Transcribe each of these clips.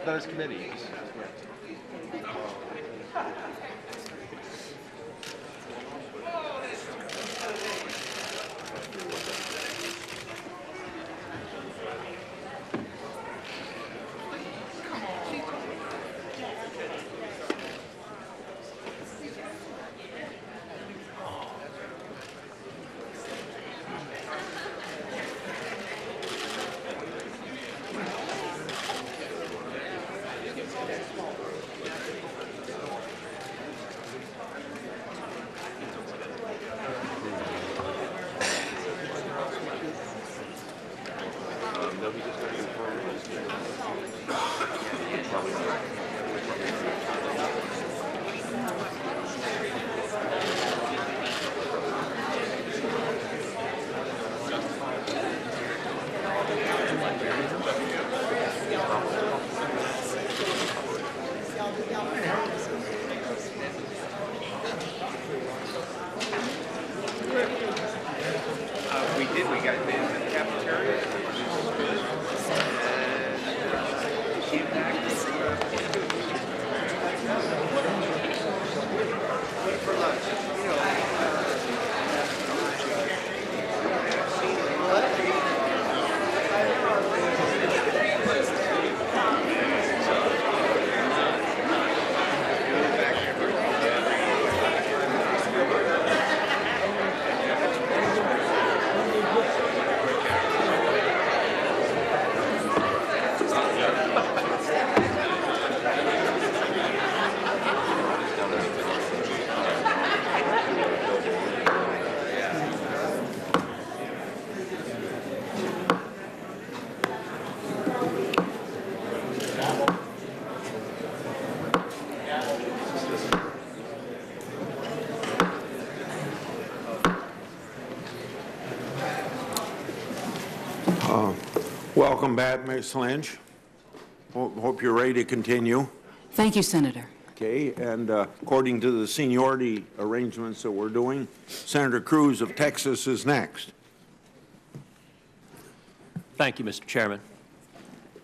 Those committees. Welcome back, Ms. Lynch. Hope you're ready to continue. Thank you, Senator. Okay, and according to the seniority arrangements that we're doing, Senator Cruz of Texas is next. Thank you, Mr. Chairman.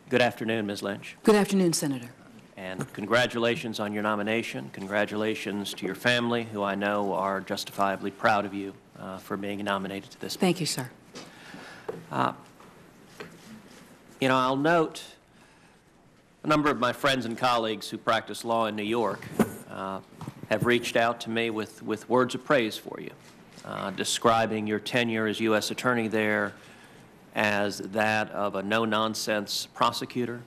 Good afternoon, Ms. Lynch. Good afternoon, Senator. And congratulations on your nomination. Congratulations to your family, who I know are justifiably proud of you for being nominated to this. Thank you, sir. You know, I'll note a number of my friends and colleagues who practice law in New York have reached out to me with words of praise for you, describing your tenure as U.S. Attorney there as that of a no-nonsense prosecutor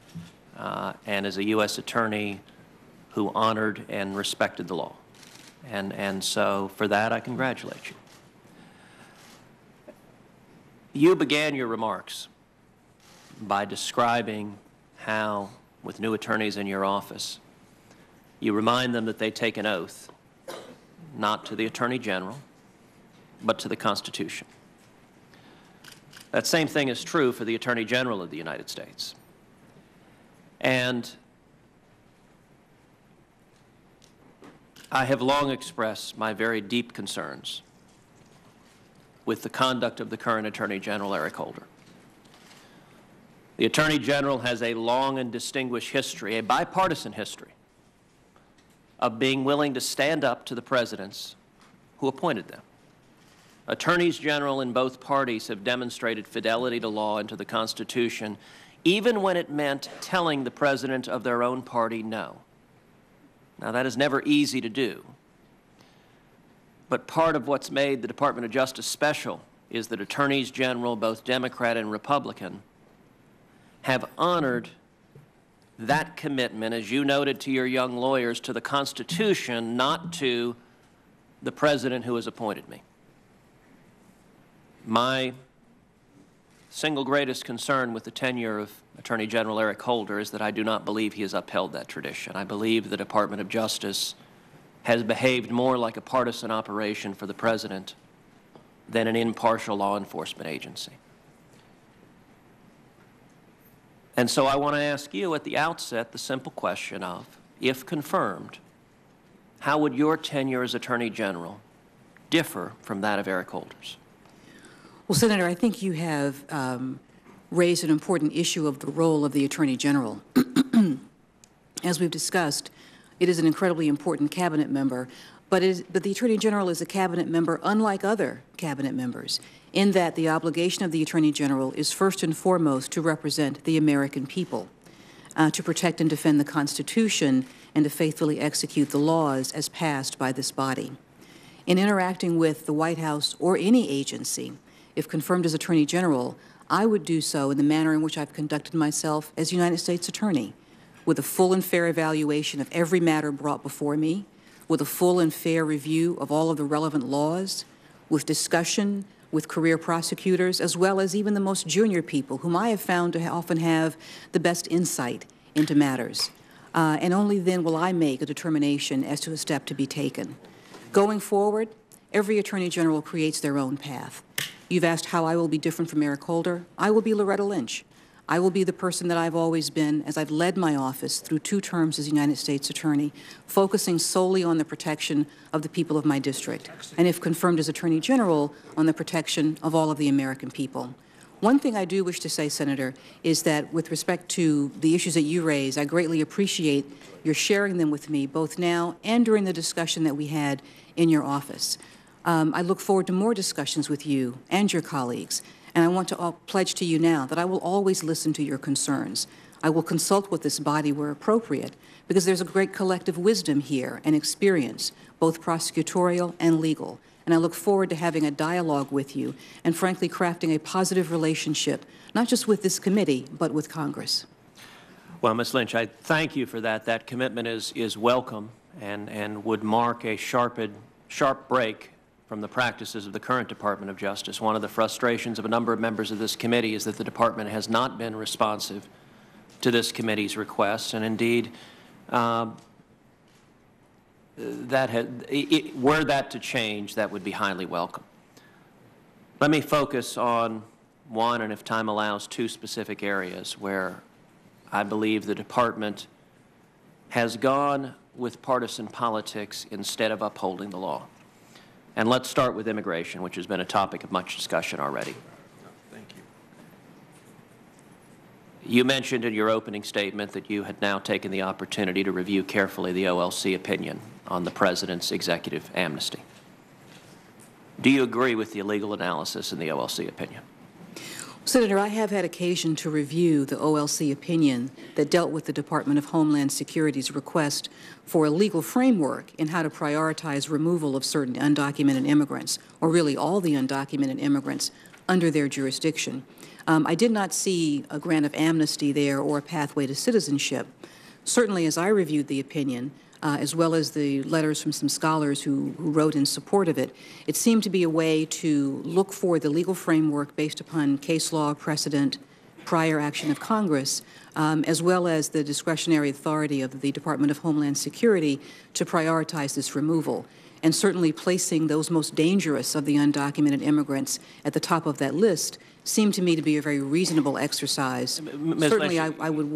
and as a U.S. Attorney who honored and respected the law. And so for that, I congratulate you. You began your remarks by describing how, with new attorneys in your office, you remind them that they take an oath, not to the Attorney General, but to the Constitution. That same thing is true for the Attorney General of the United States. And I have long expressed my very deep concerns with the conduct of the current Attorney General, Eric Holder. The Attorney General has a long and distinguished history, a bipartisan history, of being willing to stand up to the presidents who appointed them. Attorneys General in both parties have demonstrated fidelity to law and to the Constitution, even when it meant telling the president of their own party no. Now, that is never easy to do, but part of what's made the Department of Justice special is that Attorneys General, both Democrat and Republican, have honored that commitment, as you noted to your young lawyers, to the Constitution, not to the President who has appointed me. My single greatest concern with the tenure of Attorney General Eric Holder is that I do not believe he has upheld that tradition. I believe the Department of Justice has behaved more like a partisan operation for the President than an impartial law enforcement agency. And so I want to ask you at the outset the simple question of, if confirmed, how would your tenure as Attorney General differ from that of Eric Holder's? Well, Senator, I think you have raised an important issue of the role of the Attorney General. As we've discussed, it is an incredibly important cabinet member, but the Attorney General is a cabinet member unlike other cabinet members, in that the obligation of the Attorney General is first and foremost to represent the American people, to protect and defend the Constitution, and to faithfully execute the laws as passed by this body. In interacting with the White House or any agency, if confirmed as Attorney General, I would do so in the manner in which I've conducted myself as United States Attorney, with a full and fair evaluation of every matter brought before me, with a full and fair review of all of the relevant laws, with discussion with career prosecutors, as well as even the most junior people, whom I have found to often have the best insight into matters. And only then will I make a determination as to a step to be taken. Going forward, every Attorney General creates their own path. You've asked how I will be different from Eric Holder. I will be Loretta Lynch. I will be the person that I've always been as I've led my office through 2 terms as United States Attorney, focusing solely on the protection of the people of my district, and if confirmed as Attorney General, on the protection of all of the American people. One thing I do wish to say, Senator, is that with respect to the issues that you raise, I greatly appreciate your sharing them with me, both now and during the discussion that we had in your office. I look forward to more discussions with you and your colleagues. And I want to pledge to you now that I will always listen to your concerns. I will consult with this body where appropriate, because there's a great collective wisdom here and experience, both prosecutorial and legal. And I look forward to having a dialogue with you and, frankly, crafting a positive relationship, not just with this committee, but with Congress. Well, Ms. Lynch, I thank you for that. That commitment is welcome and would mark a sharp break from the practices of the current Department of Justice. One of the frustrations of a number of members of this committee is that the Department has not been responsive to this committee's requests, and indeed, were that to change, that would be highly welcome. Let me focus on one, and if time allows, 2 specific areas where I believe the Department has gone with partisan politics instead of upholding the law. And let's start with immigration, which has been a topic of much discussion already. Thank you. You mentioned in your opening statement that you had now taken the opportunity to review carefully the OLC opinion on the President's executive amnesty. Do you agree with the legal analysis in the OLC opinion? Senator, I have had occasion to review the OLC opinion that dealt with the Department of Homeland Security's request for a legal framework in how to prioritize removal of certain undocumented immigrants, or really all the undocumented immigrants, under their jurisdiction. I did not see a grant of amnesty there or a pathway to citizenship. Certainly, as I reviewed the opinion, as well as the letters from some scholars who wrote in support of it, it seemed to be a way to look for the legal framework based upon case law, precedent, prior action of Congress, as well as the discretionary authority of the Department of Homeland Security to prioritize this removal. And certainly placing those most dangerous of the undocumented immigrants at the top of that list seemed to me to be a very reasonable exercise. Certainly, I would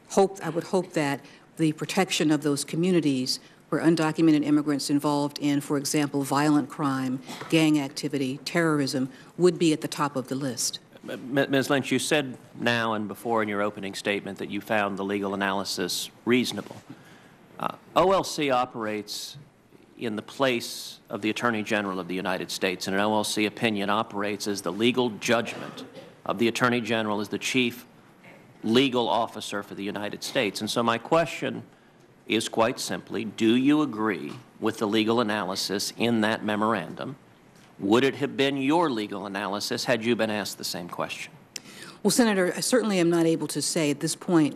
hope that the protection of those communities where undocumented immigrants involved in, for example, violent crime, gang activity, terrorism, would be at the top of the list. Ms. Lynch, you said now and before in your opening statement that you found the legal analysis reasonable. OLC operates in the place of the Attorney General of the United States, and an OLC opinion operates as the legal judgment of the Attorney General as the chief legal officer for the United States. And so my question is quite simply, do you agree with the legal analysis in that memorandum? Would it have been your legal analysis had you been asked the same question? Well, Senator, I certainly am not able to say at this point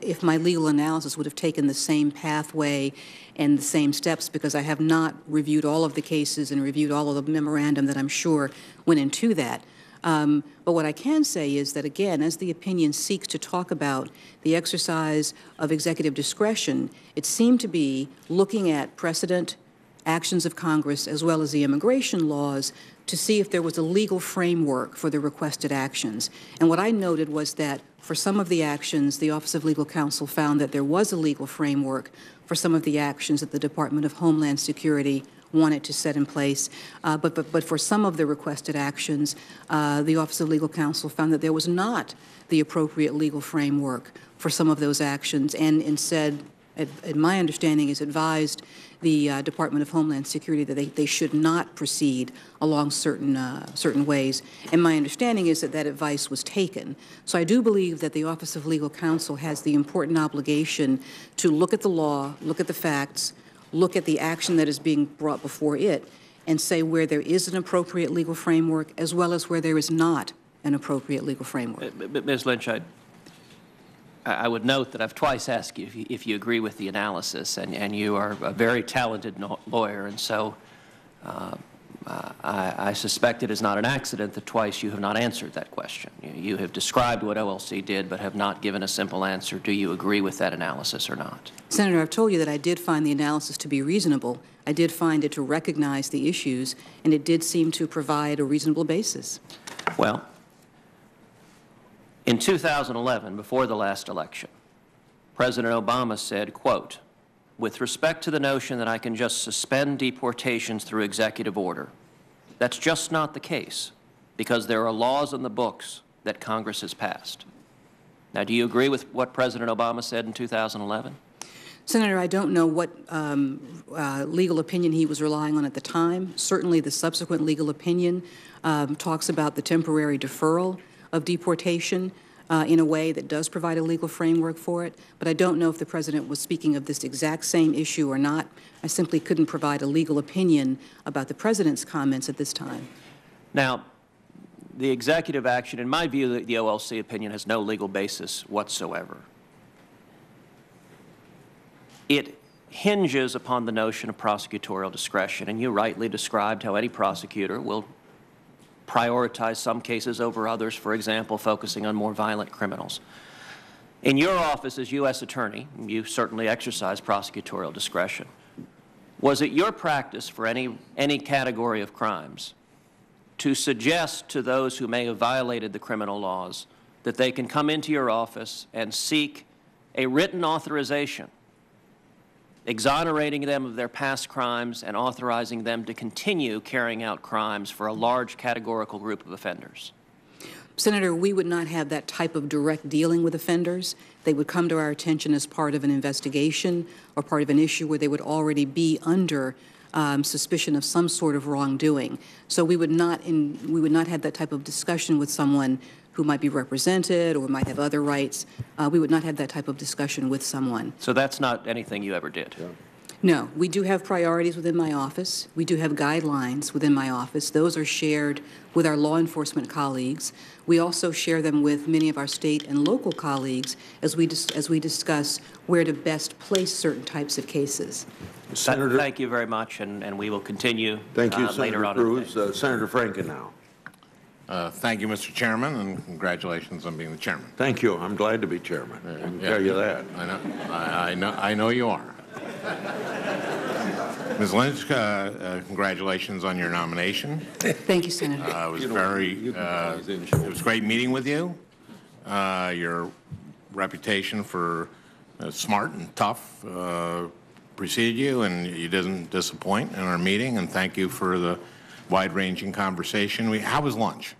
if my legal analysis would have taken the same pathway and the same steps, because I have not reviewed all of the cases and reviewed all of the memorandum that I'm sure went into that. But what I can say is that, again, as the opinion seeks to talk about the exercise of executive discretion, it seemed to be looking at precedent, actions of Congress, as well as the immigration laws, to see if there was a legal framework for the requested actions. And what I noted was that for some of the actions, the Office of Legal Counsel found that there was a legal framework for some of the actions that the Department of Homeland Security wanted to set in place. But for some of the requested actions, the Office of Legal Counsel found that there was not the appropriate legal framework for some of those actions, and instead, my understanding is advised the Department of Homeland Security that they should not proceed along certain ways. And my understanding is that that advice was taken. So I do believe that the Office of Legal Counsel has the important obligation to look at the law, look at the facts, look at the action that is being brought before it, and say where there is an appropriate legal framework as well as where there is not an appropriate legal framework. Ms. Lynch, I would note that I've twice asked you if you agree with the analysis, and you are a very talented lawyer, and so I suspect it is not an accident that twice you have not answered that question. You have described what OLC did, but have not given a simple answer. Do you agree with that analysis or not? Senator, I've told you that I did find the analysis to be reasonable. I did find it to recognize the issues, and it did seem to provide a reasonable basis. Well, in 2011, before the last election, President Obama said, quote, "With respect to the notion that I can just suspend deportations through executive order, that's just not the case, because there are laws in the books that Congress has passed." Now, do you agree with what President Obama said in 2011? Senator, I don't know what legal opinion he was relying on at the time. Certainly the subsequent legal opinion talks about the temporary deferral of deportation in a way that does provide a legal framework for it. But I don't know if the President was speaking of this exact same issue or not. I simply couldn't provide a legal opinion about the President's comments at this time. Now, the executive action, in my view, the OLC opinion has no legal basis whatsoever. It hinges upon the notion of prosecutorial discretion, and you rightly described how any prosecutor will prioritize some cases over others, for example, focusing on more violent criminals. In your office as U.S. Attorney, you certainly exercise prosecutorial discretion. Was it your practice for any category of crimes to suggest to those who may have violated the criminal laws that they can come into your office and seek a written authorization exonerating them of their past crimes and authorizing them to continue carrying out crimes for a large categorical group of offenders? Senator, we would not have that type of direct dealing with offenders. They would come to our attention as part of an investigation or part of an issue where they would already be under suspicion of some sort of wrongdoing. So we would not have that type of discussion with someone who might be represented or might have other rights. We would not have that type of discussion with someone. So that's not anything you ever did? Yeah. No, we do have priorities within my office. We do have guidelines within my office. Those are shared with our law enforcement colleagues. We also share them with many of our state and local colleagues as we discuss where to best place certain types of cases. Senator, thank you very much, and we will continue thank you, later on. Cruz. Senator Franken now. Thank you, Mr. Chairman, and congratulations on being the chairman. Thank you. I'm glad to be chairman. I can tell you that. I know you are. Ms. Lynch, congratulations on your nomination. Thank you, Senator. It was great meeting with you. Your reputation for smart and tough preceded you, and you didn't disappoint in our meeting. And thank you for the wide-ranging conversation. How was lunch?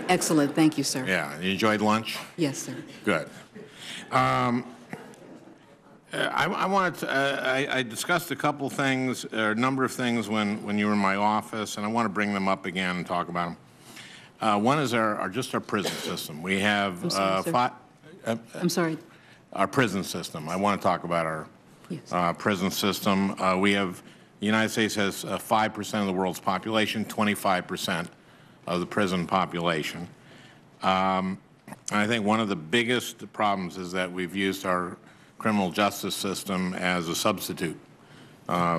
Excellent. Thank you, sir. Yeah. You enjoyed lunch? Yes, sir. Good. I wanted to, I discussed a couple things, or a number of things when you were in my office, and I want to bring them up again and talk about them. One is just our prison system. We have I'm sorry. Our prison system. I want to talk about our prison system. The United States has 5% of the world's population, 25% of the prison population. I think one of the biggest problems is that we've used our criminal justice system as a substitute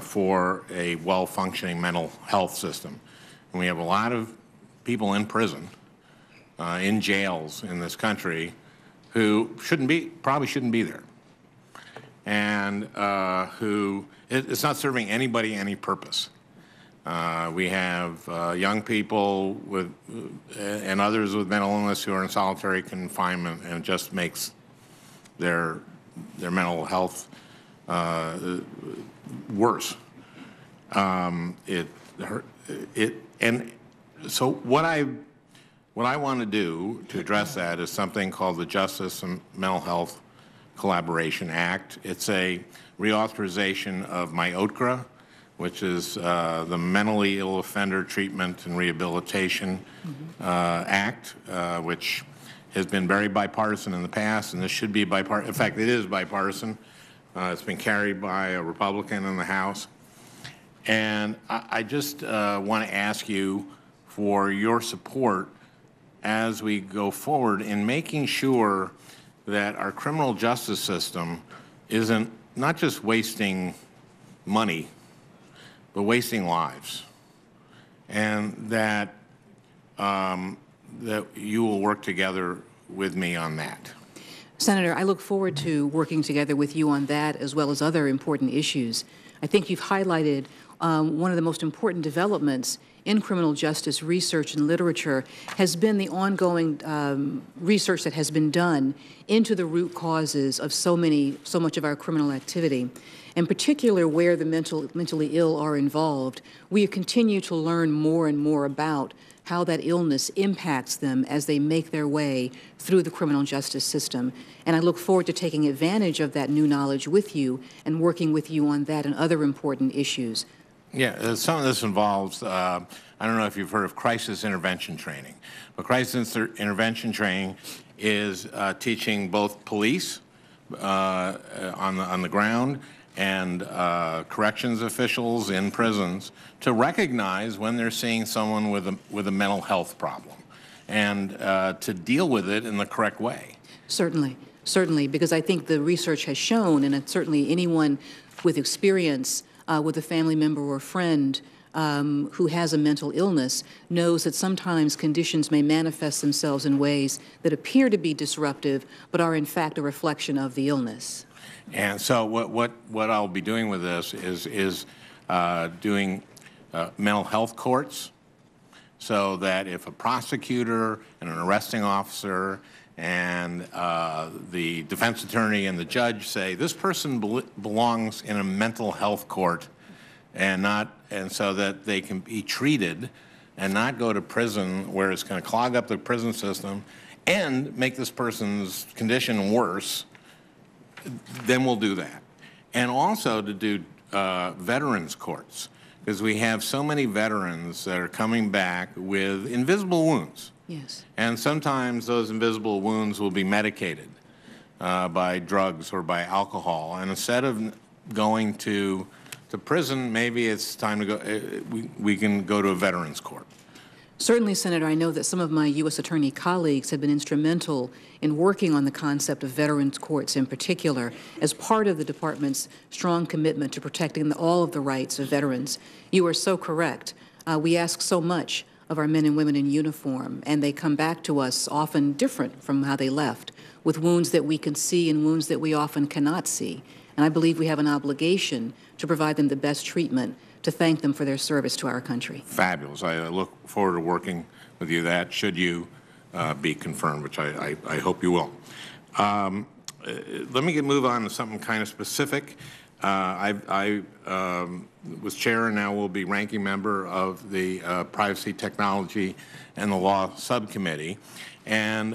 for a well-functioning mental health system. And we have a lot of people in prison, in jails in this country, who probably shouldn't be there, and it's not serving anybody any purpose. We have young people and others with mental illness who are in solitary confinement, and it just makes their mental health worse. And so what I want to do to address that is something called the Justice and Mental Health Collaboration Act. It's a reauthorization of my OTCRA, which is the Mentally Ill Offender Treatment and Rehabilitation Act, which has been very bipartisan in the past, and this should be bipartisan. In fact, it is bipartisan. It's been carried by a Republican in the House. And I just want to ask you for your support as we go forward in making sure that our criminal justice system isn't not just wasting money, but wasting lives, and that that you will work together with me on that. Senator, I look forward to working together with you on that as well as other important issues. I think you've highlighted one of the most important developments in criminal justice research and literature has been the ongoing research that has been done into the root causes of so much of our criminal activity. In particular, where the mentally ill are involved, we continue to learn more and more about how that illness impacts them as they make their way through the criminal justice system. And I look forward to taking advantage of that new knowledge with you and working with you on that and other important issues. Yeah, some of this involves, I don't know if you've heard of crisis intervention training, but crisis intervention training is teaching both police on the ground and corrections officials in prisons to recognize when they're seeing someone with a mental health problem and to deal with it in the correct way. Certainly, certainly, because I think the research has shown, and certainly anyone with experience with a family member or friend who has a mental illness knows that sometimes conditions may manifest themselves in ways that appear to be disruptive, but are in fact a reflection of the illness. And so what I'll be doing with this is doing mental health courts, so that if a prosecutor and an arresting officer and the defense attorney and the judge say this person belongs in a mental health court, and so that they can be treated and not go to prison where it's going to clog up the prison system and make this person's condition worse, then we'll do that. And also to do veterans courts, because we have so many veterans that are coming back with invisible wounds. Yes. And sometimes those invisible wounds will be medicated by drugs or by alcohol. And instead of going to prison, maybe it's time to go, we can go to a veterans court. Certainly, Senator, I know that some of my U.S. attorney colleagues have been instrumental in working on the concept of veterans courts in particular as part of the department's strong commitment to protecting all of the rights of veterans. You are so correct. We ask so much of our men and women in uniform, and they come back to us often different from how they left, with wounds that we can see and wounds that we often cannot see. And I believe we have an obligation to provide them the best treatment, to thank them for their service to our country. Fabulous. I look forward to working with you that, should you be confirmed, which I hope you will. Let me move on to something kind of specific. I was chair and now will be ranking member of the Privacy, Technology, and the Law Subcommittee. And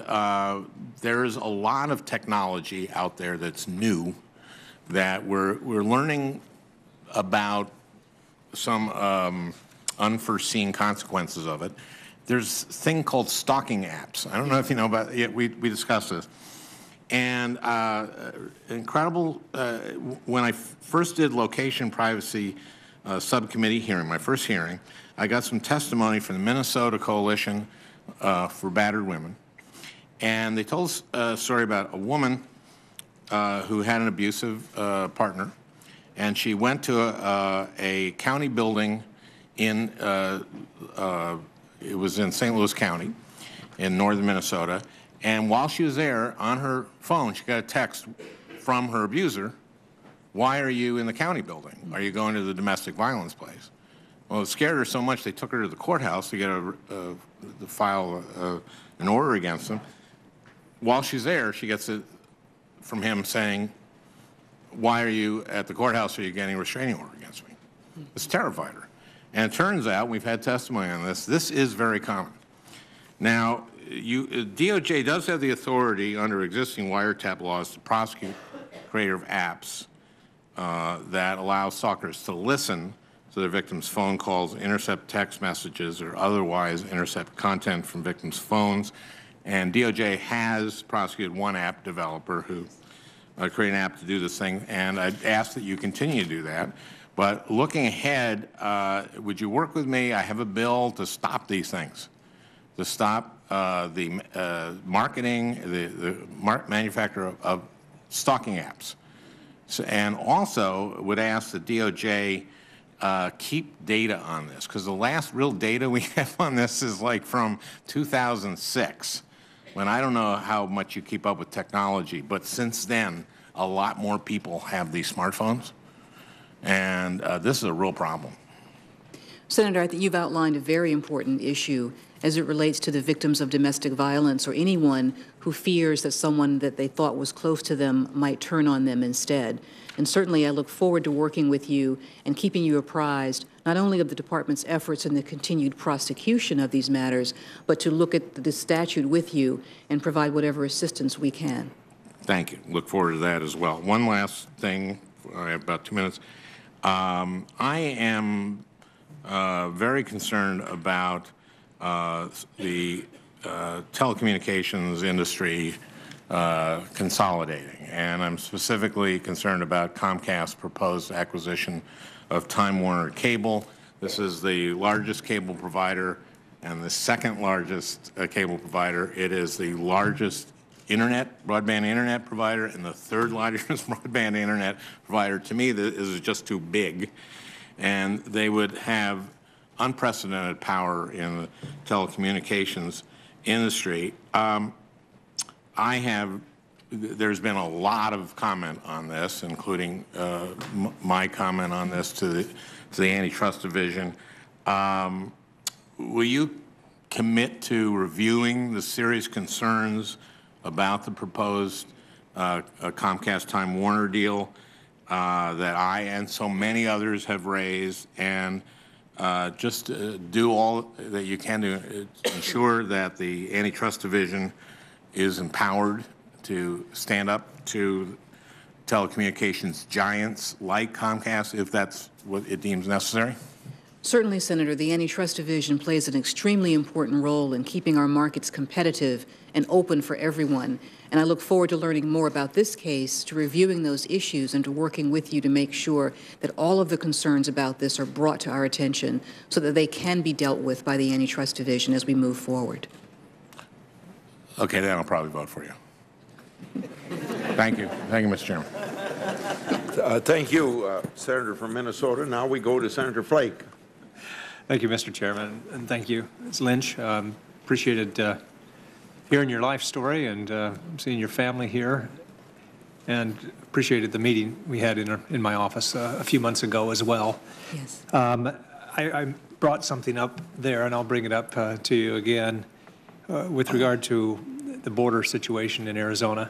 there's a lot of technology out there that's new that we're learning about some unforeseen consequences of it. There's a thing called stalking apps. I don't know if you know about it. We discussed this. And incredible, when I first did location privacy subcommittee hearing, my first hearing, I got some testimony from the Minnesota Coalition for Battered Women. And they told us a story about a woman who had an abusive partner, and she went to a county building in, it was in St. Louis County in northern Minnesota, and while she was there, on her phone, she got a text from her abuser, "Why are you in the county building? Are you going to the domestic violence place?" Well, it scared her so much they took her to the courthouse to get to file an order against them. While she's there, she gets it from him saying, "Why are you at the courthouse? Are you getting a restraining order against me?" It's terrified her. And it turns out, we've had testimony on this, this is very common. Now, DOJ does have the authority under existing wiretap laws to prosecute creator of apps that allow stalkers to listen to their victims' phone calls, intercept text messages, or otherwise intercept content from victims' phones. And DOJ has prosecuted one app developer who created an app to do this thing, and I'd ask that you continue to do that. But looking ahead, would you work with me? I have a bill to stop these things, to stop the marketing, the manufacture of stalking apps. So, and also would ask the DOJ keep data on this, because the last real data we have on this is like from 2006, when I don't know how much you keep up with technology, but since then, a lot more people have these smartphones, and this is a real problem. Senator, I think you've outlined a very important issue as it relates to the victims of domestic violence or anyone who fears that someone that they thought was close to them might turn on them instead. And certainly I look forward to working with you and keeping you apprised not only of the department's efforts in the continued prosecution of these matters, but to look at the statute with you and provide whatever assistance we can. Thank you. Look forward to that as well. One last thing, I have about 2 minutes. I am very concerned about the telecommunications industry consolidating, and I'm specifically concerned about Comcast's proposed acquisition of Time Warner Cable. This is the largest cable provider and the second largest cable provider. It is the largest broadband internet provider, and the third largest broadband internet provider. To me, this is just too big, and they would have unprecedented power in the telecommunications industry. There's been a lot of comment on this, including my comment on this to the Antitrust Division. Will you commit to reviewing the serious concerns about the proposed Comcast Time Warner deal that I and so many others have raised, and just do all that you can to ensure that the Antitrust Division is empowered to stand up to telecommunications giants like Comcast, if that's what it deems necessary? Certainly, Senator, the Antitrust Division plays an extremely important role in keeping our markets competitive and open for everyone. And I look forward to learning more about this case, to reviewing those issues, and to working with you to make sure that all of the concerns about this are brought to our attention so that they can be dealt with by the Antitrust Division as we move forward. Okay, then I'll probably vote for you. Thank you. Thank you, Mr. Chairman. Thank you, Senator from Minnesota. Now we go to Senator Flake. Thank you, Mr. Chairman, and thank you, Ms. Lynch. Appreciated hearing your life story and seeing your family here, and appreciated the meeting we had in my office a few months ago as well. Yes. I brought something up there, and I'll bring it up to you again with regard to the border situation in Arizona.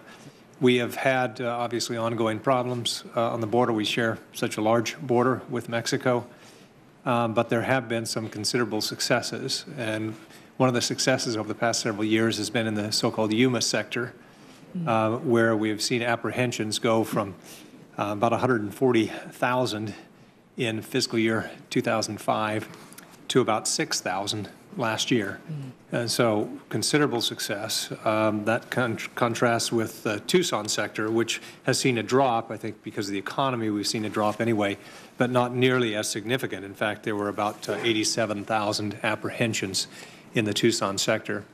We have had obviously ongoing problems on the border. We share such a large border with Mexico, but there have been some considerable successes, and one of the successes over the past several years has been in the so-called Yuma sector, where we have seen apprehensions go from about 140,000 in fiscal year 2005 to about 6,000 last year. And so considerable success. That contrasts with the Tucson sector, which has seen a drop. I think because of the economy, we've seen a drop anyway, but not nearly as significant. In fact, there were about 87,000 apprehensions in the Tucson sector.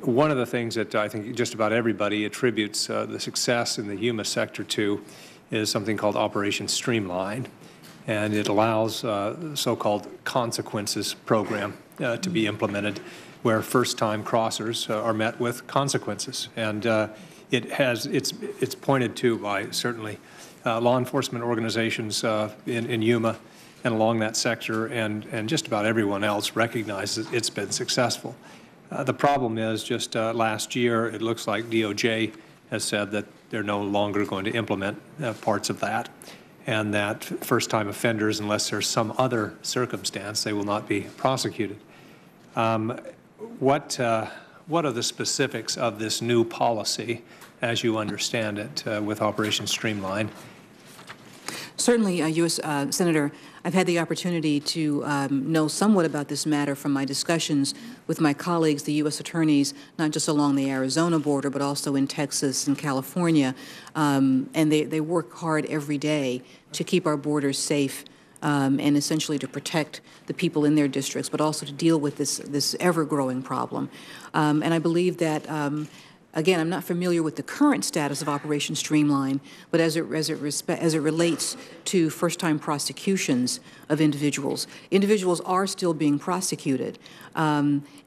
One of the things that I think just about everybody attributes the success in the Yuma sector to is something called Operation Streamline, and it allows so-called consequences program to be implemented, where first-time crossers are met with consequences, and it's pointed to by certainly law enforcement organizations in Yuma and along that sector, and just about everyone else recognizes it's been successful. The problem is just last year, it looks like DOJ has said that they're no longer going to implement parts of that, and that first-time offenders, unless there's some other circumstance, they will not be prosecuted. What are the specifics of this new policy, as you understand it, with Operation Streamline? Certainly, U.S. Senator, I've had the opportunity to know somewhat about this matter from my discussions with my colleagues, the U.S. attorneys, not just along the Arizona border, but also in Texas and California. And they work hard every day to keep our borders safe and essentially to protect the people in their districts, but also to deal with this ever-growing problem. And I believe that again, I'm not familiar with the current status of Operation Streamline, but as it relates to first-time prosecutions of individuals, individuals are still being prosecuted.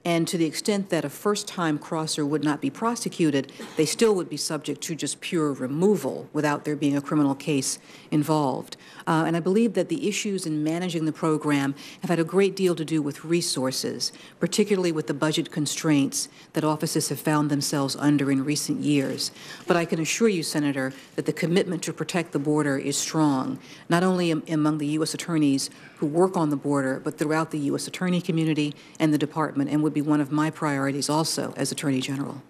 And to the extent that a first-time crosser would not be prosecuted, they still would be subject to just pure removal without there being a criminal case involved. And I believe that the issues in managing the program have had a great deal to do with resources, particularly with the budget constraints that offices have found themselves under in recent years. But I can assure you, Senator, that the commitment to protect the border is strong, not only among the U.S. attorneys who work on the border, but throughout the U.S. attorney community and the department, and would be one of my priorities also as Attorney General.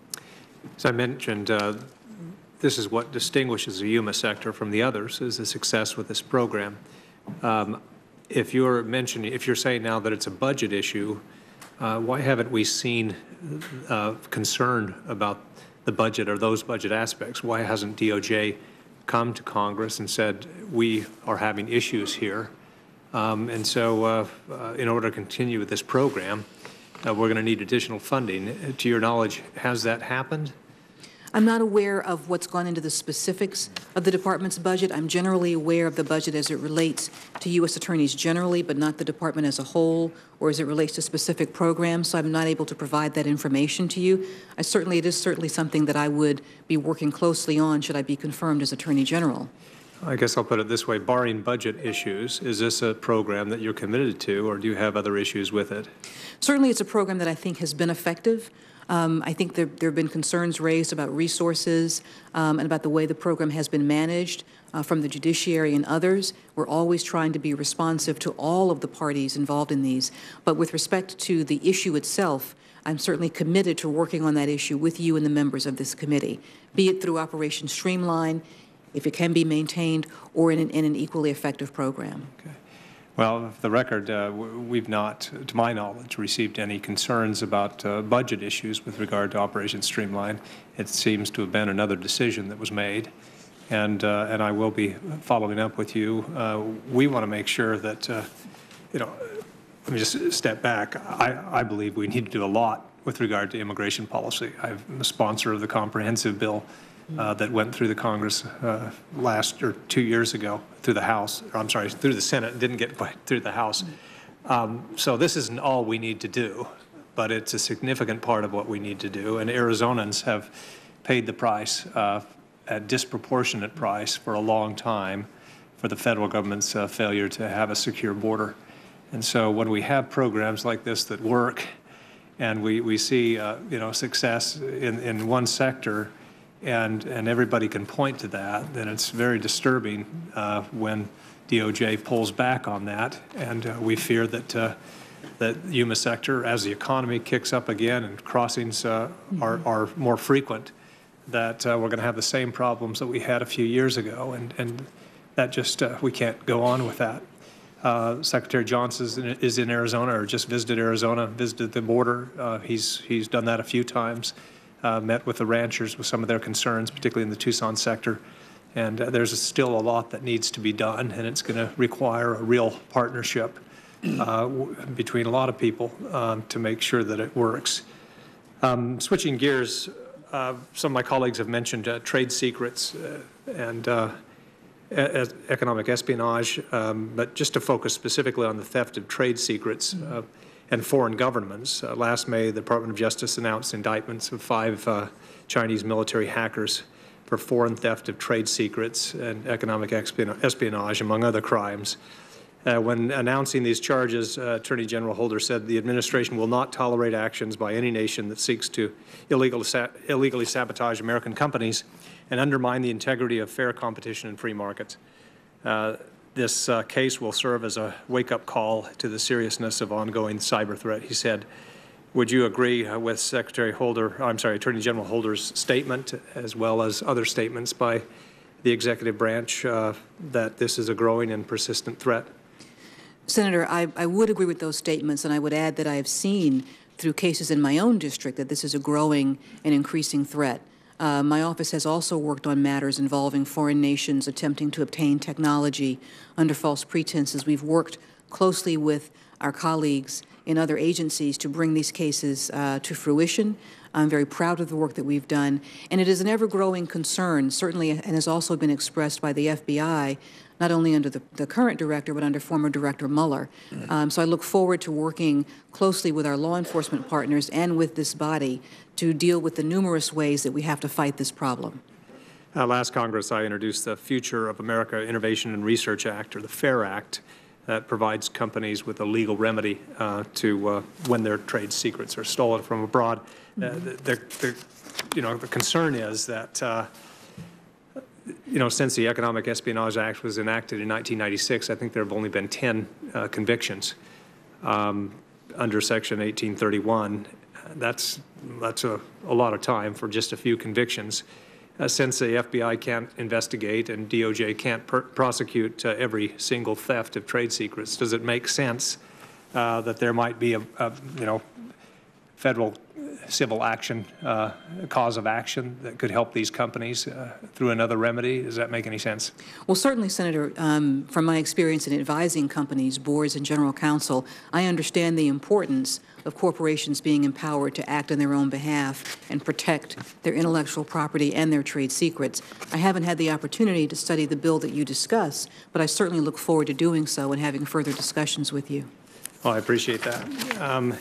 As I mentioned, this is what distinguishes the Yuma sector from the others, is the success with this program. If you're saying now that it's a budget issue, why haven't we seen concern about the budget or those budget aspects? Why hasn't DOJ come to Congress and said, we are having issues here? And so in order to continue with this program, we're going to need additional funding. To your knowledge, has that happened? I'm not aware of what's gone into the specifics of the department's budget. I'm generally aware of the budget as it relates to U.S. attorneys generally, but not the department as a whole, or as it relates to specific programs, so I'm not able to provide that information to you. It is certainly something that I would be working closely on should I be confirmed as Attorney General. I guess I'll put it this way, barring budget issues, is this a program that you're committed to, or do you have other issues with it? Certainly it's a program that I think has been effective. I think there have been concerns raised about resources and about the way the program has been managed from the judiciary and others. We're always trying to be responsive to all of the parties involved in these. But with respect to the issue itself, I'm certainly committed to working on that issue with you and the members of this committee, be it through Operation Streamline, if it can be maintained, or in an equally effective program. Okay. Well, for the record, we've not, to my knowledge, received any concerns about budget issues with regard to Operation Streamline. It seems to have been another decision that was made, and I will be following up with you. We want to make sure that, let me just step back. I believe we need to do a lot with regard to immigration policy. I'm a sponsor of the comprehensive bill that went through the Congress 2 years ago through the House, or I'm sorry, through the Senate, didn't get through the House. So this isn't all we need to do, but it's a significant part of what we need to do. And Arizonans have paid the price, a disproportionate price for a long time for the federal government's failure to have a secure border. And so when we have programs like this that work, and we see success in one sector, and everybody can point to that, then it's very disturbing when DOJ pulls back on that, and we fear that that Yuma sector, as the economy kicks up again and crossings are more frequent, that we're going to have the same problems that we had a few years ago, and that just we can't go on with that. Secretary Johnson is in Arizona, or just visited Arizona, visited the border. He's done that a few times. Met with the ranchers with some of their concerns, particularly in the Tucson sector. And there's still a lot that needs to be done, and it's going to require a real partnership between a lot of people to make sure that it works. Switching gears, some of my colleagues have mentioned trade secrets and economic espionage, but just to focus specifically on the theft of trade secrets and foreign governments. Last May, the Department of Justice announced indictments of 5 Chinese military hackers for foreign theft of trade secrets and economic espionage, among other crimes. When announcing these charges, Attorney General Holder said the administration will not tolerate actions by any nation that seeks to illegally sabotage American companies and undermine the integrity of fair competition and free markets. This case will serve as a wake-up call to the seriousness of ongoing cyber threat, he said. Would you agree with Attorney General Holder's statement, as well as other statements by the executive branch, that this is a growing and persistent threat? Senator, I would agree with those statements, and I would add that I have seen through cases in my own district that this is a growing and increasing threat. My office has also worked on matters involving foreign nations attempting to obtain technology under false pretenses. We've worked closely with our colleagues in other agencies to bring these cases to fruition. I'm very proud of the work that we've done, and it is an ever-growing concern, certainly, and has also been expressed by the FBI, not only under the current director, but under former Director Mueller. So I look forward to working closely with our law enforcement partners and with this body to deal with the numerous ways that we have to fight this problem. Last Congress, I introduced the Future of America Innovation and Research Act, or the FAIR Act, that provides companies with a legal remedy to when their trade secrets are stolen from abroad. The concern is that since the Economic Espionage Act was enacted in 1996, I think there have only been 10 convictions under Section 1831. That's a lot of time for just a few convictions. Since the FBI can't investigate and DOJ can't prosecute every single theft of trade secrets, does it make sense that there might be a federal civil action, cause of action that could help these companies through another remedy? Does that make any sense? Well, certainly, Senator, from my experience in advising companies, boards, and general counsel, I understand the importance of corporations being empowered to act on their own behalf and protect their intellectual property and their trade secrets. I haven't had the opportunity to study the bill that you discuss, but I certainly look forward to doing so and having further discussions with you. Well, I appreciate that.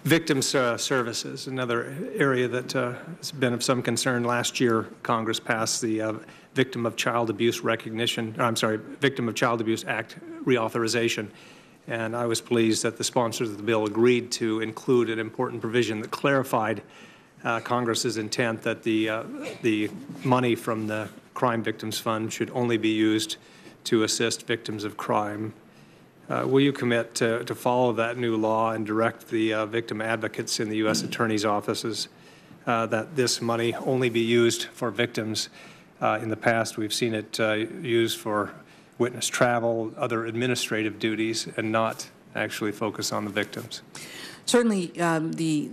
Victim services, another area that has been of some concern. Last year, Congress passed the Victim of Child Abuse Victim of Child Abuse Act reauthorization. And I was pleased that the sponsors of the bill agreed to include an important provision that clarified Congress's intent that the money from the Crime Victims Fund should only be used to assist victims of crime. Will you commit to follow that new law and direct the victim advocates in the U.S. Attorney's offices that this money only be used for victims? In the past, we've seen it used for witness travel, other administrative duties, and not actually focus on the victims. Certainly, the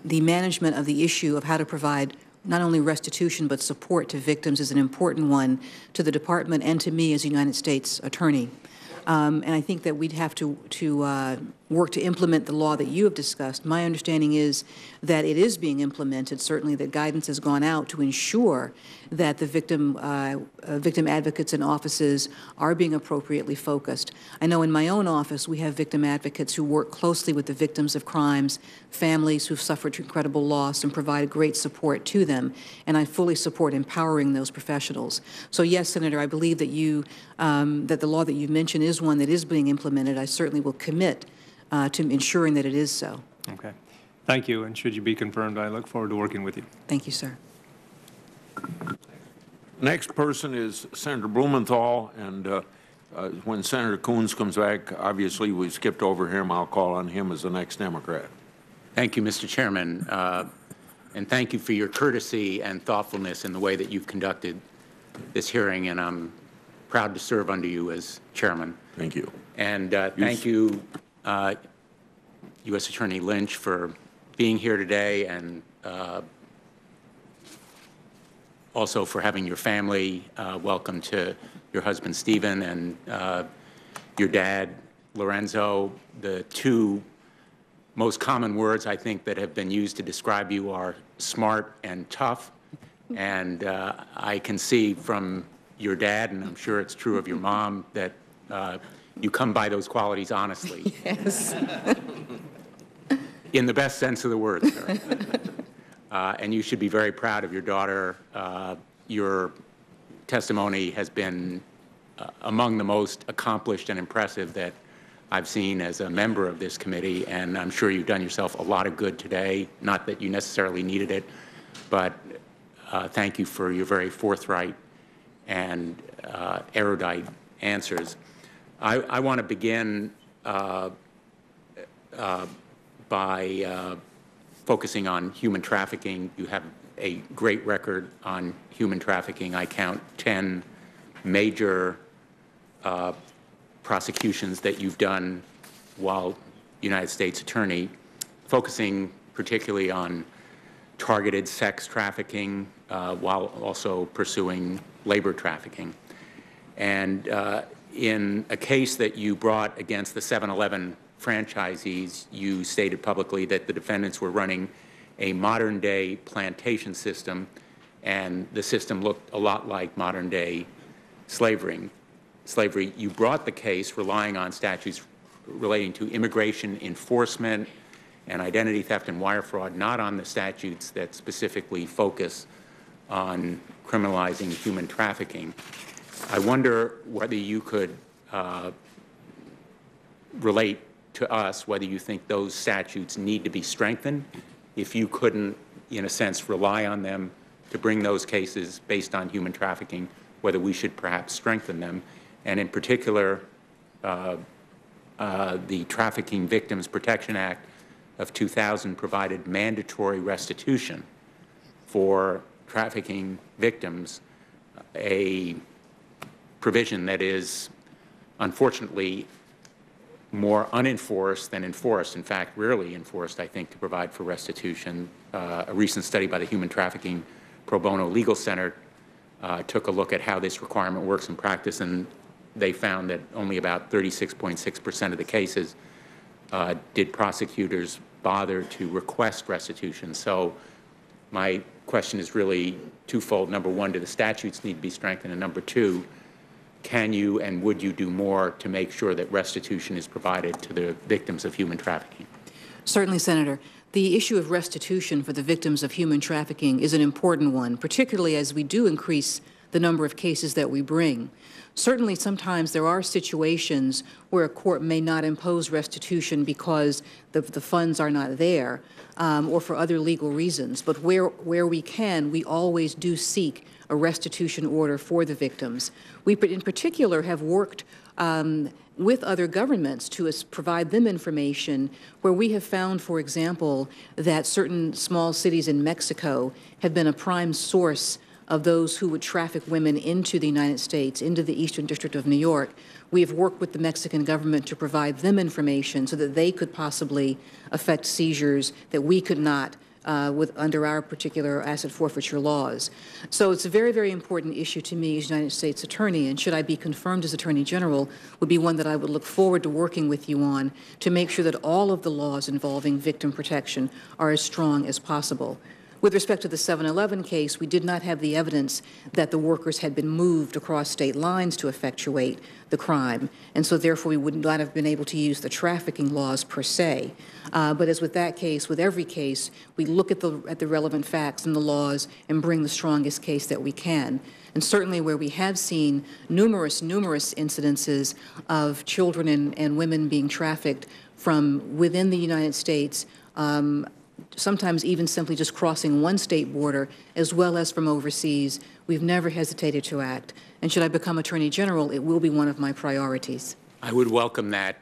management of the issue of how to provide not only restitution but support to victims is an important one to the department and to me as a United States attorney. And I think that we'd have to work to implement the law that you have discussed. My understanding is that it is being implemented, certainly that guidance has gone out to ensure that the victim advocates and offices are being appropriately focused. I know in my own office we have victim advocates who work closely with the victims of crimes, families who've suffered incredible loss, and provide great support to them. And I fully support empowering those professionals. So yes, Senator, I believe that that the law that you've mentioned is one that is being implemented. I certainly will commit to ensuring that it is so. Okay. Thank you. And should you be confirmed, I look forward to working with you. Thank you, sir. Next person is Senator Blumenthal, and when Senator Coons comes back, obviously we skipped over him. I'll call on him as the next Democrat. Thank you, Mr. Chairman, and thank you for your courtesy and thoughtfulness in the way that you've conducted this hearing, and I'm proud to serve under you as chairman. Thank you. And thank you, U.S. Attorney Lynch, for being here today, and also for having your family. Welcome to your husband, Stephen, and your dad, Lorenzo, the two most common words I think that have been used to describe you are smart and tough. And I can see from your dad, and I'm sure it's true of your mom, that you come by those qualities honestly. Yes. In the best sense of the word, sir. And you should be very proud of your daughter. Your testimony has been among the most accomplished and impressive that I've seen as a member of this committee, and I'm sure you've done yourself a lot of good today. Not that you necessarily needed it, but thank you for your very forthright and erudite answers. I want to begin by focusing on human trafficking. You have a great record on human trafficking. I count 10 major prosecutions that you've done while United States Attorney, focusing particularly on targeted sex trafficking while also pursuing labor trafficking. And in a case that you brought against the 7-Eleven franchisees, you stated publicly that the defendants were running a modern-day plantation system, and the system looked a lot like modern-day slavery. You brought the case relying on statutes relating to immigration enforcement and identity theft and wire fraud, not on the statutes that specifically focus on criminalizing human trafficking. I wonder whether you could relate to us whether you think those statutes need to be strengthened, if you couldn't, in a sense, rely on them to bring those cases based on human trafficking, whether we should perhaps strengthen them. And in particular, the Trafficking Victims Protection Act of 2000 provided mandatory restitution for trafficking victims, a provision that is unfortunately more unenforced than enforced, in fact, rarely enforced, I think, to provide for restitution. A recent study by the Human Trafficking Pro Bono Legal Center took a look at how this requirement works in practice, and they found that only about 36.6% of the cases did prosecutors bother to request restitution. So my question is really twofold. Number one, do the statutes need to be strengthened? And number two, can you and would you do more to make sure that restitution is provided to the victims of human trafficking? Certainly, Senator. The issue of restitution for the victims of human trafficking is an important one, particularly as we do increase the number of cases that we bring. Certainly, sometimes there are situations where a court may not impose restitution because the funds are not there or for other legal reasons. But where we can, we always do seek a restitution order for the victims. We, in particular, have worked with other governments to provide them information where we have found, for example, that certain small cities in Mexico have been a prime source of those who would traffic women into the United States, into the Eastern District of New York. We have worked with the Mexican government to provide them information so that they could possibly effect seizures that we could not under our particular asset forfeiture laws. So it's a very, very important issue to me as United States Attorney, and should I be confirmed as Attorney General, would be one that I would look forward to working with you on to make sure that all of the laws involving victim protection are as strong as possible. With respect to the 7-Eleven case, we did not have the evidence that the workers had been moved across state lines to effectuate the crime, and so therefore we would not have been able to use the trafficking laws per se. But as with that case, with every case, we look at the relevant facts and the laws and bring the strongest case that we can. And certainly where we have seen numerous incidences of children and women being trafficked from within the United States, sometimes even simply just crossing one state border, as well as from overseas, we've never hesitated to act. And should I become Attorney General, it will be one of my priorities. I would welcome that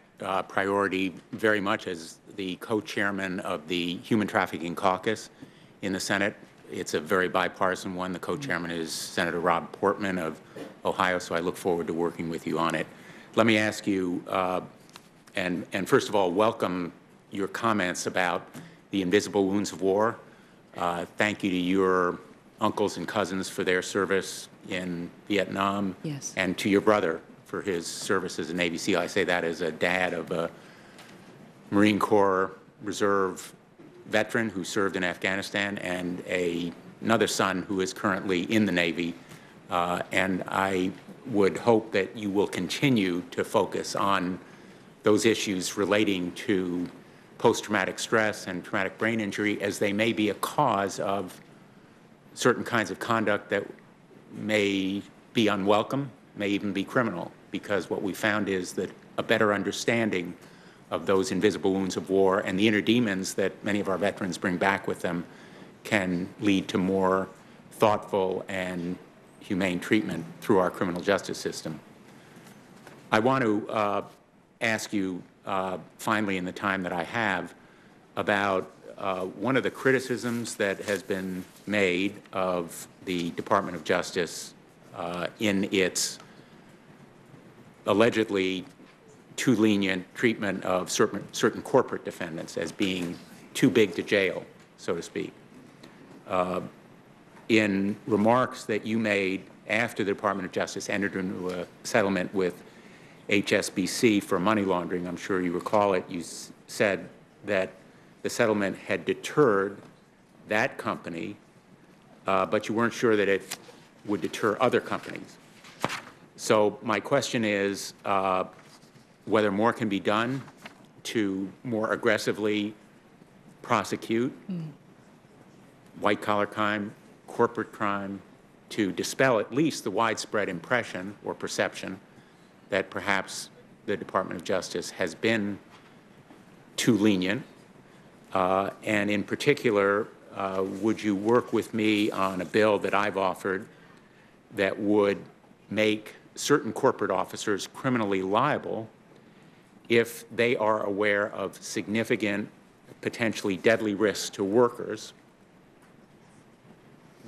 priority very much as the co-chairman of the Human Trafficking Caucus in the Senate. It's a very bipartisan one. The co-chairman is Senator Rob Portman of Ohio, so I look forward to working with you on it. Let me ask you, and first of all, welcome your comments about the invisible wounds of war. Thank you to your uncles and cousins for their service in Vietnam. Yes. And to your brother for his service as a Navy SEAL. I say that as a dad of a Marine Corps reserve veteran who served in Afghanistan and another son who is currently in the Navy. And I would hope that you will continue to focus on those issues relating to post-traumatic stress and traumatic brain injury, as they may be a cause of certain kinds of conduct that may be unwelcome, may even be criminal, because what we found is that a better understanding of those invisible wounds of war and the inner demons that many of our veterans bring back with them can lead to more thoughtful and humane treatment through our criminal justice system. I want to ask you finally, in the time that I have, about one of the criticisms that has been made of the Department of Justice in its allegedly too lenient treatment of certain corporate defendants as being too big to jail, so to speak. In remarks that you made after the Department of Justice entered into a settlement with HSBC for money laundering, I'm sure you recall it, you said that the settlement had deterred that company, but you weren't sure that it would deter other companies. So my question is whether more can be done to more aggressively prosecute white-collar crime, corporate crime, to dispel at least the widespread impression or perception that perhaps the Department of Justice has been too lenient. And in particular, would you work with me on a bill that I've offered that would make certain corporate officers criminally liable if they are aware of significant, potentially deadly risks to workers,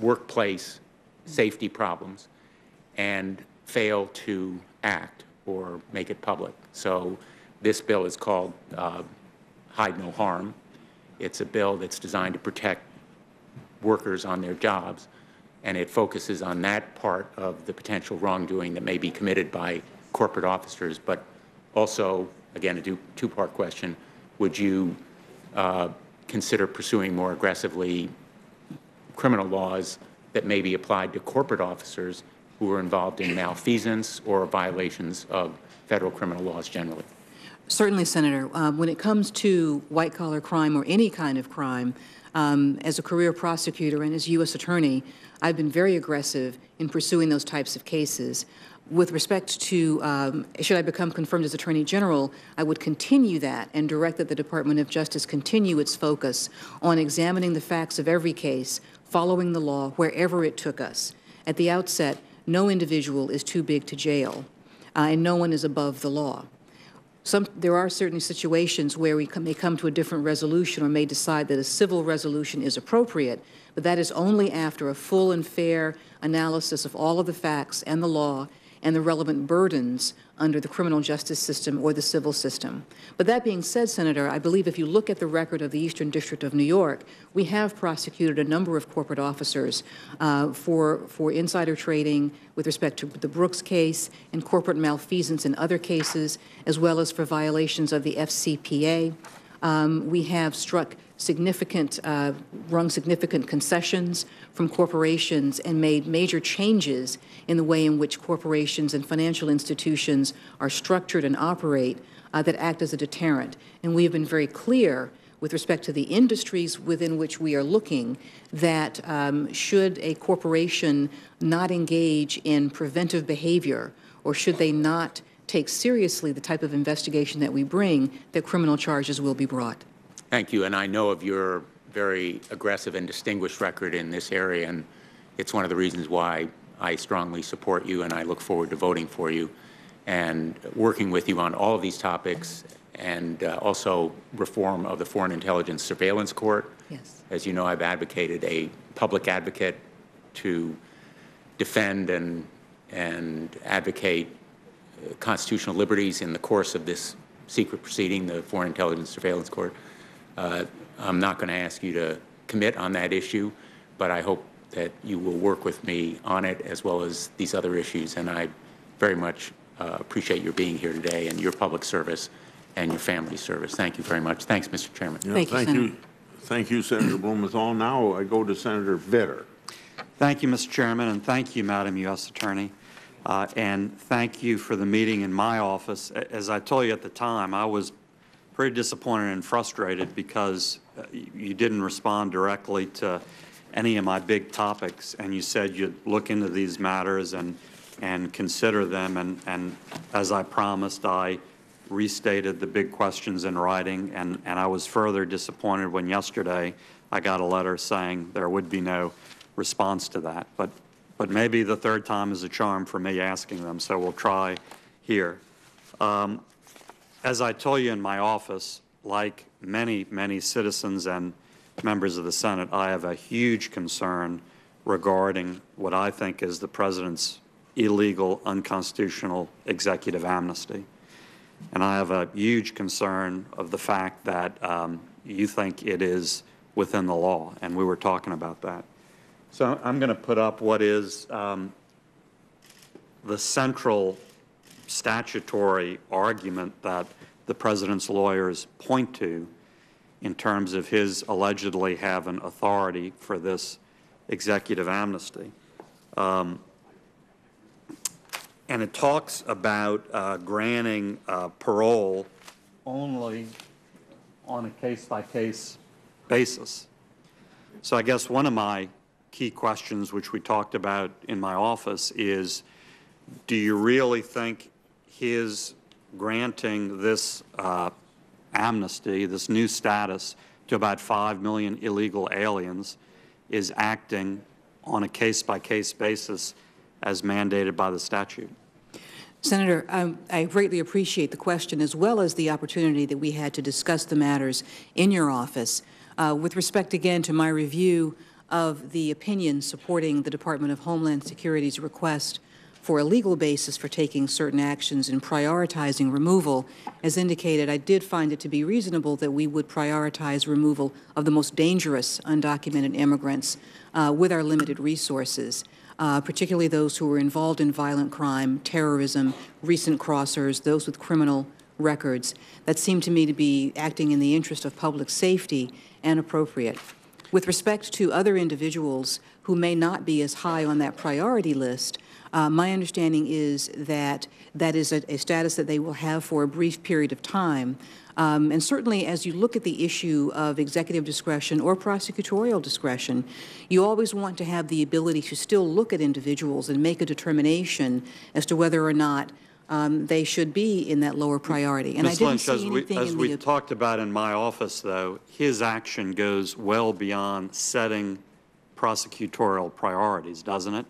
workplace safety problems, and fail to act or make it public? So this bill is called Hide No Harm. It's a bill that's designed to protect workers on their jobs, and it focuses on that part of the potential wrongdoing that may be committed by corporate officers. But also, again, a two-part question, would you consider pursuing more aggressively criminal laws that may be applied to corporate officers who are involved in malfeasance or violations of federal criminal laws generally? Certainly, Senator. When it comes to white-collar crime or any kind of crime, as a career prosecutor and as U.S. Attorney, I've been very aggressive in pursuing those types of cases. With respect to, should I become confirmed as Attorney General, I would continue that and direct that the Department of Justice continue its focus on examining the facts of every case, following the law wherever it took us. At the outset, no individual is too big to jail, and no one is above the law. There are certain situations where we may come to a different resolution or may decide that a civil resolution is appropriate, but that is only after a full and fair analysis of all of the facts and the law and the relevant burdens under the criminal justice system or the civil system. But that being said, Senator, I believe if you look at the record of the Eastern District of New York, we have prosecuted a number of corporate officers for insider trading with respect to the Brooks case and corporate malfeasance in other cases, as well as for violations of the FCPA. We have rung significant concessions from corporations and made major changes in the way in which corporations and financial institutions are structured and operate that act as a deterrent. And we have been very clear with respect to the industries within which we are looking that should a corporation not engage in preventive behavior, or should they not take seriously the type of investigation that we bring, that criminal charges will be brought. Thank you. And I know of your very aggressive and distinguished record in this area, and it's one of the reasons why I strongly support you, and I look forward to voting for you and working with you on all of these topics, and also reform of the Foreign Intelligence Surveillance Court. Yes. As you know, I've advocated a public advocate to defend and advocate constitutional liberties in the course of this secret proceeding, the Foreign Intelligence Surveillance Court. I'm not going to ask you to commit on that issue, but I hope that you will work with me on it as well as these other issues. And I very much appreciate your being here today and your public service and your family service. Thank you very much. Thanks, Mr. Chairman. Yeah, Thank you, Senator. Thank you, Senator Blumenthal. Now I go to Senator Vitter. Thank you, Mr. Chairman, and thank you, Madam U.S. Attorney. And thank you for the meeting in my office. As I told you at the time, I was pretty disappointed and frustrated because you didn't respond directly to any of my big topics, and you said you'd look into these matters and consider them. And as I promised, I restated the big questions in writing, and I was further disappointed when yesterday I got a letter saying there would be no response to that. But maybe the third time is a charm for me asking them, so we'll try here. As I told you in my office, like many citizens and members of the Senate, I have a huge concern regarding what I think is the President's illegal, unconstitutional executive amnesty. And I have a huge concern of the fact that you think it is within the law, and we were talking about that. So I'm going to put up what is the central statutory argument that the President's lawyers point to in terms of his allegedly having authority for this executive amnesty. And it talks about granting parole only on a case-by-case basis. So I guess one of my key questions, which we talked about in my office, is do you really think his granting this amnesty, this new status to about 5 million illegal aliens is acting on a case-by-case basis as mandated by the statute? Senator, I greatly appreciate the question as well as the opportunity that we had to discuss the matters in your office. With respect again to my review of the opinion supporting the Department of Homeland Security's request for a legal basis for taking certain actions and prioritizing removal, as indicated, I did find it to be reasonable that we would prioritize removal of the most dangerous undocumented immigrants with our limited resources, particularly those who were involved in violent crime, terrorism, recent crossers, those with criminal records. That seemed to me to be acting in the interest of public safety and appropriate. With respect to other individuals who may not be as high on that priority list, my understanding is that that is a status that they will have for a brief period of time. And certainly as you look at the issue of executive discretion or prosecutorial discretion, you always want to have the ability to still look at individuals and make a determination as to whether or not they should be in that lower priority. And Ms. I didn't Lynch, see anything as in we the talked about in my office, though, his action goes well beyond setting prosecutorial priorities, doesn't it?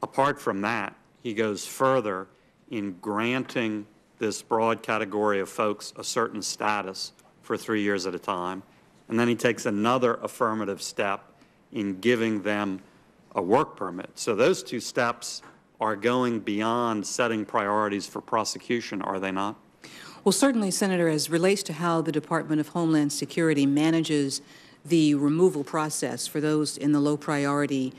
Apart from that, he goes further in granting this broad category of folks a certain status for 3 years at a time, and then he takes another affirmative step in giving them a work permit. So those two steps are going beyond setting priorities for prosecution, are they not? Well, certainly, Senator, as relates to how the Department of Homeland Security manages the removal process for those in the low priority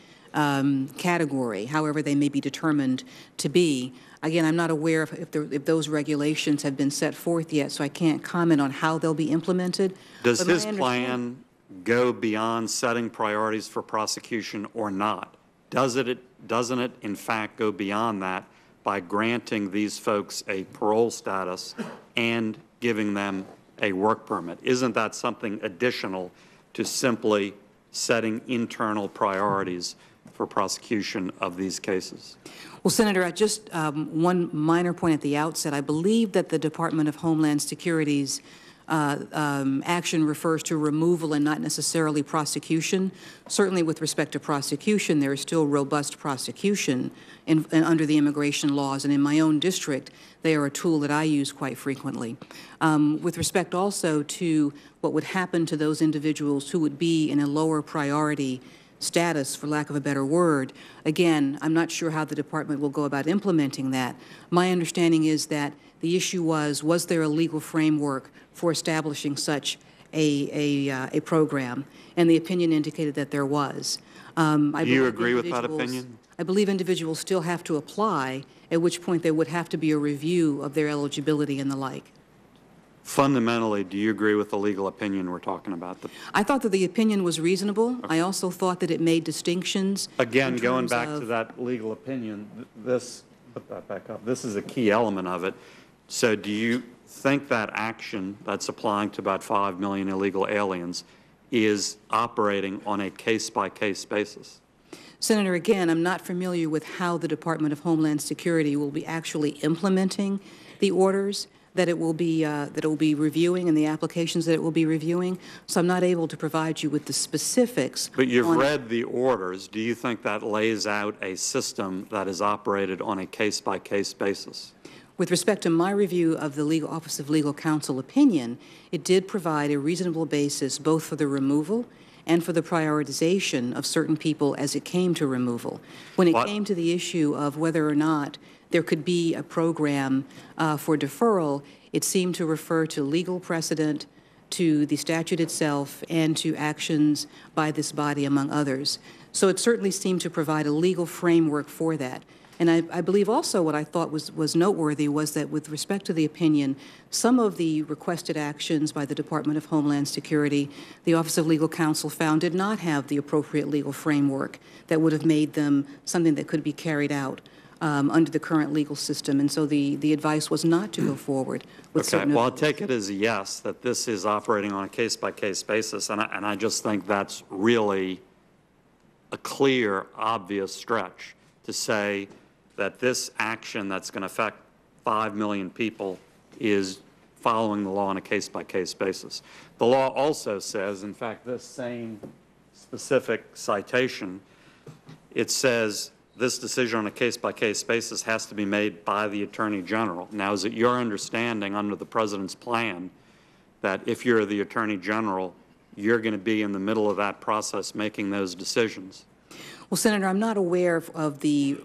category, however they may be determined to be. Again, I'm not aware if those regulations have been set forth yet, so I can't comment on how they'll be implemented. Does his plan go beyond setting priorities for prosecution or not? Doesn't it, in fact, go beyond that by granting these folks a parole status and giving them a work permit? Isn't that something additional to simply setting internal priorities for prosecution of these cases? Well, Senator, just one minor point at the outset. I believe that the Department of Homeland Security's action refers to removal and not necessarily prosecution. Certainly with respect to prosecution, there is still robust prosecution under the immigration laws, and in my own district, they are a tool that I use quite frequently. With respect also to what would happen to those individuals who would be in a lower priority status, for lack of a better word, again, I'm not sure how the department will go about implementing that. My understanding is that the issue was there a legal framework for establishing such a program? And the opinion indicated that there was. Do you agree with that opinion? I believe individuals still have to apply, at which point there would have to be a review of their eligibility and the like. fundamentally, do you agree with the legal opinion we're talking about? I thought that the opinion was reasonable. I also thought that it made distinctions. Again, going terms back of- to that legal opinion, this, put that back up, this is a key element of it. So do you think that action that's applying to about 5 million illegal aliens is operating on a case-by-case basis? Senator, again, I'm not familiar with how the Department of Homeland Security will be actually implementing the orders that it will be reviewing and the applications that it will be reviewing. So I'm not able to provide you with the specifics. But you've read the orders. Do you think that lays out a system that is operated on a case-by-case basis? With respect to my review of the Legal Office of Legal Counsel opinion, it did provide a reasonable basis both for the removal and for the prioritization of certain people as it came to removal. When it came to the issue of whether or not there could be a program for deferral, it seemed to refer to legal precedent, to the statute itself, and to actions by this body, among others. So it certainly seemed to provide a legal framework for that. And I believe also what I thought was noteworthy was that with respect to the opinion, some of the requested actions by the Department of Homeland Security, the Office of Legal Counsel found did not have the appropriate legal framework that would have made them something that could be carried out under the current legal system. And so the advice was not to go forward with certain Okay, well, I'll of take it as a yes, that this is operating on a case-by-case basis, and I just think that's really a clear, obvious stretch to say that this action that's going to affect 5 million people is following the law on a case-by-case basis. The law also says, in fact, this same specific citation, it says this decision on a case-by-case basis has to be made by the Attorney General. Now, is it your understanding under the President's plan that if you're the Attorney General, you're going to be in the middle of that process making those decisions? Well, Senator, I'm not aware of the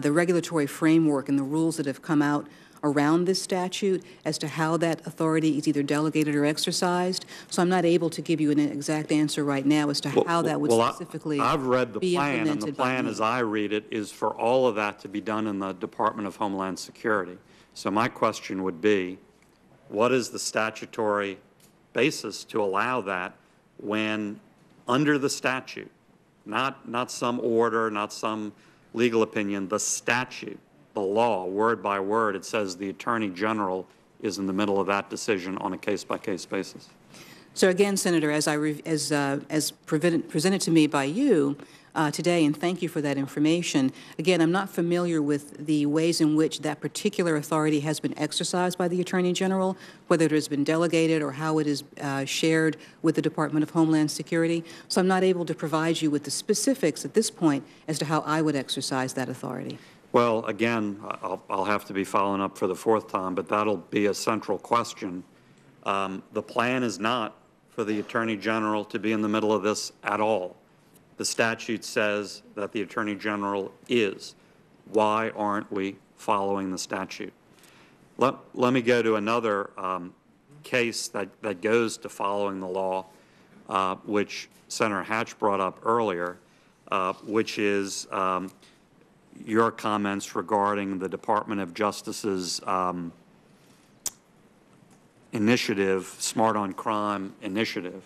regulatory framework and the rules that have come out around this statute as to how that authority is either delegated or exercised. So I'm not able to give you an exact answer right now as to how that would specifically be implemented. I've read the plan, and the plan as I read it is for all of that to be done in the Department of Homeland Security. So my question would be, what is the statutory basis to allow that when under the statute, not some order, not some legal opinion, the statute, the law, word by word, it says the Attorney General is in the middle of that decision on a case-by-case basis? So again, Senator, as presented to me by you today, and thank you for that information, again, I'm not familiar with the ways in which that particular authority has been exercised by the Attorney General, whether it has been delegated or how it is shared with the Department of Homeland Security. So I'm not able to provide you with the specifics at this point as to how I would exercise that authority. Well, again, I'll have to be following up for the 4th time, but that'll be a central question. The plan is not for the Attorney General to be in the middle of this at all. The statute says that the Attorney General is. Why aren't we following the statute? Let me go to another case that goes to following the law, which Senator Hatch brought up earlier, which is your comments regarding the Department of Justice's initiative, Smart on Crime initiative.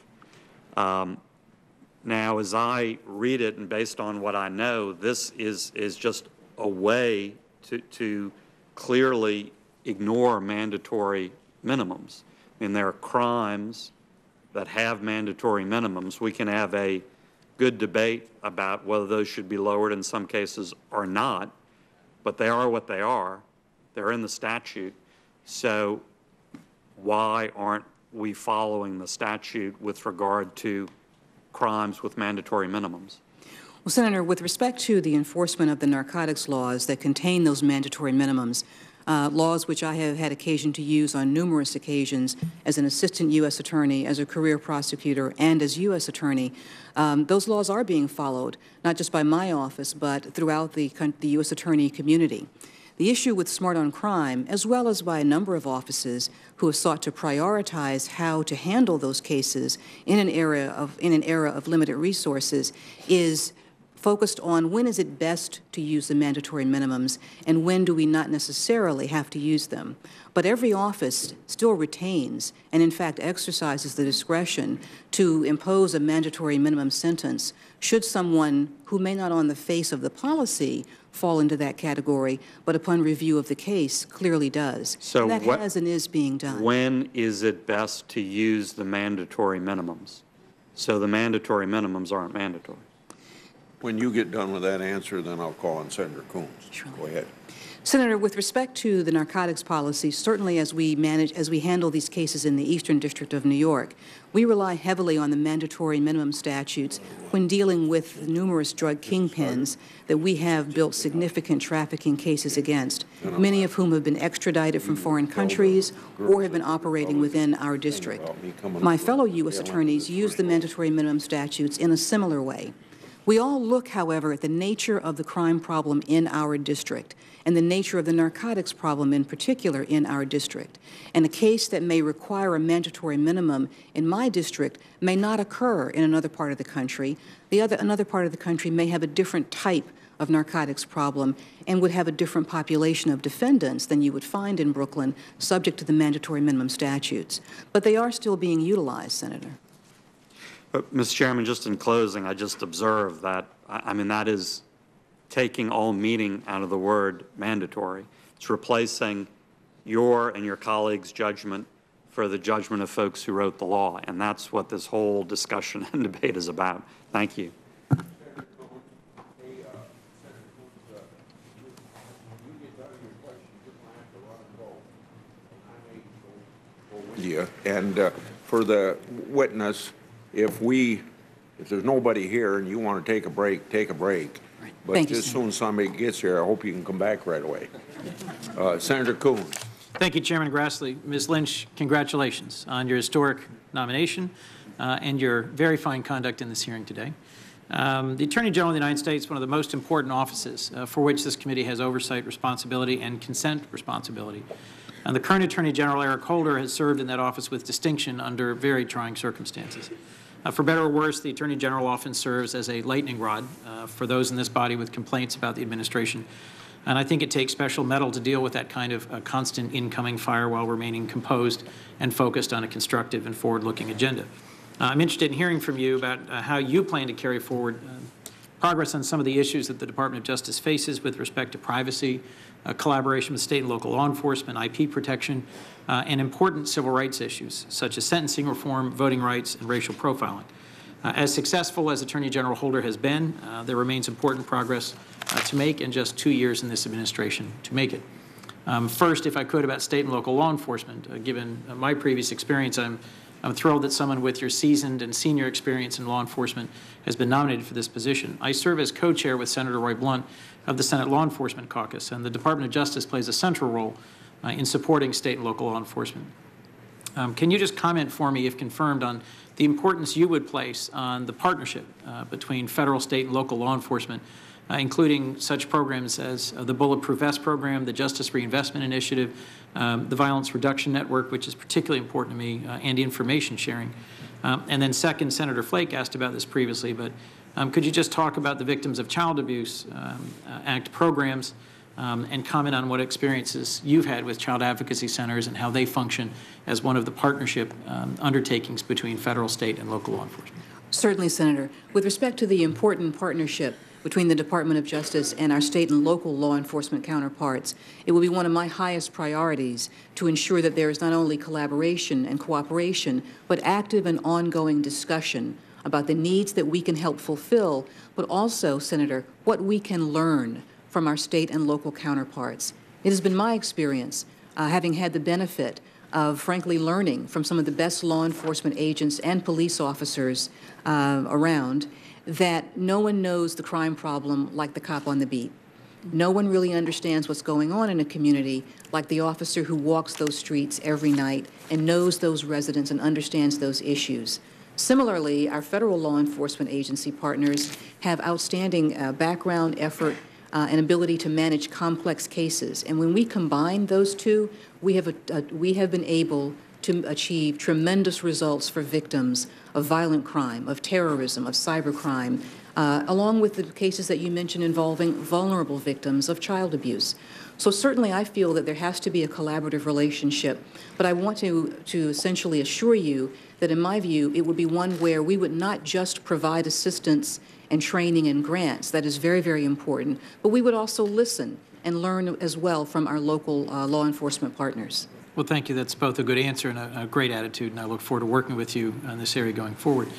Now, as I read it and based on what I know, this is just a way to clearly ignore mandatory minimums. I mean, there are crimes that have mandatory minimums. We can have a good debate about whether those should be lowered in some cases or not, but they are what they are. They're in the statute. So why aren't we following the statute with regard to crimes with mandatory minimums? Well, Senator, with respect to the enforcement of the narcotics laws that contain those mandatory minimums, laws which I have had occasion to use on numerous occasions as an assistant U.S. attorney, as a career prosecutor, and as U.S. attorney, those laws are being followed, not just by my office, but throughout the U.S. attorney community. The issue with Smart on Crime, as well as by a number of offices who have sought to prioritize how to handle those cases in an era of limited resources, is focused on when is it best to use the mandatory minimums and when do we not necessarily have to use them. But every office still retains and, in fact, exercises the discretion to impose a mandatory minimum sentence should someone who may not on the face of the policy fall into that category, but upon review of the case clearly does. So and that has and is being done. When is it best to use the mandatory minimums? So the mandatory minimums aren't mandatory. When you get done with that answer, then I'll call on Senator Coons. Sure. Go ahead. Senator, with respect to the narcotics policy, certainly as we handle these cases in the Eastern District of New York, we rely heavily on the mandatory minimum statutes when dealing with numerous drug kingpins that we have built significant trafficking cases against, many of whom have been extradited from foreign countries or have been operating within our district. My fellow U.S. attorneys use the mandatory minimum statutes in a similar way. We all look, however, at the nature of the crime problem in our district and the nature of the narcotics problem in particular in our district. And a case that may require a mandatory minimum in my district may not occur in another part of the country. Another part of the country may have a different type of narcotics problem and would have a different population of defendants than you would find in Brooklyn subject to the mandatory minimum statutes. But they are still being utilized, Senator. But, Mr. Chairman, just in closing, I just observed that, I mean, that is taking all meaning out of the word mandatory. It's replacing your and your colleagues' judgment for the judgment of folks who wrote the law, and that's what this whole discussion and debate is about. Thank you. Yeah, and for the witness, if there's nobody here and you want to take a break, take a break. Right. But Thank you, just as soon as somebody gets here, I hope you can come back right away. Senator Coons. Thank you, Chairman Grassley. Ms. Lynch, congratulations on your historic nomination and your very fine conduct in this hearing today. The Attorney General of the United States is one of the most important offices for which this committee has oversight responsibility and consent responsibility. And the current Attorney General, Eric Holder, has served in that office with distinction under very trying circumstances. For better or worse, the Attorney General often serves as a lightning rod for those in this body with complaints about the administration. And I think it takes special mettle to deal with that kind of constant incoming fire while remaining composed and focused on a constructive and forward-looking agenda. I'm interested in hearing from you about how you plan to carry forward progress on some of the issues that the Department of Justice faces with respect to privacy, collaboration with state and local law enforcement, IP protection, and important civil rights issues such as sentencing reform, voting rights, and racial profiling. As successful as Attorney General Holder has been, there remains important progress to make in just 2 years in this administration to make it. First, if I could, about state and local law enforcement. Given my previous experience, I'm thrilled that someone with your seasoned and senior experience in law enforcement has been nominated for this position. I serve as co-chair with Senator Roy Blunt of the Senate Law Enforcement Caucus, and the Department of Justice plays a central role in supporting state and local law enforcement. Can you just comment for me, if confirmed, on the importance you would place on the partnership between federal, state, and local law enforcement, including such programs as the Bulletproof Vest program, the Justice Reinvestment Initiative, the Violence Reduction Network, which is particularly important to me, and information sharing. And then second, Senator Flake asked about this previously, but could you just talk about the Victims of Child Abuse Act programs and comment on what experiences you've had with child advocacy centers and how they function as one of the partnership undertakings between federal, state, and local law enforcement? Certainly, Senator. With respect to the important partnership between the Department of Justice and our state and local law enforcement counterparts, it will be one of my highest priorities to ensure that there is not only collaboration and cooperation, but active and ongoing discussion about the needs that we can help fulfill, but also, Senator, what we can learn from our state and local counterparts. It has been my experience, having had the benefit of, frankly, learning from some of the best law enforcement agents and police officers around, that no one knows the crime problem like the cop on the beat. No one really understands what's going on in a community like the officer who walks those streets every night and knows those residents and understands those issues. Similarly, our federal law enforcement agency partners have outstanding background, effort, and ability to manage complex cases. And when we combine those two, we have been able to achieve tremendous results for victims of violent crime, of terrorism, of cybercrime, along with the cases that you mentioned involving vulnerable victims of child abuse. So certainly I feel that there has to be a collaborative relationship, but I want to essentially assure you that in my view, it would be one where we would not just provide assistance and training and grants. That is very, very important, but we would also listen and learn as well from our local law enforcement partners. Well, thank you. That's both a good answer and a great attitude, and I look forward to working with you on this area going forward.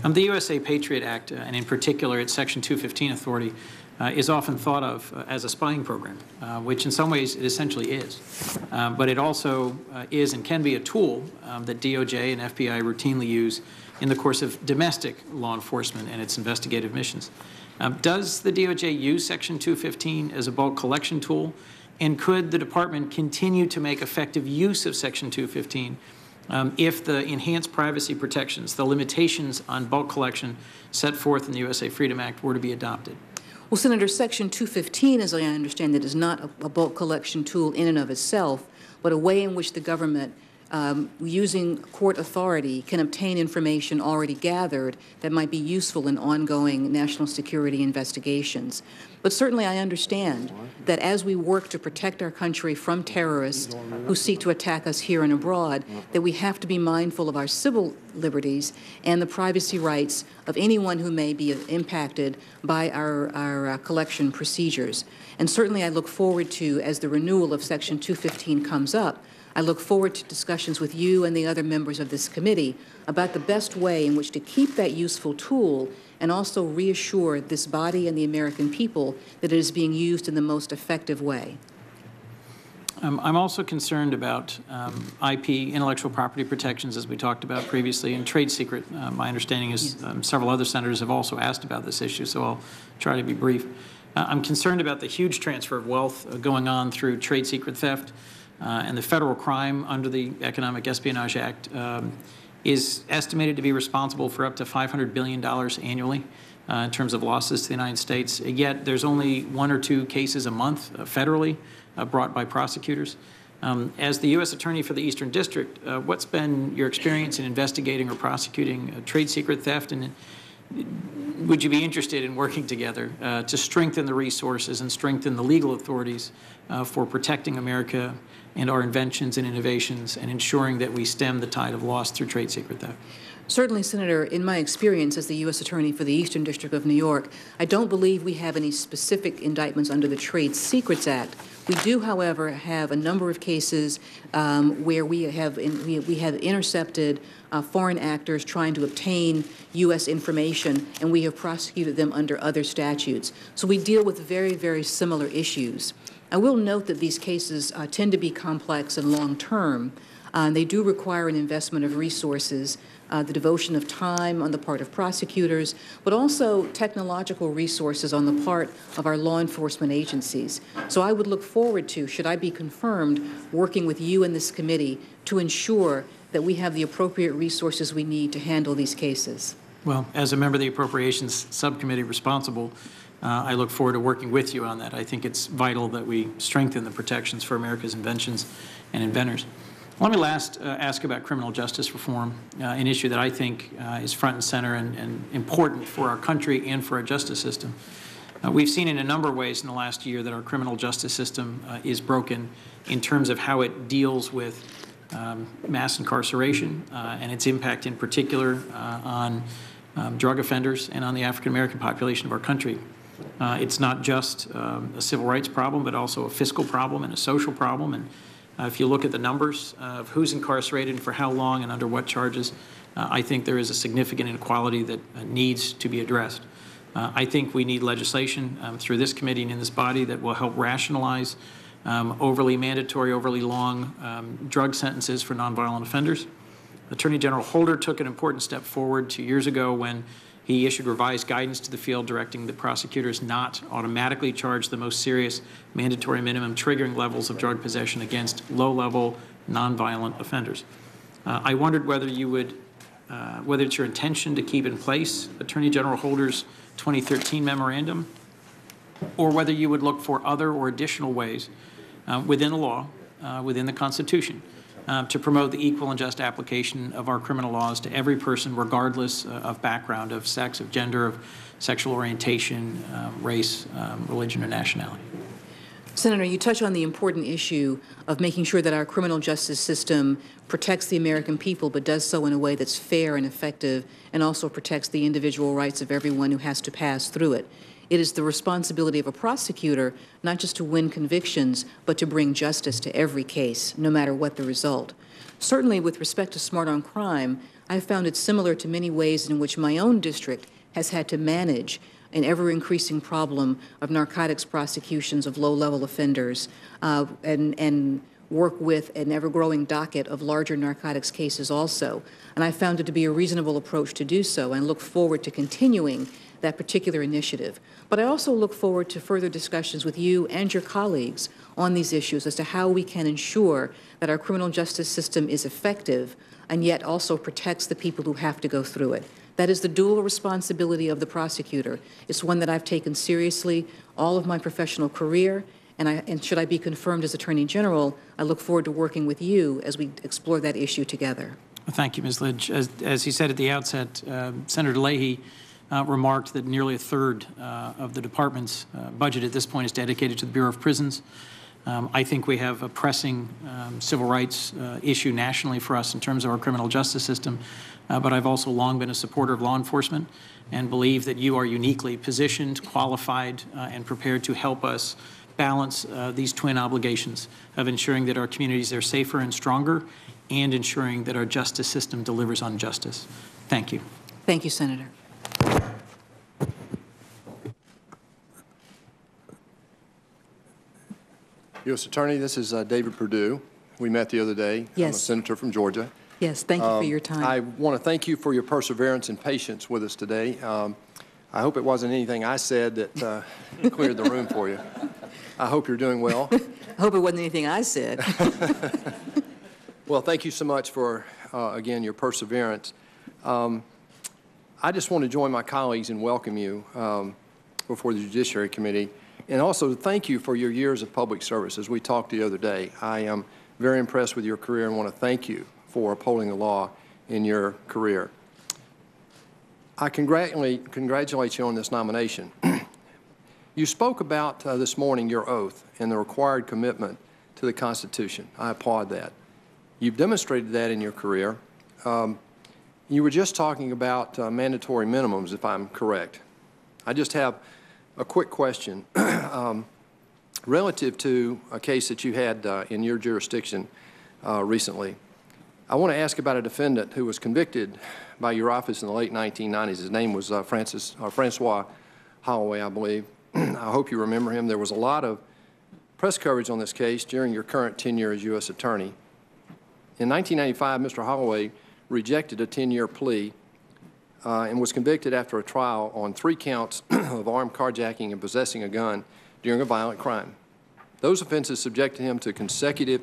The USA Patriot Act, and in particular its Section 215 authority, is often thought of as a spying program, which in some ways it essentially is. But it also is and can be a tool that DOJ and FBI routinely use in the course of domestic law enforcement and its investigative missions. Does the DOJ use Section 215 as a bulk collection tool? And could the department continue to make effective use of Section 215 if the enhanced privacy protections, the limitations on bulk collection set forth in the USA Freedom Act were to be adopted? Well, Senator, Section 215, as I understand it, is not a bulk collection tool in and of itself, but a way in which the government, using court authority, can obtain information already gathered that might be useful in ongoing national security investigations. But certainly I understand that as we work to protect our country from terrorists who seek to attack us here and abroad, that we have to be mindful of our civil liberties and the privacy rights of anyone who may be impacted by our collection procedures. And certainly I look forward to, as the renewal of Section 215 comes up, I look forward to discussions with you and the other members of this committee about the best way in which to keep that useful tool and also reassure this body and the American people that it is being used in the most effective way. I'm also concerned about IP, intellectual property protections, as we talked about previously, and trade secret. My understanding is several other senators have also asked about this issue, so I'll try to be brief. I'm concerned about the huge transfer of wealth going on through trade secret theft, and the federal crime under the Economic Espionage Act is estimated to be responsible for up to $500 billion annually in terms of losses to the United States. Yet there's only 1 or 2 cases a month federally brought by prosecutors. As the U.S. Attorney for the Eastern District, what's been your experience in investigating or prosecuting trade secret theft, and would you be interested in working together to strengthen the resources and strengthen the legal authorities for protecting America and our inventions and innovations and ensuring that we stem the tide of loss through trade secret theft? Certainly, Senator, in my experience as the U.S. Attorney for the Eastern District of New York, I don't believe we have any specific indictments under the Trade Secrets Act. We do, however, have a number of cases where we have intercepted foreign actors trying to obtain U.S. information, and we have prosecuted them under other statutes. So we deal with very, very similar issues. I will note that these cases tend to be complex and long-term. They do require an investment of resources, the devotion of time on the part of prosecutors, but also technological resources on the part of our law enforcement agencies. So I would look forward to, should I be confirmed, working with you in this committee to ensure that we have the appropriate resources we need to handle these cases. Well, as a member of the Appropriations Subcommittee responsible, I look forward to working with you on that. I think it's vital that we strengthen the protections for America's inventions and inventors. Let me last ask about criminal justice reform, an issue that I think is front and center and important for our country and for our justice system. We've seen in a number of ways in the last year that our criminal justice system is broken in terms of how it deals with mass incarceration and its impact in particular on drug offenders and on the African American population of our country. It's not just a civil rights problem, but also a fiscal problem and a social problem. And if you look at the numbers of who's incarcerated and for how long and under what charges, I think there is a significant inequality that needs to be addressed. I think we need legislation through this committee and in this body that will help rationalize overly mandatory, overly long drug sentences for nonviolent offenders. Attorney General Holder took an important step forward 2 years ago when he issued revised guidance to the field directing the prosecutors not automatically charge the most serious mandatory minimum triggering levels of drug possession against low-level nonviolent offenders. I wondered whether you would, whether it's your intention to keep in place Attorney General Holder's 2013 memorandum, or whether you would look for other or additional ways within the law, within the Constitution, to promote the equal and just application of our criminal laws to every person, regardless of background, of sex, of gender, of sexual orientation, race, religion, or nationality. Senator, you touch on the important issue of making sure that our criminal justice system protects the American people, but does so in a way that's fair and effective, and also protects the individual rights of everyone who has to pass through it. It is the responsibility of a prosecutor not just to win convictions, but to bring justice to every case, no matter what the result. Certainly, with respect to Smart on Crime, I've found it similar to many ways in which my own district has had to manage an ever-increasing problem of narcotics prosecutions of low-level offenders and work with an ever-growing docket of larger narcotics cases also. And I found it to be a reasonable approach to do so, and look forward to continuing that particular initiative. But I also look forward to further discussions with you and your colleagues on these issues as to how we can ensure that our criminal justice system is effective and yet also protects the people who have to go through it. That is the dual responsibility of the prosecutor. It's one that I've taken seriously all of my professional career, and should I be confirmed as Attorney General, I look forward to working with you as we explore that issue together. Well, thank you, Ms. Lynch. As he said at the outset, Senator Leahy remarked that nearly a third of the department's budget at this point is dedicated to the Bureau of Prisons. I think we have a pressing civil rights issue nationally for us in terms of our criminal justice system, but I've also long been a supporter of law enforcement and believe that you are uniquely positioned, qualified, and prepared to help us balance these twin obligations of ensuring that our communities are safer and stronger and ensuring that our justice system delivers on justice. Thank you. Thank you, Senator. U.S. Attorney, this is David Perdue. We met the other day. Yes. I'm a senator from Georgia. Yes, thank you for your time. I want to thank you for your perseverance and patience with us today. I hope it wasn't anything I said that cleared the room for you. I hope you're doing well. I hope it wasn't anything I said. Well, thank you so much for, again, your perseverance. I just want to join my colleagues and welcome you before the Judiciary Committee, and also thank you for your years of public service. As we talked the other day, I am very impressed with your career and want to thank you for upholding the law in your career. I congratulate you on this nomination. You spoke about this morning your oath and the required commitment to the Constitution. I applaud that. You've demonstrated that in your career. You were just talking about mandatory minimums, if I'm correct. I just have a quick question. Relative to a case that you had in your jurisdiction recently, I want to ask about a defendant who was convicted by your office in the late 1990s. His name was Francois Holloway, I believe. I hope you remember him. There was a lot of press coverage on this case during your current tenure as U.S. Attorney. In 1995, Mr. Holloway rejected a 10-year plea and was convicted after a trial on 3 counts of armed carjacking and possessing a gun during a violent crime. Those offenses subjected him to consecutive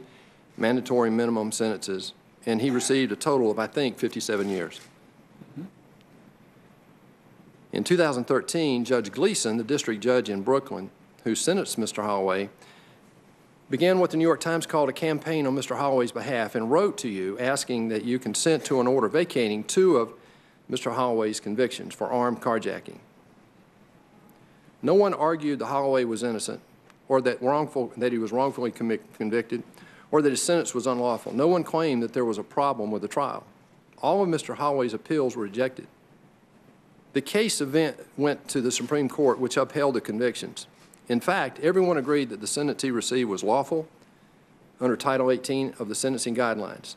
mandatory minimum sentences, and he received a total of, I think, 57 years. In 2013, Judge Gleason, the district judge in Brooklyn, who sentenced Mr. Holloway, began what the New York Times called a campaign on Mr. Holloway's behalf and wrote to you asking that you consent to an order vacating 2 of Mr. Holloway's convictions for armed carjacking. No one argued that Holloway was innocent or that he was wrongfully convicted or that his sentence was unlawful. No one claimed that there was a problem with the trial. All of Mr. Holloway's appeals were rejected. The case went to the Supreme Court, which upheld the convictions. In fact, everyone agreed that the sentence he received was lawful under Title 18 of the sentencing guidelines.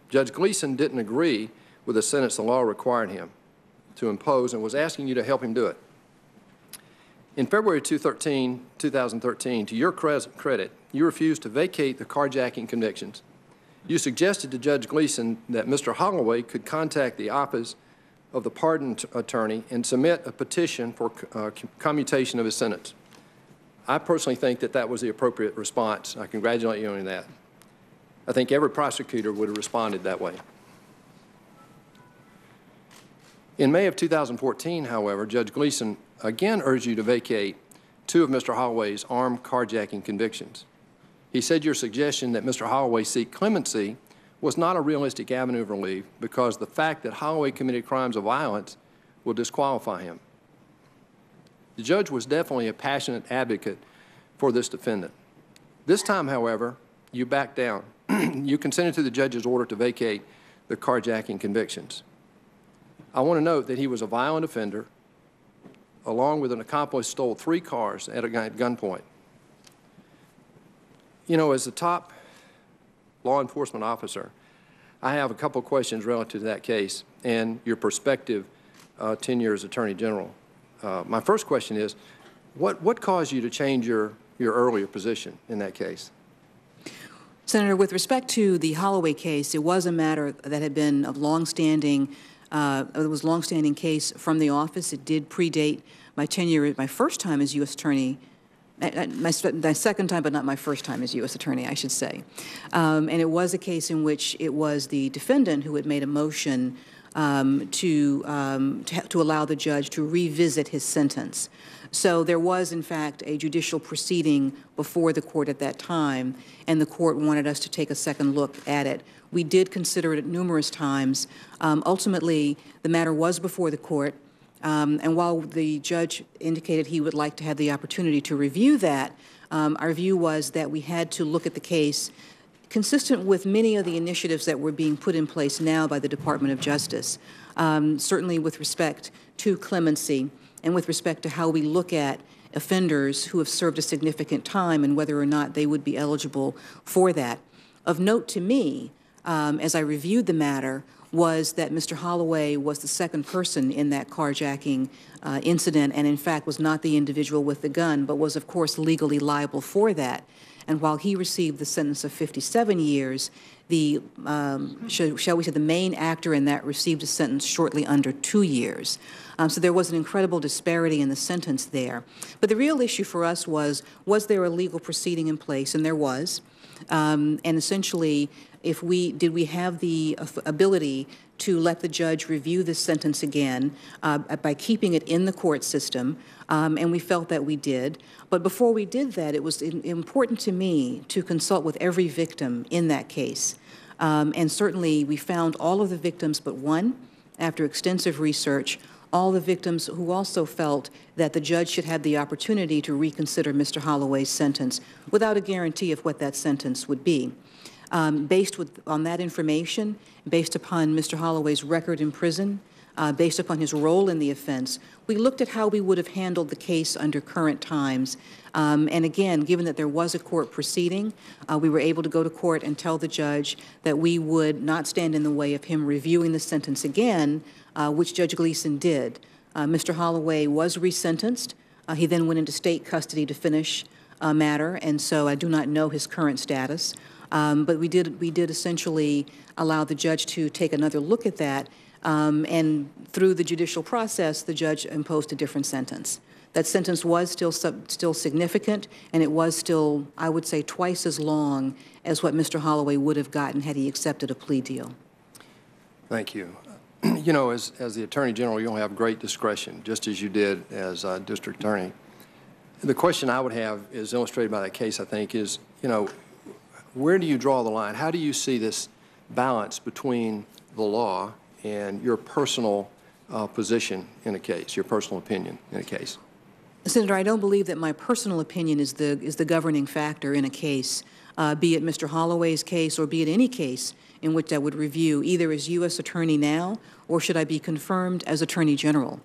Judge Gleason didn't agree with the sentence the law required him to impose and was asking you to help him do it. In February 2013, to your credit, you refused to vacate the carjacking convictions. You suggested to Judge Gleason that Mr. Holloway could contact the office of the pardon attorney and submit a petition for commutation of his sentence. I personally think that that was the appropriate response. I congratulate you on that. I think every prosecutor would have responded that way. In May of 2014, however, Judge Gleason again urged you to vacate 2 of Mr. Holloway's armed carjacking convictions. He said your suggestion that Mr. Holloway seek clemency was not a realistic avenue of relief because the fact that Holloway committed crimes of violence will disqualify him. The judge was definitely a passionate advocate for this defendant. This time, however, you backed down. You consented to the judge's order to vacate the carjacking convictions. I want to note that he was a violent offender, along with an accomplice, stole 3 cars at gunpoint. You know, as the top law enforcement officer, I have a couple of questions relative to that case and your perspective 10 years Attorney General. My first question is, what caused you to change your earlier position in that case? Senator, with respect to the Holloway case, it was a matter that had been of longstanding, it was a longstanding case from the office. It did predate my tenure, my first time as U.S. Attorney, my second time, but not my first time as U.S. Attorney, I should say. And it was a case in which it was the defendant who had made a motion to allow the judge to revisit his sentence. So there was, in fact, a judicial proceeding before the court at that time, and the court wanted us to take a second look at it. We did consider it numerous times. Ultimately, the matter was before the court, and while the judge indicated he would like to have the opportunity to review that, our view was that we had to look at the case consistent with many of the initiatives that were being put in place now by the Department of Justice, certainly with respect to clemency and with respect to how we look at offenders who have served a significant time and whether or not they would be eligible for that. Of note to me, as I reviewed the matter, was that Mr. Holloway was the second person in that carjacking incident and, in fact, was not the individual with the gun, but was, of course, legally liable for that. And while he received the sentence of 57 years, the, shall we say, the main actor in that received a sentence shortly under 2 years. So there was an incredible disparity in the sentence there. But the real issue for us was there a legal proceeding in place? And there was. And essentially, did we have the ability to let the judge review the sentence again by keeping it in the court system, and we felt that we did. But before we did that, it was important to me to consult with every victim in that case. And certainly we found all of the victims but one, after extensive research, all the victims who also felt that the judge should have the opportunity to reconsider Mr. Holloway's sentence without a guarantee of what that sentence would be. Based on that information, based upon Mr. Holloway's record in prison, based upon his role in the offense, we looked at how we would have handled the case under current times. And again, given that there was a court proceeding, we were able to go to court and tell the judge that we would not stand in the way of him reviewing the sentence again, which Judge Gleason did. Mr. Holloway was resentenced. He then went into state custody to finish a matter, and so I do not know his current status. But we did essentially allow the judge to take another look at that, and through the judicial process, the judge imposed a different sentence. That sentence was still significant, and it was still, I would say, twice as long as what Mr. Holloway would have gotten had he accepted a plea deal. Thank you. You know, as the Attorney General, you'll have great discretion, just as you did as District Attorney. The question I would have is illustrated by that case, I think, is, you know, where do you draw the line? How do you see this balance between the law and your personal position in a case, your personal opinion in a case? Senator, I don't believe that my personal opinion is the governing factor in a case, be it Mr. Holloway's case or be it any case in which I would review either as U.S. Attorney now or should I be confirmed as Attorney General.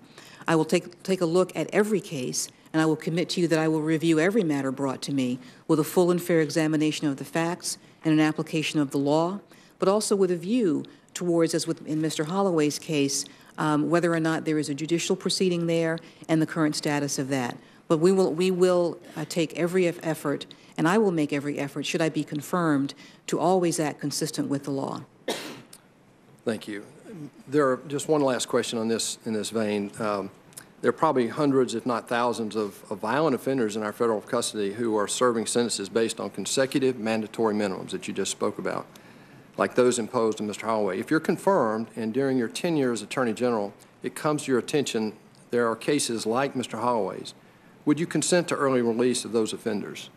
I will take a look at every case, and I will commit to you that I will review every matter brought to me with a full and fair examination of the facts and an application of the law, but also with a view towards, as in Mr. Holloway's case, whether or not there is a judicial proceeding there and the current status of that. But we will take every effort, and I will make every effort, should I be confirmed, to always act consistent with the law. Thank you. There are just one last question on this in this vein. There are probably hundreds, if not thousands, of violent offenders in our federal custody who are serving sentences based on consecutive mandatory minimums that you just spoke about, like those imposed on Mr. Holloway. If you're confirmed and during your tenure as Attorney General, it comes to your attention there are cases like Mr. Holloway's, would you consent to early release of those offenders?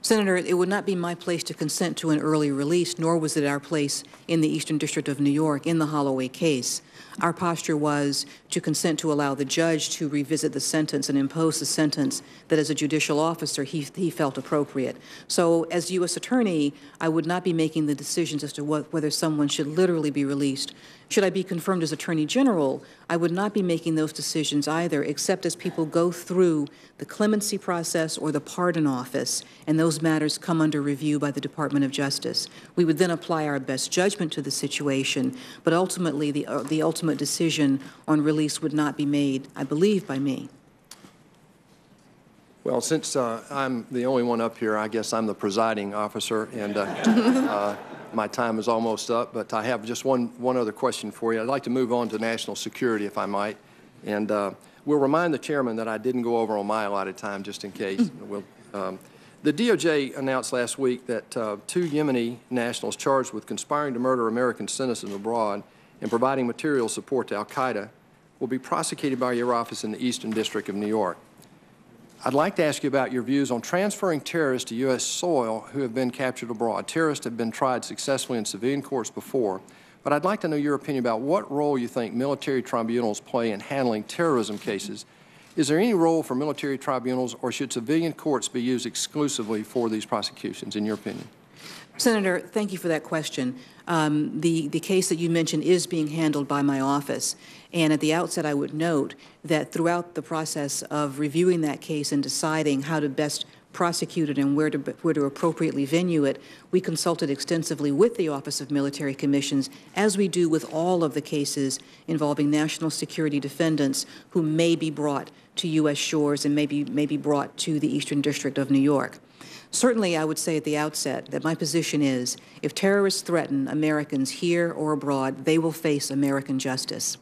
Senator, it would not be my place to consent to an early release, nor was it our place in the Eastern District of New York in the Holloway case. Our posture was to consent to allow the judge to revisit the sentence and impose the sentence that as a judicial officer he felt appropriate. So as U.S. Attorney, I would not be making the decisions as to whether someone should literally be released. Should I be confirmed as Attorney General, I would not be making those decisions either, except as people go through the clemency process or the pardon office, and those matters come under review by the Department of Justice. We would then apply our best judgment to the situation, but ultimately the ultimate decision on release would not be made, I believe, by me. Well, since I'm the only one up here, I guess I'm the presiding officer, and my time is almost up, but I have just one other question for you. I'd like to move on to national security, if I might, and we'll remind the chairman that I didn't go over on my allotted time, just in case. The DOJ announced last week that 2 Yemeni nationals charged with conspiring to murder American citizens abroad and providing material support to al-Qaeda will be prosecuted by your office in the Eastern District of New York. I'd like to ask you about your views on transferring terrorists to U.S. soil who have been captured abroad. Terrorists have been tried successfully in civilian courts before, but I'd like to know your opinion about what role you think military tribunals play in handling terrorism cases. Is there any role for military tribunals, or should civilian courts be used exclusively for these prosecutions, in your opinion? Senator, thank you for that question. The case that you mentioned is being handled by my office. And at the outset, I would note that throughout the process of reviewing that case and deciding how to best prosecute it and where to appropriately venue it, we consulted extensively with the Office of Military Commissions, as we do with all of the cases involving national security defendants who may be brought to U.S. shores and may be brought to the Eastern District of New York. Certainly, I would say at the outset that my position is if terrorists threaten Americans here or abroad, they will face American justice.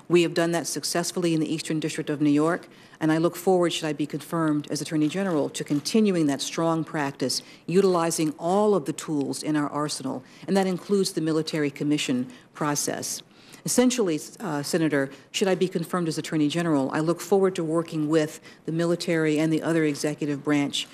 We have done that successfully in the Eastern District of New York, and I look forward, should I be confirmed as Attorney General, to continuing that strong practice, utilizing all of the tools in our arsenal, and that includes the military commission process. Essentially, Senator, should I be confirmed as Attorney General, I look forward to working with the military and the other executive branch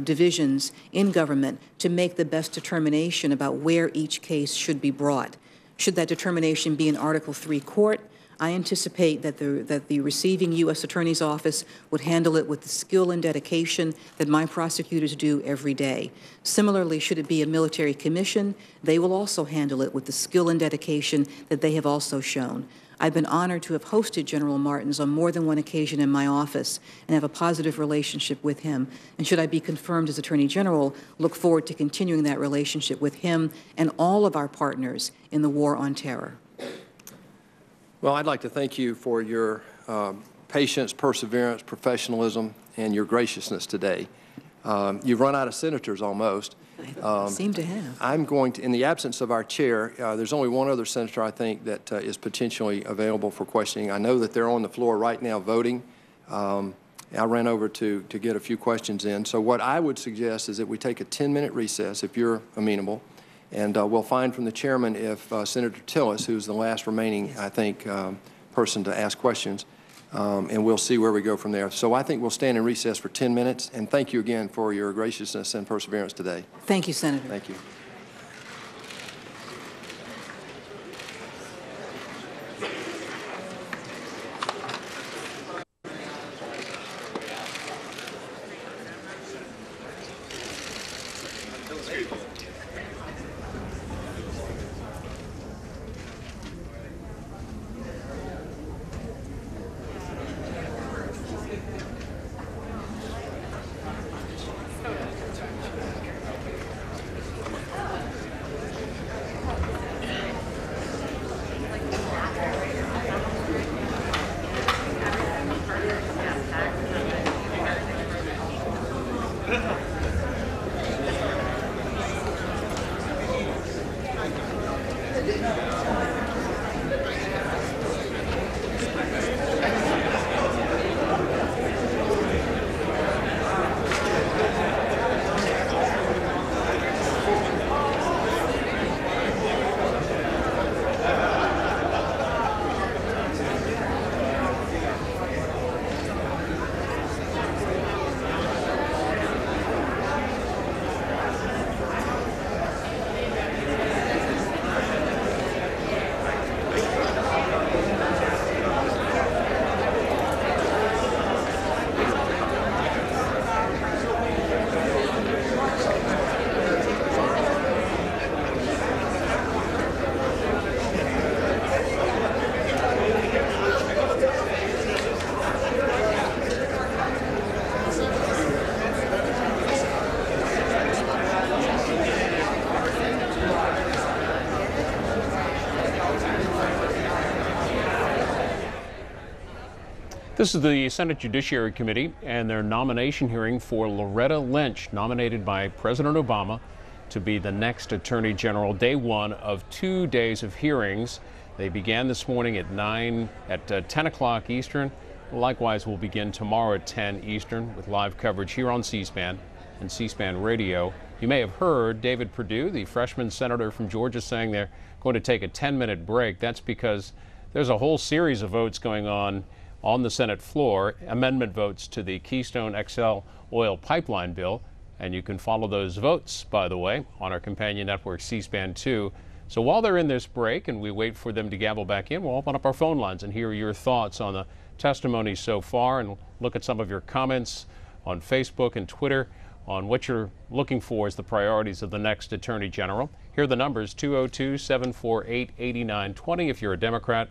divisions in government to make the best determination about where each case should be brought. Should that determination be in Article III court, I anticipate that the receiving U.S. Attorney's Office would handle it with the skill and dedication that my prosecutors do every day. Similarly, should it be a military commission, they will also handle it with the skill and dedication that they have also shown. I've been honored to have hosted General Martins on more than one occasion in my office and have a positive relationship with him. And should I be confirmed as Attorney General, look forward to continuing that relationship with him and all of our partners in the war on terror. Well, I'd like to thank you for your patience, perseverance, professionalism, and your graciousness today. You've run out of senators almost. I seem to have. I'm going to, in the absence of our chair, there's only one other senator I think that is potentially available for questioning. I know that they're on the floor right now voting. I ran over to get a few questions in. So what I would suggest is that we take a 10-minute recess, if you're amenable, and we'll find from the chairman if Senator Tillis, who's the last remaining, I think, person to ask questions, and we'll see where we go from there. So I think we'll stand in recess for 10 minutes, and thank you again for your graciousness and perseverance today. Thank you, Senator. Thank you. This is the Senate Judiciary Committee and their nomination hearing for Loretta Lynch, nominated by President Obama to be the next Attorney General. Day one of 2 days of hearings. They began this morning at 10 o'clock Eastern. Likewise, will begin tomorrow at 10 Eastern with live coverage here on C-SPAN and C-SPAN Radio. You may have heard David Perdue, the freshman senator from Georgia, saying they're going to take a 10-minute break. That's because there's a whole series of votes going on the Senate floor, amendment votes to the Keystone XL oil pipeline bill. And you can follow those votes, by the way, on our companion network, C-SPAN 2. So while they're in this break and we wait for them to gavel back in, we'll open up our phone lines and hear your thoughts on the testimony so far and look at some of your comments on Facebook and Twitter on what you're looking for as the priorities of the next Attorney General. Here are the numbers: 202-748-8920 if you're a Democrat.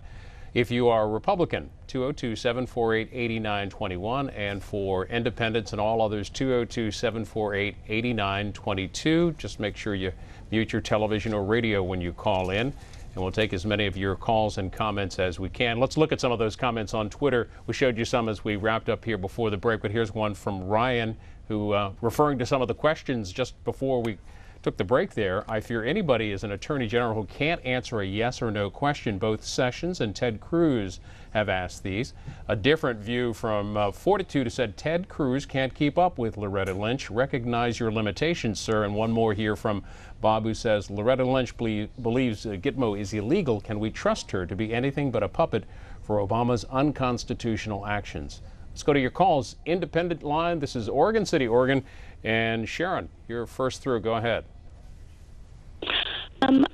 If you are a Republican, 202-748-8921, and for independents and all others, 202-748-8922. Just make sure you mute your television or radio when you call in, and we'll take as many of your calls and comments as we can. Let's look at some of those comments on Twitter. We showed you some as we wrapped up here before the break, but here's one from Ryan, who, referring to some of the questions just before we took the break there, I fear anybody is an attorney general who can't answer a yes or no question. Both Sessions and Ted Cruz have asked these. A different view from Fortitude said Ted Cruz can't keep up with Loretta Lynch. Recognize your limitations, sir. And one more here from Bob, who says Loretta Lynch believes Gitmo is illegal. Can we trust her to be anything but a puppet for Obama's unconstitutional actions? Let's go to your calls. Independent line. This is Oregon City, Oregon. And Sharon, you're first through. Go ahead.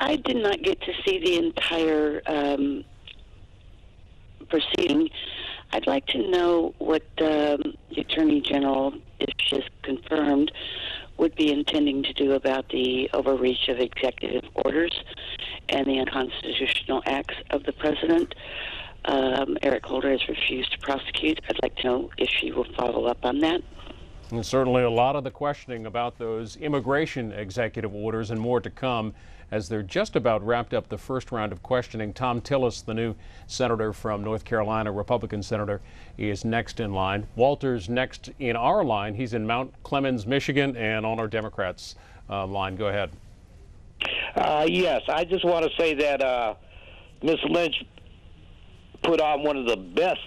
I did not get to see the entire proceeding. I'd like to know what the Attorney General, if she's confirmed, would be intending to do about the overreach of executive orders and the unconstitutional acts of the President. Eric Holder has refused to prosecute. I'd like to know if she will follow up on that. And certainly a lot of the questioning about those immigration executive orders and more to come as they're just about wrapped up the first round of questioning. Tom Tillis, the new senator from North Carolina, Republican senator, is next in line. Walter's next in our line. He's in Mount Clemens, Michigan, and on our Democrats line. Go ahead. Yes, I just want to say that Ms. Lynch put on one of the best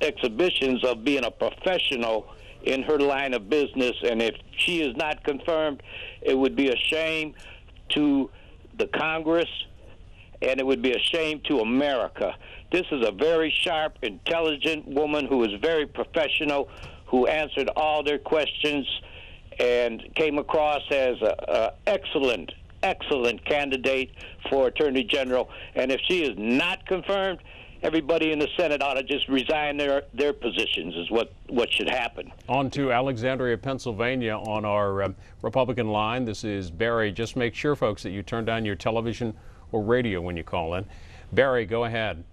exhibitions of being a professional in her line of business, and if she is not confirmed, it would be a shame to the Congress, and it would be a shame to America. This is a very sharp, intelligent woman who is very professional, who answered all their questions and came across as an excellent candidate for Attorney General. And if she is not confirmed, everybody in the Senate ought to just resign their positions is what should happen. On to Alexandria, Pennsylvania on our Republican line. This is Barry. Just make sure, folks, that you turn down your television or radio when you call in. Barry, go ahead.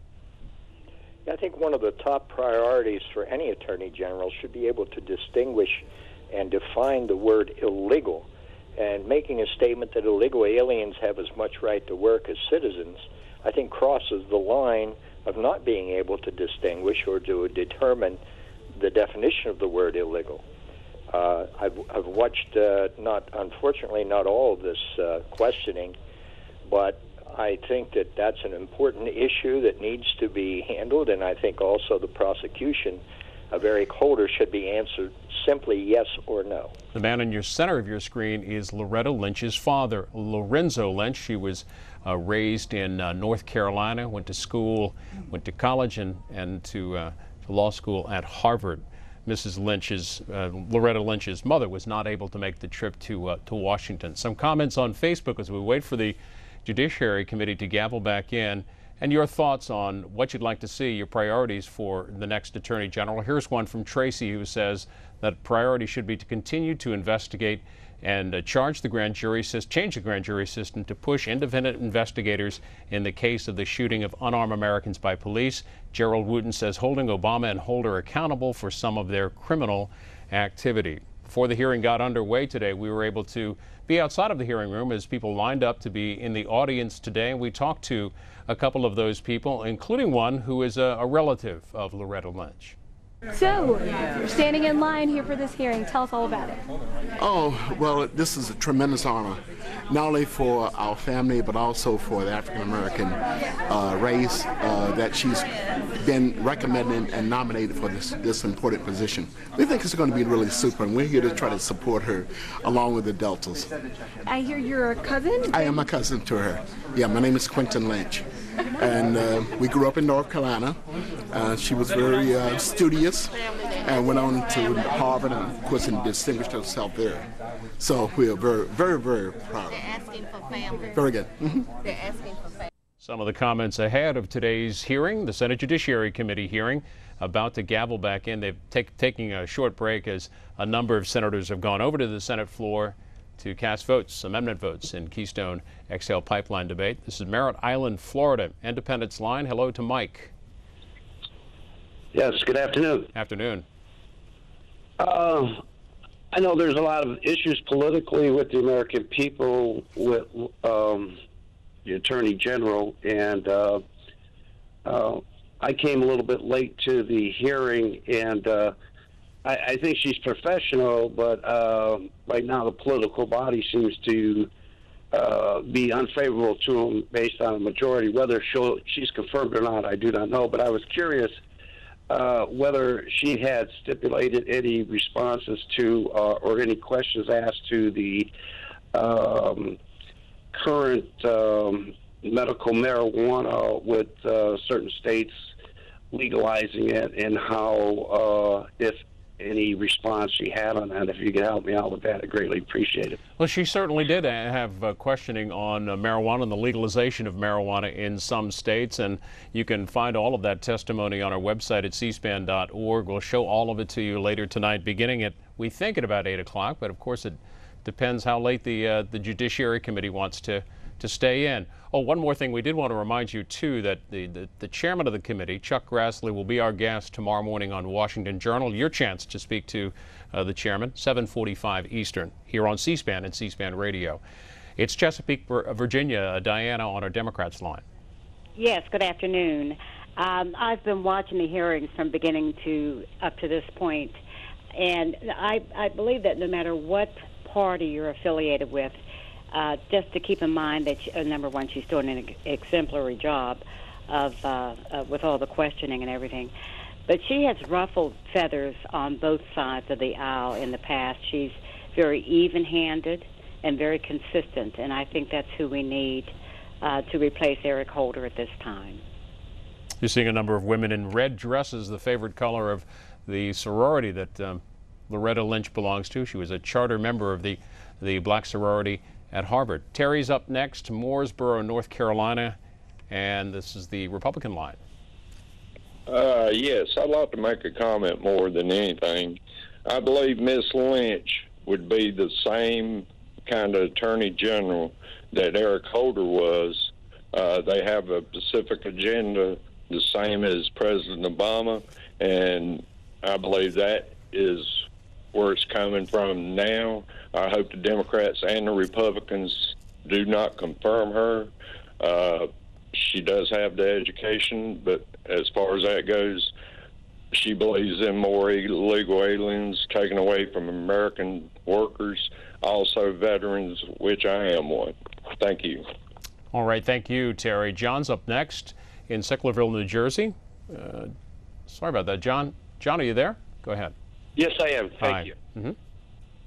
I think one of the top priorities for any Attorney General should be able to distinguish and define the word illegal. And making a statement that illegal aliens have as much right to work as citizens, I think crosses the line of not being able to distinguish or to determine the definition of the word illegal. I've watched, unfortunately, not all of this questioning, but I think that that's an important issue that needs to be handled, and I think also the prosecution of Eric Holder should be answered simply yes or no. The man in your center of your screen is Loretta Lynch's father, Lorenzo Lynch. She was raised in North Carolina, went to school, went to college, and to law school at Harvard. Mrs. Lynch's, Loretta Lynch's mother was not able to make the trip to Washington. Some comments on Facebook as we wait for the Judiciary Committee to gavel back in, and your thoughts on what you'd like to see, your priorities for the next Attorney General. Here's one from Tracy, who says that priority should be to continue to investigate and change the grand jury system to push independent investigators in the case of the shooting of unarmed Americans by police. Gerald Wooten says holding Obama and Holder accountable for some of their criminal activity. before the hearing got underway today, we were able to be outside of the hearing room as people lined up to be in the audience today. And we talked to a couple of those people, including one who is a relative of Loretta Lynch. So, you're standing in line here for this hearing. Tell us all about it. Oh, well, this is a tremendous honor, not only for our family, but also for the African-American race that she's been recommended and nominated for this important position. We think it's going to be really super, and we're here to try to support her along with the Deltas. I hear you're a cousin? I am a cousin to her. Yeah, my name is Quentin Lynch. And we grew up in North Carolina. She was very studious and went on to Harvard and, of course, and distinguished herself there. So we are very, very, very proud. They're asking for family. Very good. They're asking for family. Some of the comments ahead of today's hearing, the Senate Judiciary Committee hearing, about to gavel back in. They've taking a short break as a number of senators have gone over to the Senate floor to cast votes, amendment votes, in Keystone XL pipeline debate. This is Merritt Island, Florida. Independence Line. Hello to Mike. Yes, good afternoon. Afternoon. I know there's a lot of issues politically with the American people, with the Attorney General, and I came a little bit late to the hearing, and I think she's professional, but right now the political body seems to be unfavorable to him based on a majority. Whether she's confirmed or not, I do not know, but I was curious whether she had stipulated any responses to or any questions asked to the current medical marijuana with certain states legalizing it, and how, if any response she had on that. If you could help me out with that, I'd greatly appreciate it. Well, she certainly did have questioning on marijuana and the legalization of marijuana in some states, and you can find all of that testimony on our website at cspan.org. We'll show all of it to you later tonight, beginning at, we think, at about 8 o'clock, but of course it depends how late the Judiciary Committee wants to stay in. Oh, one more thing. We did want to remind you, too, that the chairman of the committee, Chuck Grassley, will be our guest tomorrow morning on Washington Journal. Your chance to speak to the chairman, 7:45 Eastern, here on C-SPAN and C-SPAN Radio. It's Chesapeake, Virginia. Diana on our Democrats line. Yes, good afternoon. I've been watching the hearings from beginning to up to this point, and I believe that no matter what party you're affiliated with, just to keep in mind that, number one, she's doing an exemplary job with all the questioning and everything. But she has ruffled feathers on both sides of the aisle in the past. She's very even-handed and very consistent, and I think that's who we need to replace Eric Holder at this time. You're seeing a number of women in red dresses, the favorite color of the sorority that Loretta Lynch belongs to. She was a charter member of the black sorority at Harvard. Terry's up next, Mooresboro, North Carolina, and this is the Republican line. Yes, I'd like to make a comment more than anything. I believe Ms. Lynch would be the same kind of Attorney General that Eric Holder was. They have a specific agenda, the same as President Obama, and I believe that is where it's coming from now. I hope the Democrats and the Republicans do not confirm her. She does have the education, but as far as that goes, she believes in more illegal aliens taken away from American workers, also veterans, which I am one. Thank you. All right, thank you, Terry. John's up next in Sicklerville, New Jersey. Sorry about that, John. John, are you there? Go ahead. Yes, I am. Thank you. Mm-hmm.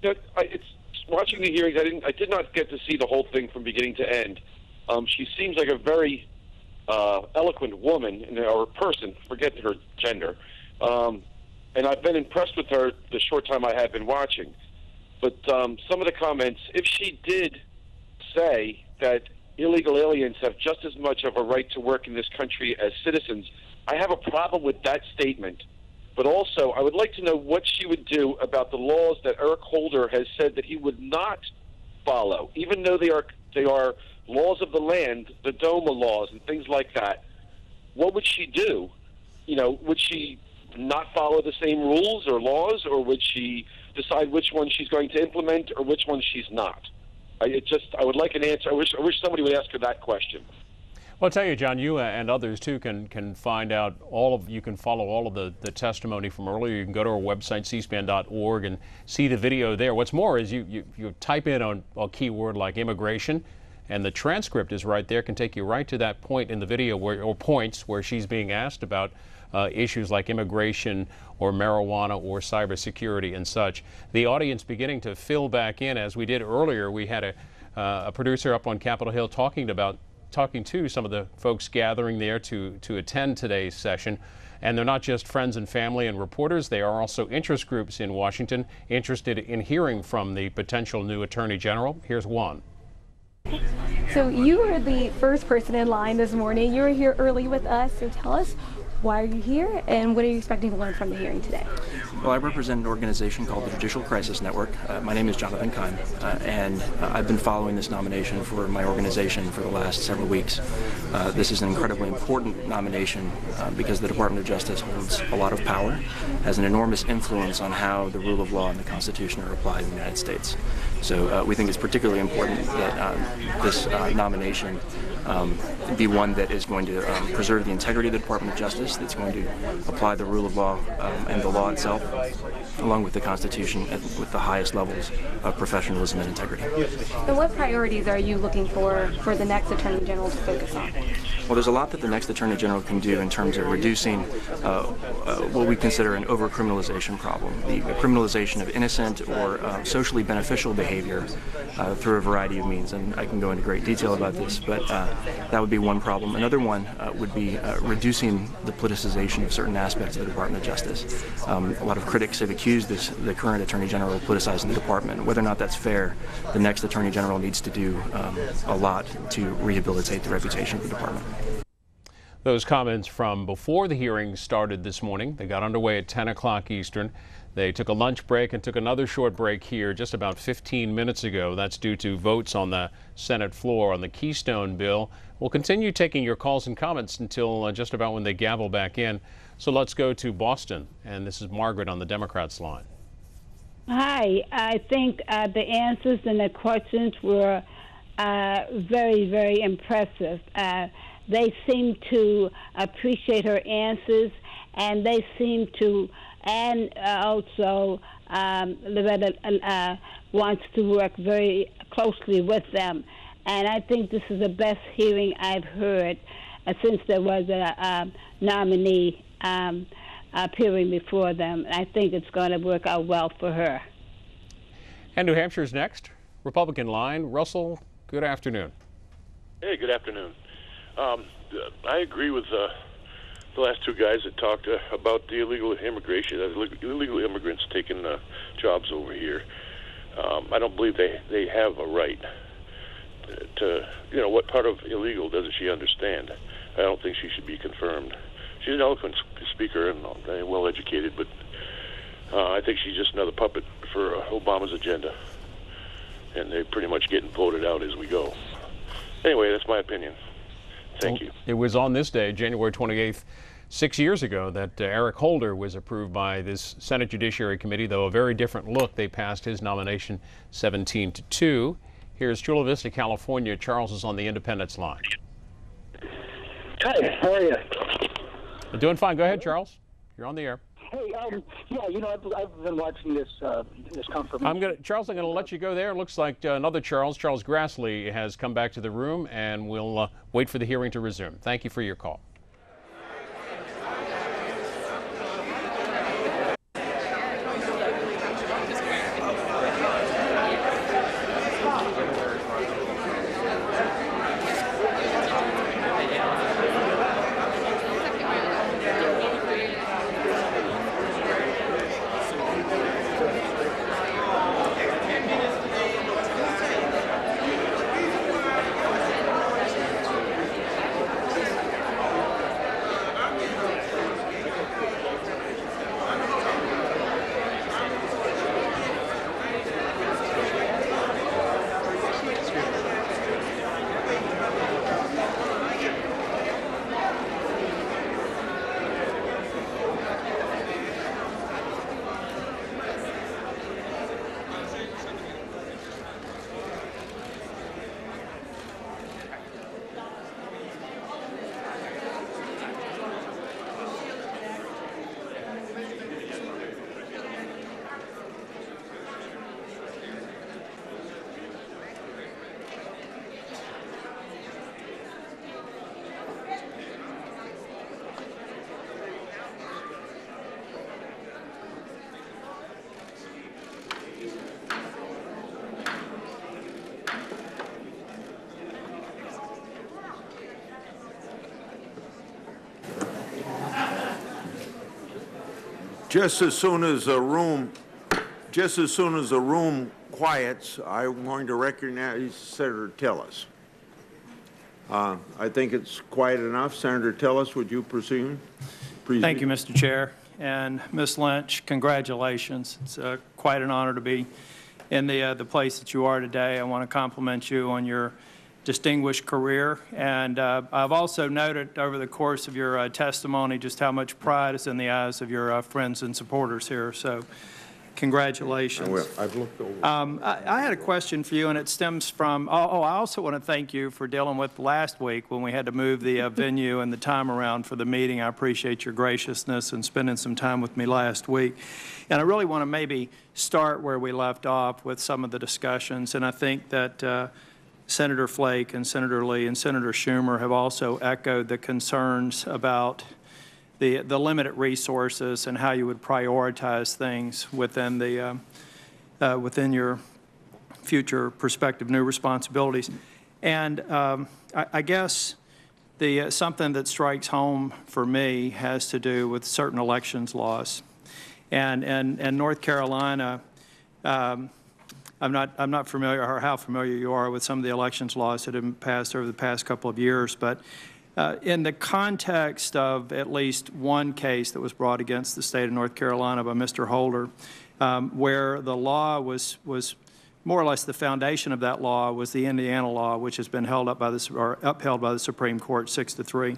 It's watching the hearings. I did not get to see the whole thing from beginning to end. She seems like a very eloquent woman or person. Forget her gender. And I've been impressed with her the short time I have been watching. But some of the comments, if she did say that illegal aliens have just as much of a right to work in this country as citizens, I have a problem with that statement. But also, I would like to know what she would do about the laws that Eric Holder has said that he would not follow, even though they are laws of the land, the DOMA laws and things like that. What would she do? You know, would she not follow the same rules or laws, or would she decide which one she's going to implement or which one she's not? I would like an answer. I wish somebody would ask her that question. Well, I'll tell you, John, you and others too can find out you can follow all of the testimony from earlier. You can go to our website, cspan.org, and see the video there. What's more is you type in a keyword like immigration, and the transcript is right there, can take you right to that point in the video or points where she's being asked about issues like immigration or marijuana or cybersecurity and such. The audience beginning to fill back in as we did earlier. We had a producer up on Capitol Hill talking to some of the folks gathering there to attend today's session. And they're not just friends and family and reporters, they are also interest groups in Washington interested in hearing from the potential new Attorney General. Here's one. So you were the first person in line this morning. You were here early with us, so tell us, why are you here and what are you expecting to learn from the hearing today? Well, I represent an organization called the Judicial Crisis Network. My name is Jonathan Kime, and I've been following this nomination for my organization for the last several weeks. This is an incredibly important nomination because the Department of Justice holds a lot of power, has an enormous influence on how the rule of law and the Constitution are applied in the United States. So we think it's particularly important that this nomination be one that is going to preserve the integrity of the Department of Justice, that's going to apply the rule of law and the law itself, along with the Constitution with the highest levels of professionalism and integrity. So what priorities are you looking for the next Attorney General to focus on? Well, there's a lot that the next Attorney General can do in terms of reducing what we consider an over-criminalization problem, the criminalization of innocent or socially beneficial behavior through a variety of means. And I can go into great detail about this, but that would be one problem. Another one would be reducing the politicization of certain aspects of the Department of Justice. A lot of critics have accused the current Attorney General of politicizing the department. Whether or not that's fair, the next Attorney General needs to do a lot to rehabilitate the reputation of the department. Those comments from before the hearing started this morning. They got underway at 10 o'clock Eastern. They took a lunch break and took another short break here just about 15 minutes ago. That's due to votes on the Senate floor on the Keystone bill. We'll continue taking your calls and comments until just about when they gavel back in. So let's go to Boston, and this is Margaret on the Democrats line. Hi, I think the answers and the questions were very, very impressive. They seem to appreciate her answers, and they seem to, and also Loretta wants to work very closely with them. And I think this is the best hearing I've heard since there was a nominee appearing before them. I think it's going to work out well for her. And New Hampshire's next. Republican line. Russell, good afternoon. Hey, good afternoon. I agree with the last two guys that talked about the illegal immigration, illegal immigrants taking jobs over here. I don't believe they have a right to, what part of illegal doesn't she understand? I don't think she should be confirmed. She's an eloquent speaker and well educated, but I think she's just another puppet for Obama's agenda. And they're pretty much getting voted out as we go. Anyway, that's my opinion. Thank you. It was on this day, January 28th, 6 years ago, that Eric Holder was approved by this Senate Judiciary Committee, though a very different look. They passed his nomination 17-2. Here's Chula Vista, California. Charles is on the Independence line. Hi, how are you? Doing fine. Go ahead, Charles. You're on the air. Hey, I've been watching this confirmation. Charles, I'm going to let you go there. It looks like another Charles Grassley, has come back to the room, and we'll wait for the hearing to resume. Thank you for your call. Just as soon as the room quiets, I'm going to recognize Senator Tillis. I think it's quiet enough. Senator Tillis, would you proceed? Thank you, Mr. Chair. And Ms. Lynch, congratulations. It's quite an honor to be in the place that you are today. I want to compliment you on your distinguished career. And I've also noted over the course of your testimony just how much pride is in the eyes of your friends and supporters here. So congratulations. I've looked over. I had a question for you, and it stems from, I also want to thank you for dealing with last week when we had to move the venue and the time around for the meeting. I appreciate your graciousness and spending some time with me last week. And I really want to maybe start where we left off with some of the discussions. And I think that Senator Flake and Senator Lee and Senator Schumer have also echoed the concerns about the limited resources and how you would prioritize things within the within your future prospective new responsibilities. And I guess something that strikes home for me has to do with certain elections laws. And North Carolina, I'm not familiar, or how familiar you are with some of the elections laws that have been passed over the past couple of years, but in the context of at least one case that was brought against the state of North Carolina by Mr. Holder, where the law was more or less the foundation of that law was the Indiana law, which has been upheld by the Supreme Court 6-3.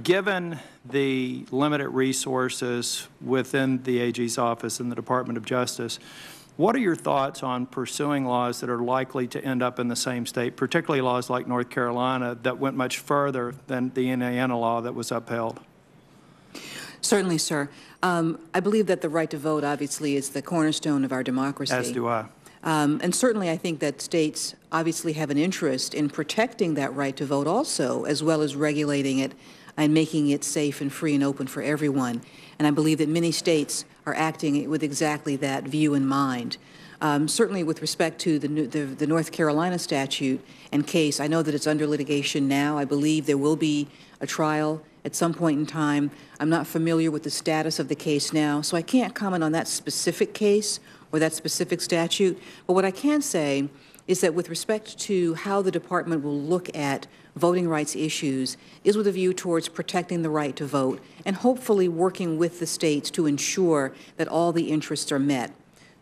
Given the limited resources within the AG's office and the Department of Justice, what are your thoughts on pursuing laws that are likely to end up in the same state, particularly laws like North Carolina that went much further than the Indiana law that was upheld? Certainly, sir. I believe that the right to vote, obviously, is the cornerstone of our democracy. As do I. And certainly I think that states obviously have an interest in protecting that right to vote also, as well as regulating it and making it safe and free and open for everyone. And I believe that many states are acting with exactly that view in mind. Certainly with respect to the North Carolina statute and case, I know that it's under litigation now. I believe there will be a trial at some point in time. I'm not familiar with the status of the case now, so I can't comment on that specific case or that specific statute. But what I can say is that with respect to how the department will look at voting rights issues is with a view towards protecting the right to vote and hopefully working with the states to ensure that all the interests are met.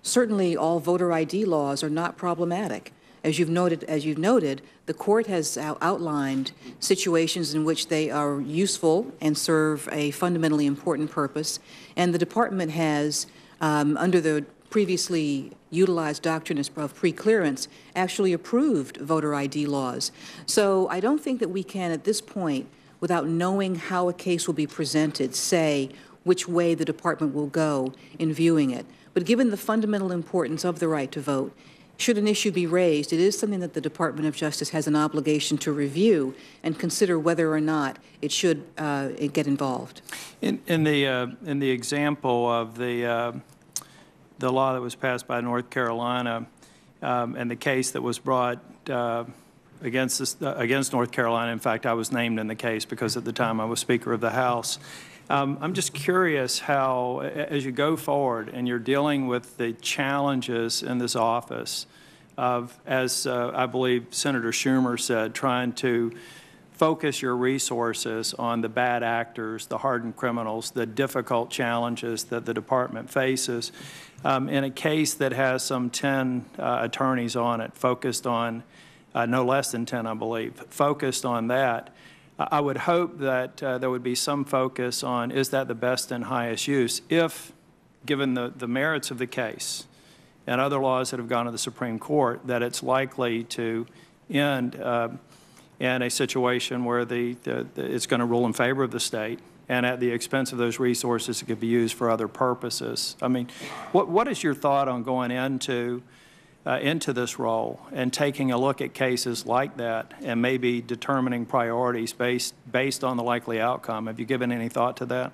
Certainly all voter ID laws are not problematic. As you've noted, the court has outlined situations in which they are useful and serve a fundamentally important purpose, and the department has, under the previously utilized doctrine of preclearance, actually approved voter ID laws. So I don't think that we can, at this point, without knowing how a case will be presented, say which way the department will go in viewing it. But given the fundamental importance of the right to vote, should an issue be raised, it is something that the Department of Justice has an obligation to review and consider whether or not it should get involved. In the example of the law that was passed by North Carolina and the case that was brought against North Carolina. In fact, I was named in the case because at the time I was Speaker of the House. I'm just curious how, as you go forward and you're dealing with the challenges in this office of, as I believe Senator Schumer said, trying to focus your resources on the bad actors, the hardened criminals, the difficult challenges that the department faces. In a case that has some 10 attorneys on it, focused on, no less than 10, I believe, focused on that, I would hope that there would be some focus on, is that the best and highest use, if, given the merits of the case and other laws that have gone to the Supreme Court, that it's likely to end in a situation where it's going to rule in favor of the state, and at the expense of those resources, it could be used for other purposes. I mean, what is your thought on going into this role and taking a look at cases like that and maybe determining priorities based on the likely outcome? Have you given any thought to that?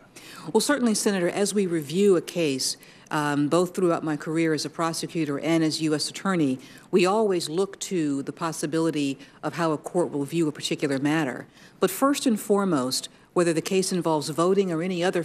Well, certainly, Senator, as we review a case, both throughout my career as a prosecutor and as U.S. Attorney, we always look to the possibility of how a court will view a particular matter. But first and foremost, whether the case involves voting or any other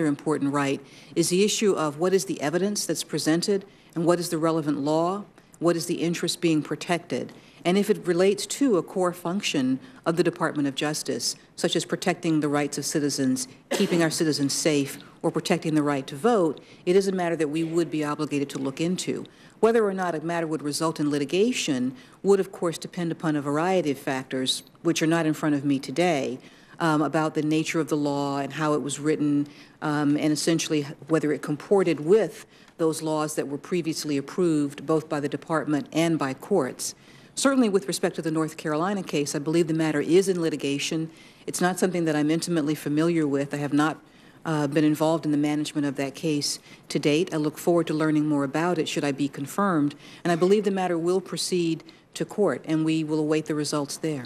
important right, is the issue of what is the evidence that's presented and what is the relevant law, what is the interest being protected, and if it relates to a core function of the Department of Justice, such as protecting the rights of citizens, keeping our citizens safe, or protecting the right to vote, it is a matter that we would be obligated to look into. Whether or not a matter would result in litigation would, of course, depend upon a variety of factors, which are not in front of me today, about the nature of the law and how it was written, and essentially whether it comported with those laws that were previously approved both by the department and by courts. Certainly with respect to the North Carolina case, I believe the matter is in litigation. It's not something that I'm intimately familiar with. I have not been involved in the management of that case to date. I look forward to learning more about it should I be confirmed, and I believe the matter will proceed to court, and we will await the results there.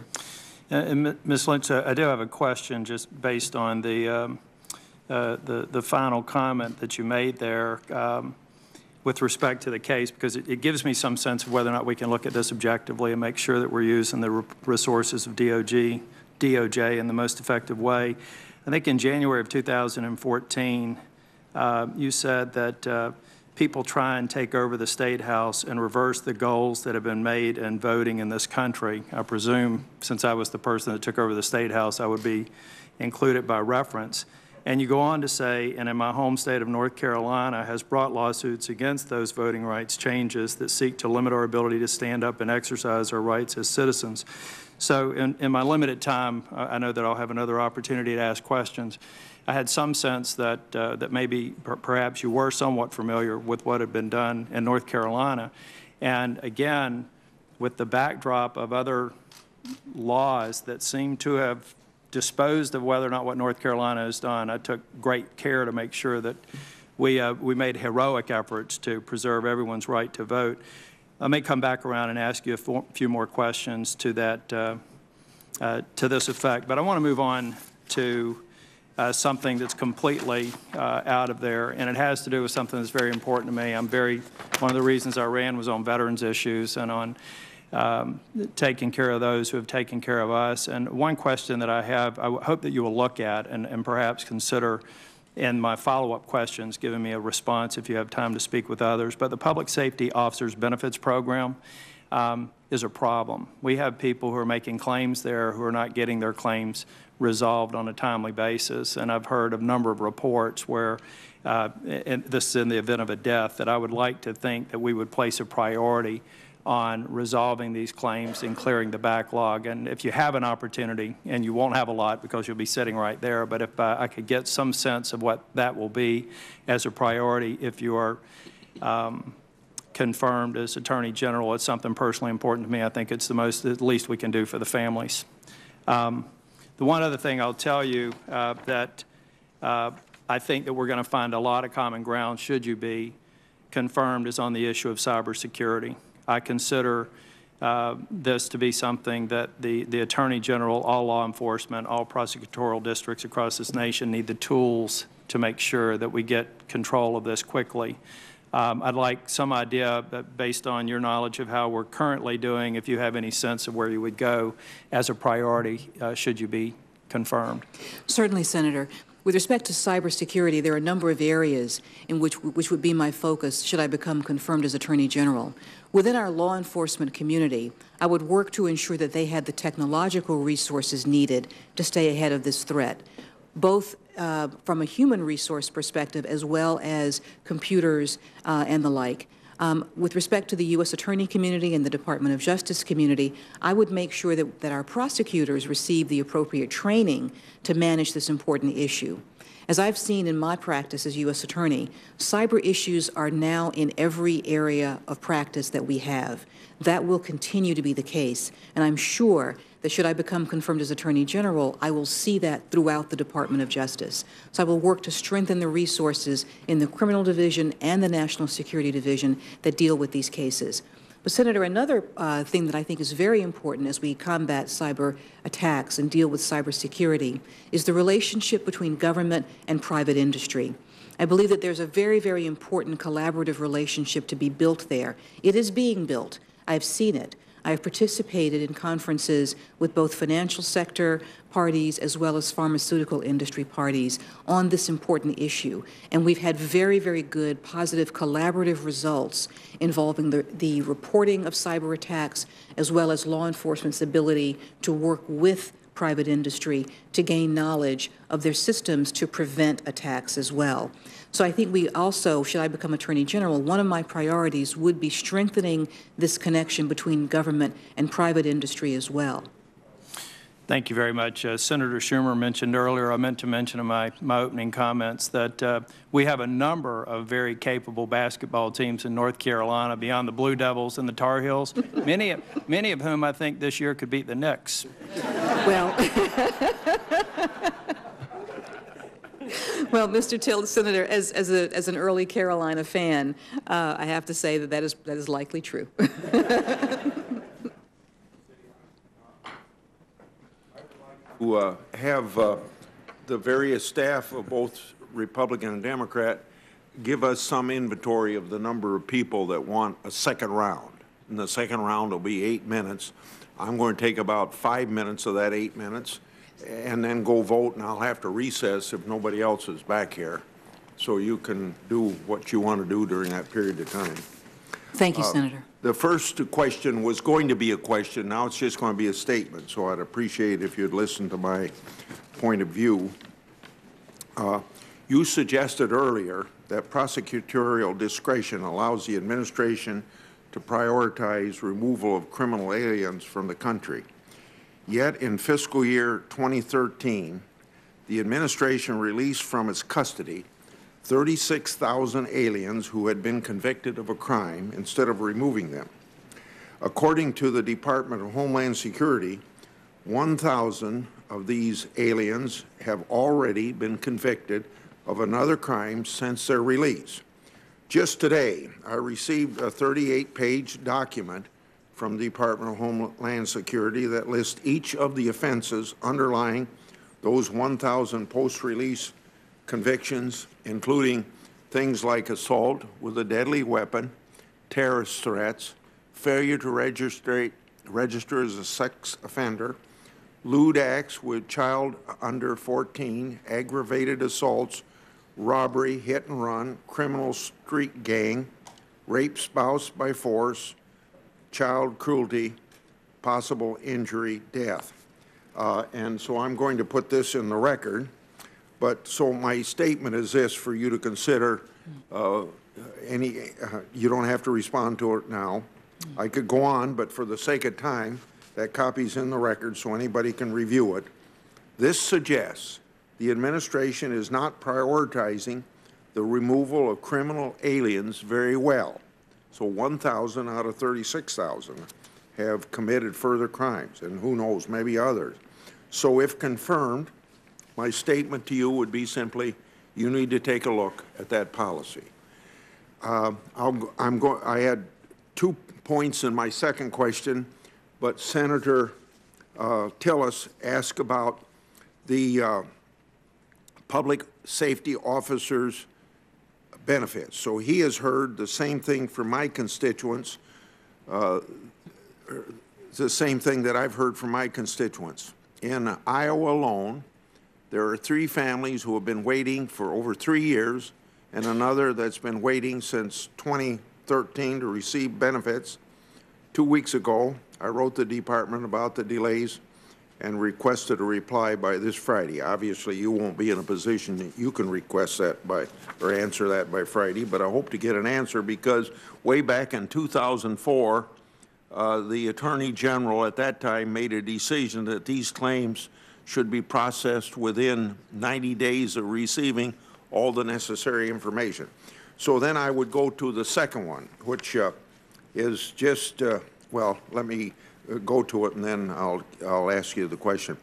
Ms. Lynch, I do have a question just based on the final comment that you made there with respect to the case, because it gives me some sense of whether or not we can look at this objectively and make sure that we're using the resources of DOJ in the most effective way. I think in January of 2014, you said that people try and take over the State House and reverse the goals that have been made in voting in this country. I presume, since I was the person that took over the State House, I would be included by reference. And you go on to say, and in my home state of North Carolina has brought lawsuits against those voting rights changes that seek to limit our ability to stand up and exercise our rights as citizens. So in my limited time, I know that I'll have another opportunity to ask questions. I had some sense that that maybe perhaps you were somewhat familiar with what had been done in North Carolina. And again, with the backdrop of other laws that seem to have disposed of whether or not what North Carolina has done, I took great care to make sure that we made heroic efforts to preserve everyone's right to vote. I may come back around and ask you a few more questions to that to this effect, but I want to move on to something that's completely out of there, and it has to do with something that's very important to me. One of the reasons I ran was on veterans issues and on taking care of those who have taken care of us. And one question that I have, I hope that you will look at and perhaps consider in my follow-up questions, giving me a response if you have time to speak with others. But the Public Safety Officers Benefits Program is a problem. We have people who are making claims there who are not getting their claims resolved on a timely basis. And I've heard of a number of reports where, and this is in the event of a death, that I would like to think that we would place a priority on resolving these claims and clearing the backlog. And if you have an opportunity, and you won't have a lot because you'll be sitting right there, but if I could get some sense of what that will be as a priority if you are confirmed as Attorney General, it's something personally important to me. I think it's the least we can do for the families. The one other thing I'll tell you that I think that we're going to find a lot of common ground should you be confirmed is on the issue of cybersecurity. I consider this to be something that the Attorney General, all law enforcement, all prosecutorial districts across this nation need the tools to make sure that we get control of this quickly. I'd like some idea, based on your knowledge of how we're currently doing, if you have any sense of where you would go as a priority should you be confirmed. Certainly, Senator. With respect to cybersecurity, there are a number of areas in which would be my focus should I become confirmed as Attorney General. Within our law enforcement community, I would work to ensure that they had the technological resources needed to stay ahead of this threat, both from a human resource perspective as well as computers and the like. With respect to the U.S. Attorney community and the Department of Justice community, I would make sure that our prosecutors receive the appropriate training to manage this important issue. As I've seen in my practice as U.S. Attorney, cyber issues are now in every area of practice that we have. That will continue to be the case, and I'm sure that should I become confirmed as Attorney General, I will see that throughout the Department of Justice. So I will work to strengthen the resources in the Criminal Division and the National Security Division that deal with these cases. But, Senator, another thing that I think is very important as we combat cyber attacks and deal with cybersecurity is the relationship between government and private industry. I believe that there's a very, very important collaborative relationship to be built there. It is being built. I've seen it. I have participated in conferences with both financial sector parties as well as pharmaceutical industry parties on this important issue. And we've had very, very good, positive, collaborative results involving the reporting of cyber attacks as well as law enforcement's ability to work with private industry to gain knowledge of their systems to prevent attacks as well. So I think we also, should I become Attorney General, one of my priorities would be strengthening this connection between government and private industry as well. Thank you very much. Senator Schumer mentioned earlier, I meant to mention in my opening comments that we have a number of very capable basketball teams in North Carolina beyond the Blue Devils and the Tar Heels, many of whom I think this year could beat the Knicks. Well, well, Mr. Till, Senator, as an early Carolina fan, I have to say that is likely true. Who have the various staff of both Republican and Democrat give us some inventory of the number of people that want a second round. And the second round will be 8 minutes. I'm going to take about 5 minutes of that 8 minutes and then go vote, and I'll have to recess if nobody else is back here. So you can do what you want to do during that period of time. Thank you, Senator. The first question was going to be a question. Now it's just going to be a statement. So I'd appreciate if you'd listen to my point of view. You suggested earlier that prosecutorial discretion allows the administration to prioritize removal of criminal aliens from the country. Yet in fiscal year 2013, the administration released from its custody 36,000 aliens who had been convicted of a crime instead of removing them. According to the Department of Homeland Security, 1,000 of these aliens have already been convicted of another crime since their release. Just today, I received a 38-page document from the Department of Homeland Security that lists each of the offenses underlying those 1,000 post-release convictions, including things like assault with a deadly weapon, terrorist threats, failure to register as a sex offender, lewd acts with child under 14, aggravated assaults, robbery, hit and run, criminal street gang, rape spouse by force, child cruelty, possible injury, death. And so I'm going to put this in the record. But so my statement is this for you to consider. You don't have to respond to it now. I could go on, but for the sake of time, that copy's in the record so anybody can review it. This suggests the administration is not prioritizing the removal of criminal aliens very well. So 1,000 out of 36,000 have committed further crimes, and who knows, maybe others. So if confirmed, my statement to you would be simply, you need to take a look at that policy. I had 2 points in my second question, but Senator Tillis asked about the public safety officers' benefits. So he has heard the same thing from my constituents, the same thing that I've heard from my constituents. In Iowa alone, there are 3 families who have been waiting for over 3 years and another that's been waiting since 2013 to receive benefits. 2 weeks ago, I wrote the department about the delays and requested a reply by this Friday. Obviously, you won't be in a position that you can request that by or answer that by Friday, but I hope to get an answer because way back in 2004, the Attorney General at that time made a decision that these claims should be processed within 90 days of receiving all the necessary information. So then I would go to the second one, which is just, well, let me go to it and then I'll ask you the question.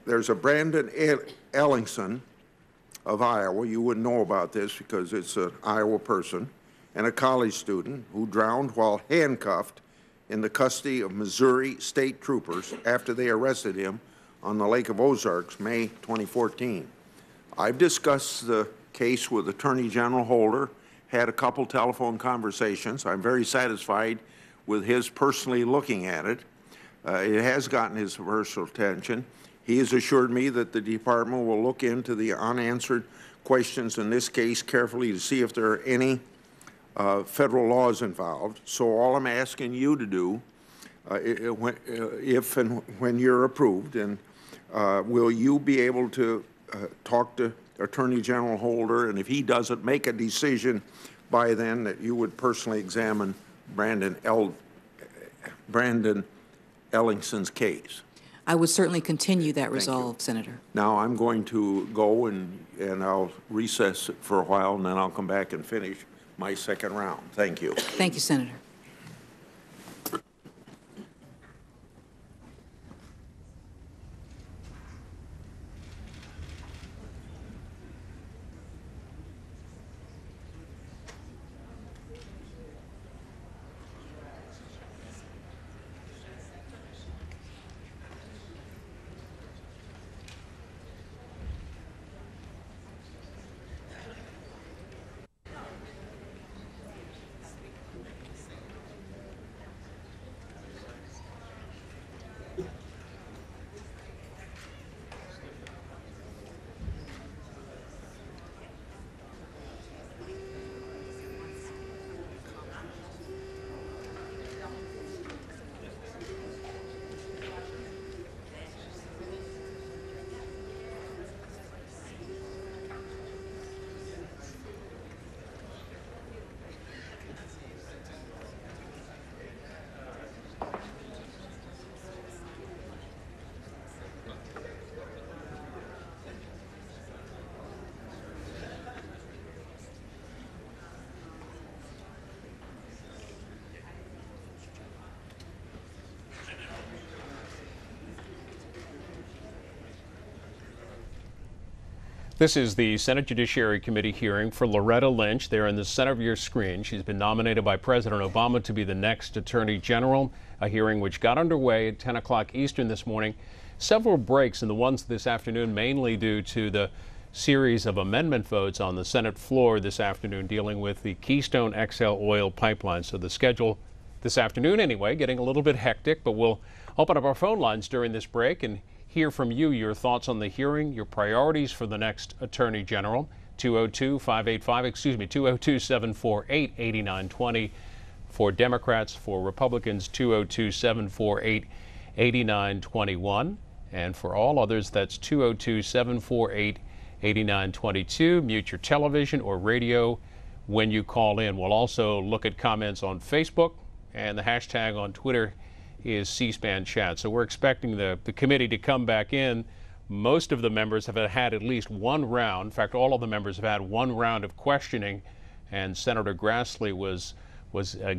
There's a Brandon Ellingson of Iowa. You wouldn't know about this because it's an Iowa person and a college student who drowned while handcuffed in the custody of Missouri state troopers after they arrested him on the Lake of Ozarks, May 2014. I've discussed the case with Attorney General Holder, had a couple telephone conversations. I'm very satisfied with his personally looking at it. It has gotten his personal attention. He has assured me that the department will look into the unanswered questions in this case carefully to see if there are any federal laws involved. So all I'm asking you to do, if and when you're approved, and will you be able to talk to Attorney General Holder, and if he doesn't make a decision by then, that you would personally examine Brandon Ellingson's case? I would certainly continue that resolve, Senator. Now I'm going to go and I'll recess for a while, and then I'll come back and finish my second round. Thank you. Thank you, Senator. This is the Senate Judiciary Committee hearing for Loretta Lynch. There in the center of your screen. She's been nominated by President Obama to be the next Attorney General, a hearing which got underway at 10 o'clock Eastern this morning. Several breaks in the ones this afternoon, mainly due to the series of amendment votes on the Senate floor this afternoon dealing with the Keystone XL oil pipeline. So the schedule this afternoon anyway, getting a little bit hectic, but we'll open up our phone lines during this break and hear from you, your thoughts on the hearing, your priorities for the next Attorney General. 202-748-8920 for Democrats, for Republicans, 202-748-8921. And for all others, that's 202-748-8922. Mute your television or radio when you call in. We'll also look at comments on Facebook, and the hashtag on Twitter is C-SPAN chat. So we're expecting the committee to come back in. Most of the members have had at least one round. In fact, all of the members have had one round of questioning, and Senator Grassley was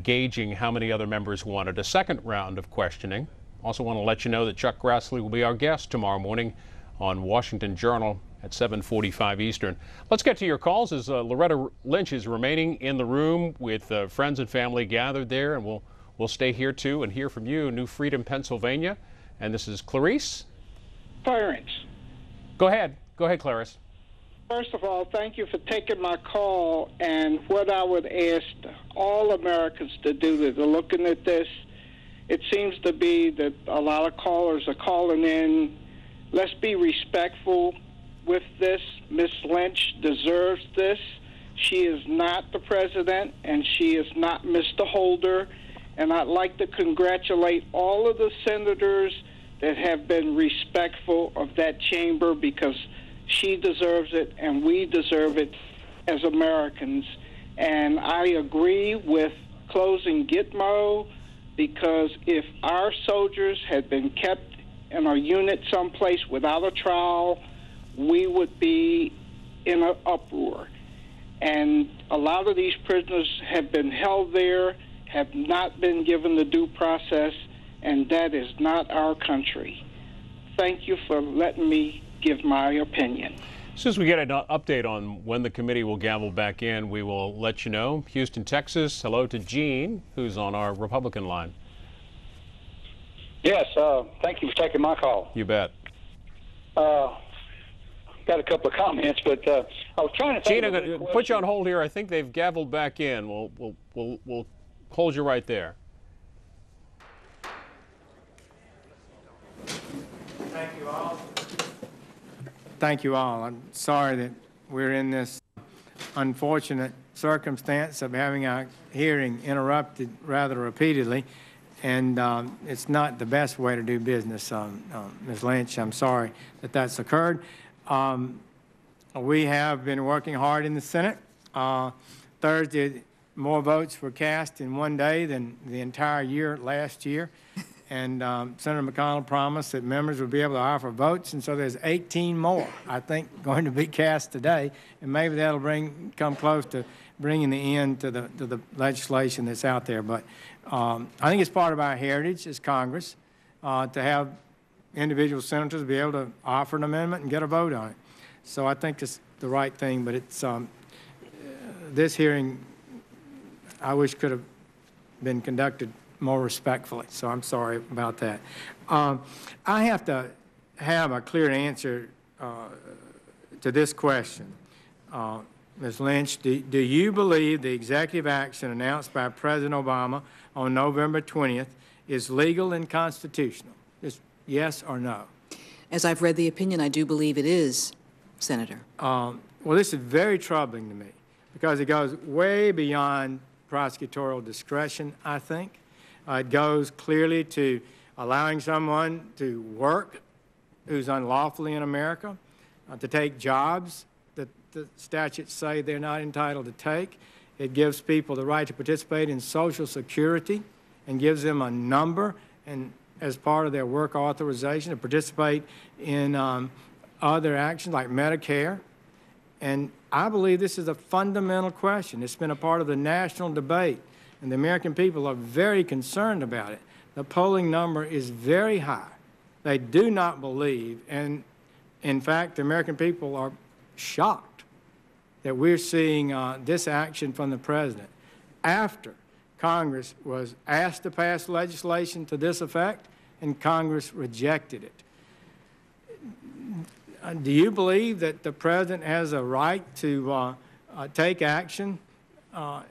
gauging how many other members wanted a second round of questioning. Also want to let you know that Chuck Grassley will be our guest tomorrow morning on Washington Journal at 7:45 Eastern. Let's get to your calls as Loretta Lynch is remaining in the room with friends and family gathered there, and we'll stay here too and hear from you, New Freedom, Pennsylvania. And this is Clarice. Clarence. Go ahead, Clarice. First of all, thank you for taking my call. And what I would ask all Americans to do is looking at this. It seems to be that a lot of callers are calling in. Let's be respectful with this. Ms. Lynch deserves this. She is not the president, and she is not Mr. Holder. And I'd like to congratulate all of the senators that have been respectful of that chamber, because she deserves it and we deserve it as Americans. And I agree with closing Gitmo, because if our soldiers had been kept in a unit someplace without a trial, we would be in an uproar. And a lot of these prisoners have been held there, have not been given the due process, and that is not our country. Thank you for letting me give my opinion. As soon as we get an update on when the committee will gavel back in, we will let you know. Houston, Texas, hello to Gene, who's on our Republican line. Yes, thank you for taking my call. You bet. Got a couple of comments, but I was trying to think. Gene, I'm going to put you on hold here. I think they've gavelled back in. We'll hold you right there. thank you all. I'm sorry that we're in this unfortunate circumstance of having our hearing interrupted rather repeatedly, and it's not the best way to do business. Ms. Lynch, I'm sorry that that's occurred. We have been working hard in the Senate. Thursday, more votes were cast in one day than the entire year last year. And Senator McConnell promised that members would be able to offer votes, and so there's 18 more, I think, going to be cast today, and maybe that'll come close to bringing the end to the legislation that's out there. But I think it's part of our heritage as Congress to have individual senators be able to offer an amendment and get a vote on it. So I think it's the right thing, but it's this hearing I wish could have been conducted more respectfully, so I'm sorry about that. I have to have a clear answer to this question. Ms. Lynch, do you believe the executive action announced by President Obama on November 20th is legal and constitutional? Just yes or no? As I've read the opinion, I do believe it is, Senator. Well, this is very troubling to me because it goes way beyond prosecutorial discretion, I think. It goes clearly to allowing someone to work who's unlawfully in America, to take jobs that the statutes say they're not entitled to take. It gives people the right to participate in Social Security and gives them a number and as part of their work authorization to participate in other actions like Medicare. And I believe this is a fundamental question. It's been a part of the national debate, and the American people are very concerned about it. The polling number is very high. They do not believe, and in fact, the American people are shocked that we're seeing this action from the president after Congress was asked to pass legislation to this effect, and Congress rejected it. Do you believe that the president has a right to take action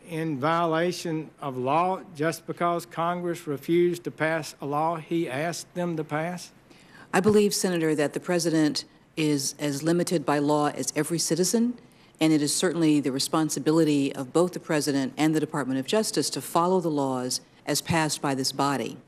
in violation of law just because Congress refused to pass a law he asked them to pass? I believe, Senator, that the president is as limited by law as every citizen, and it is certainly the responsibility of both the president and the Department of Justice to follow the laws as passed by this body.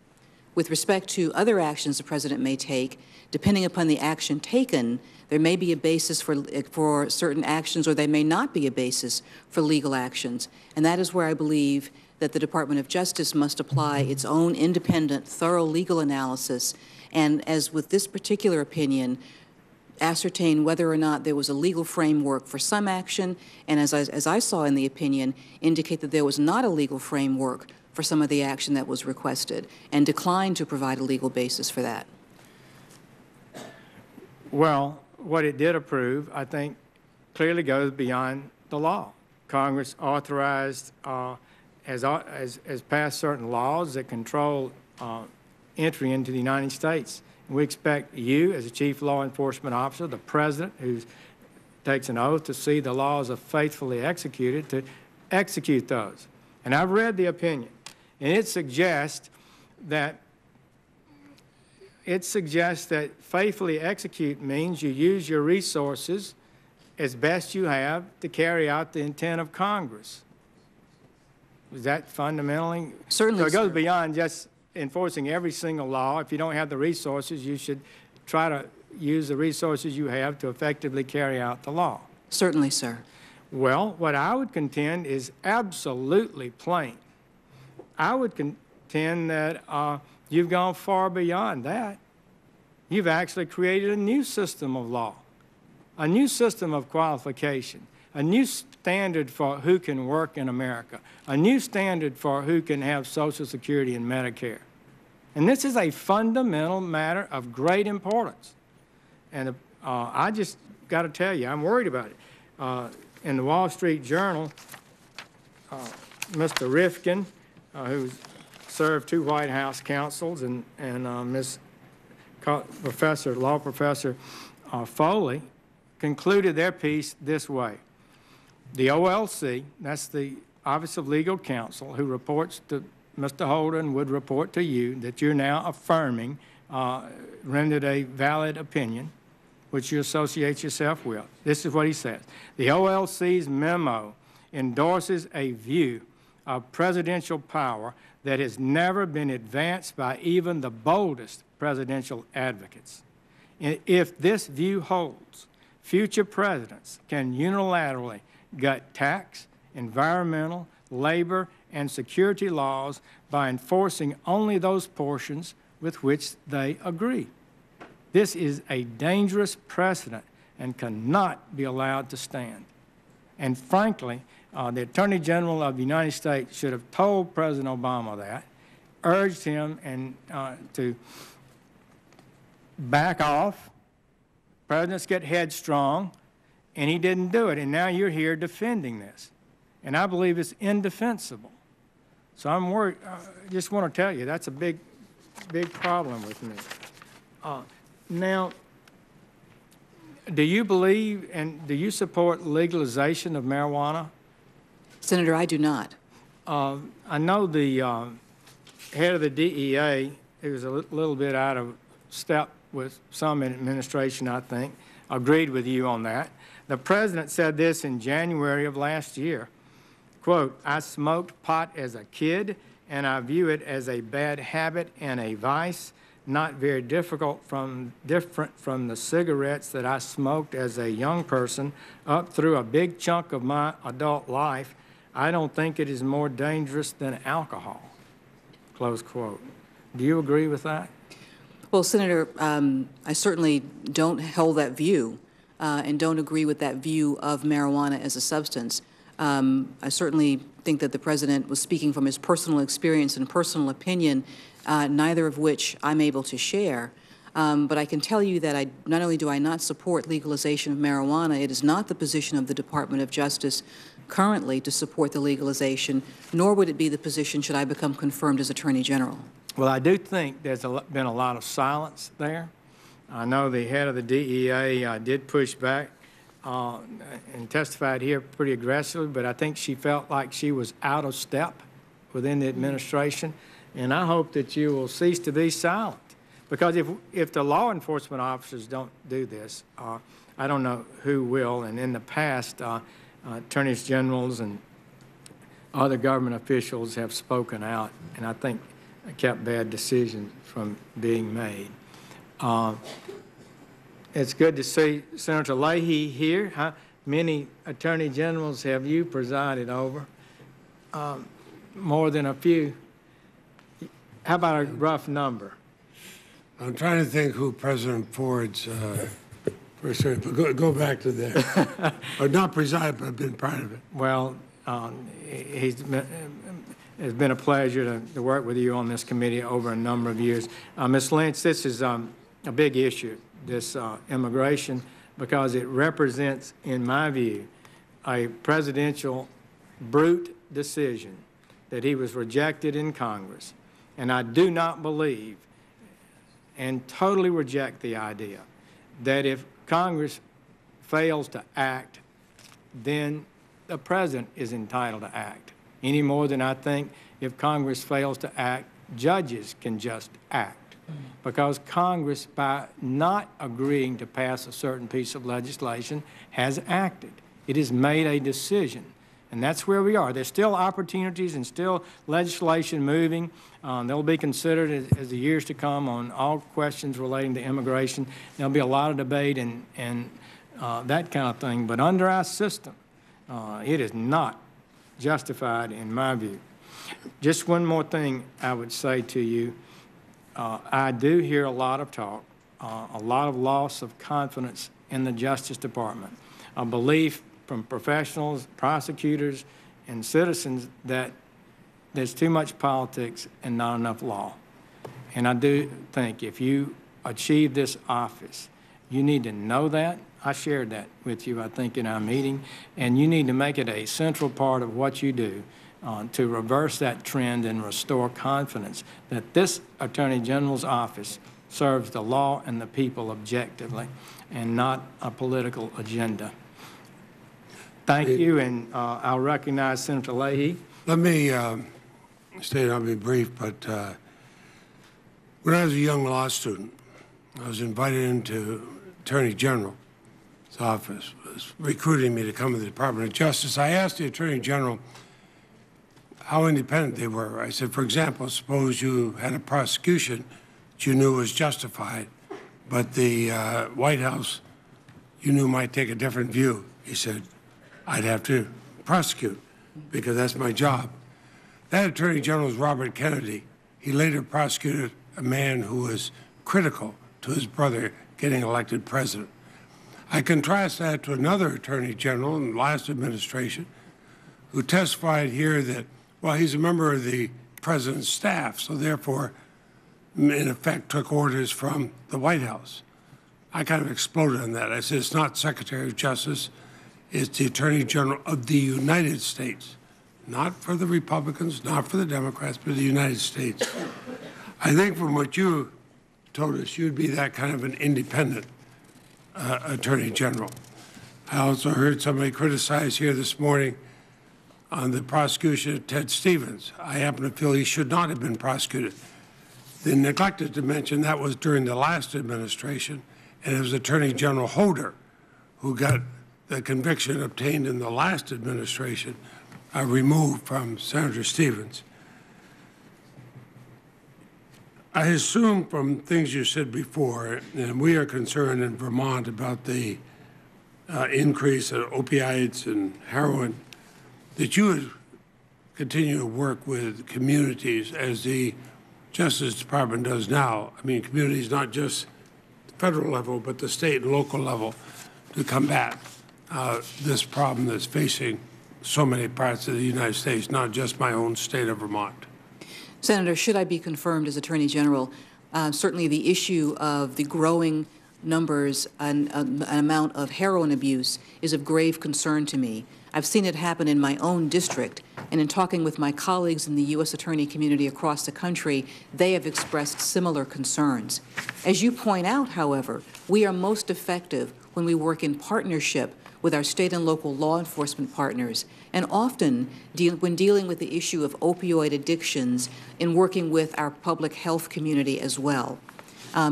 With respect to other actions the president may take, depending upon the action taken, there may be a basis for certain actions, or there may not be a basis for legal actions. And that is where I believe that the Department of Justice must apply its own independent, thorough legal analysis, and as with this particular opinion, ascertain whether or not there was a legal framework for some action, and as I saw in the opinion, indicate that there was not a legal framework for some of the action that was requested, and decline to provide a legal basis for that. Well, what it did approve, I think, clearly goes beyond the law. Congress authorized, has passed certain laws that control entry into the United States. And we expect you, as a chief law enforcement officer, the president, who takes an oath to see the laws are faithfully executed, to execute those. And I've read the opinion, and it suggests that faithfully execute means you use your resources as best you have to carry out the intent of Congress. Is that fundamentally? Certainly, so it goes beyond just enforcing every single law. If you don't have the resources, you should try to use the resources you have to effectively carry out the law. Certainly, sir. Well, what I would contend is absolutely plain. I would contend that you've gone far beyond that. You've actually created a new system of law, a new system of qualification, a new standard for who can work in America, a new standard for who can have Social Security and Medicare. And this is a fundamental matter of great importance. And I just got to tell you, I'm worried about it. In the Wall Street Journal, Mr. Rifkin, who served 2 White House counsels, and law professor Foley, concluded their piece this way. The OLC, that's the Office of Legal Counsel, who reports to Mr. Holden, would report to you that you're now affirming, rendered a valid opinion. which you associate yourself with. This is what he says. The OLC's memo endorses a view of presidential power that has never been advanced by even the boldest presidential advocates. If this view holds, future presidents can unilaterally gut tax, environmental, labor, and security laws by enforcing only those portions with which they agree. This is a dangerous precedent and cannot be allowed to stand. And frankly, the Attorney General of the United States should have told President Obama that, urged him to back off. Presidents get headstrong, and he didn't do it. And now you're here defending this. And I believe it's indefensible. So I'm worried. Just want to tell you, that's a big problem with me. Now, do you believe and do you support legalization of marijuana? Senator, I do not. I know the head of the DEA, who was a little bit out of step with some administration, I think, agreed with you on that. The president said this in January of last year, quote, "I smoked pot as a kid, and I view it as a bad habit and a vice, not very different from the cigarettes that I smoked as a young person up through a big chunk of my adult life. I don't think it is more dangerous than alcohol," close quote. Do you agree with that? Well, Senator, I certainly don't hold that view and don't agree with that view of marijuana as a substance. I certainly think that the president was speaking from his personal experience and personal opinion, neither of which I'm able to share. But I can tell you that not only do I not support legalization of marijuana, it is not the position of the Department of Justice currently to support the legalization, nor would it be the position should I become confirmed as Attorney General. Well, I do think there's been a lot of silence there. I know the head of the DEA did push back and testified here pretty aggressively, but I think she felt like she was out of step within the administration. And I hope that you will cease to be silent. Because if the law enforcement officers don't do this, I don't know who will. And in the past, attorneys generals and other government officials have spoken out, and I think kept bad decisions from being made. It's good to see Senator Leahy here. How many attorney generals have you presided over? More than a few. How about a rough number? I'm trying to think who President Ford's first, but go back to there. Or not presided, but I've been part of it. Well, it's been a pleasure to work with you on this committee over a number of years. Ms. Lynch, this is a big issue, this immigration, because it represents, in my view, a presidential brute decision that he was rejected in Congress. And I do not believe and totally reject the idea that if Congress fails to act, then the president is entitled to act. Any more than I think if Congress fails to act, judges can just act. Because Congress, by not agreeing to pass a certain piece of legislation, has acted. It has made a decision. And that's where we are. There's still opportunities and still legislation moving. They'll be considered as the years to come on all questions relating to immigration. There'll be a lot of debate and that kind of thing. But under our system, it is not justified in my view. Just one more thing I would say to you. I do hear a lot of talk, a lot of loss of confidence in the Justice Department, a belief from professionals, prosecutors, and citizens that there's too much politics and not enough law. And I do think if you achieve this office, you need to know that. I shared that with you, I think, in our meeting. And you need to make it a central part of what you do to reverse that trend and restore confidence that this Attorney General's office serves the law and the people objectively and not a political agenda. Thank you, and I'll recognize Senator Leahy. Let me state, I'll be brief, but when I was a young law student, I was invited into Attorney General's office was recruiting me to come to the Department of Justice, I asked the Attorney General how independent they were. I said, for example, suppose you had a prosecution that you knew was justified, but the White House you knew might take a different view. He said, I'd have to prosecute because that's my job. That Attorney General was Robert Kennedy. He later prosecuted a man who was critical to his brother getting elected president. I contrast that to another Attorney General in the last administration who testified here that, well, he's a member of the president's staff, so therefore, in effect, took orders from the White House. I kind of exploded on that. I said, it's not Secretary of Justice, it's the Attorney General of the United States. Not for the Republicans, not for the Democrats, but the United States. I think from what you told us, you'd be that kind of an independent Attorney General. I also heard somebody criticize here this morning on the prosecution of Ted Stevens. I happen to feel he should not have been prosecuted. They neglected to mention that was during the last administration, and it was Attorney General Holder who got the conviction obtained in the last administration removed from Senator Stevens. I assume from things you said before, and we are concerned in Vermont about the increase of opioids and heroin, that you would continue to work with communities as the Justice Department does now. I mean, communities not just the federal level, but the state and local level to combat this problem that's facing so many parts of the United States, not just my own state of Vermont. Senator, should I be confirmed as Attorney General, certainly the issue of the growing numbers and amount of heroin abuse is of grave concern to me. I've seen it happen in my own district, and in talking with my colleagues in the U.S. attorney community across the country, they have expressed similar concerns. As you point out, however, we are most effective when we work in partnership with our state and local law enforcement partners, and often when dealing with the issue of opioid addictions, in working with our public health community as well,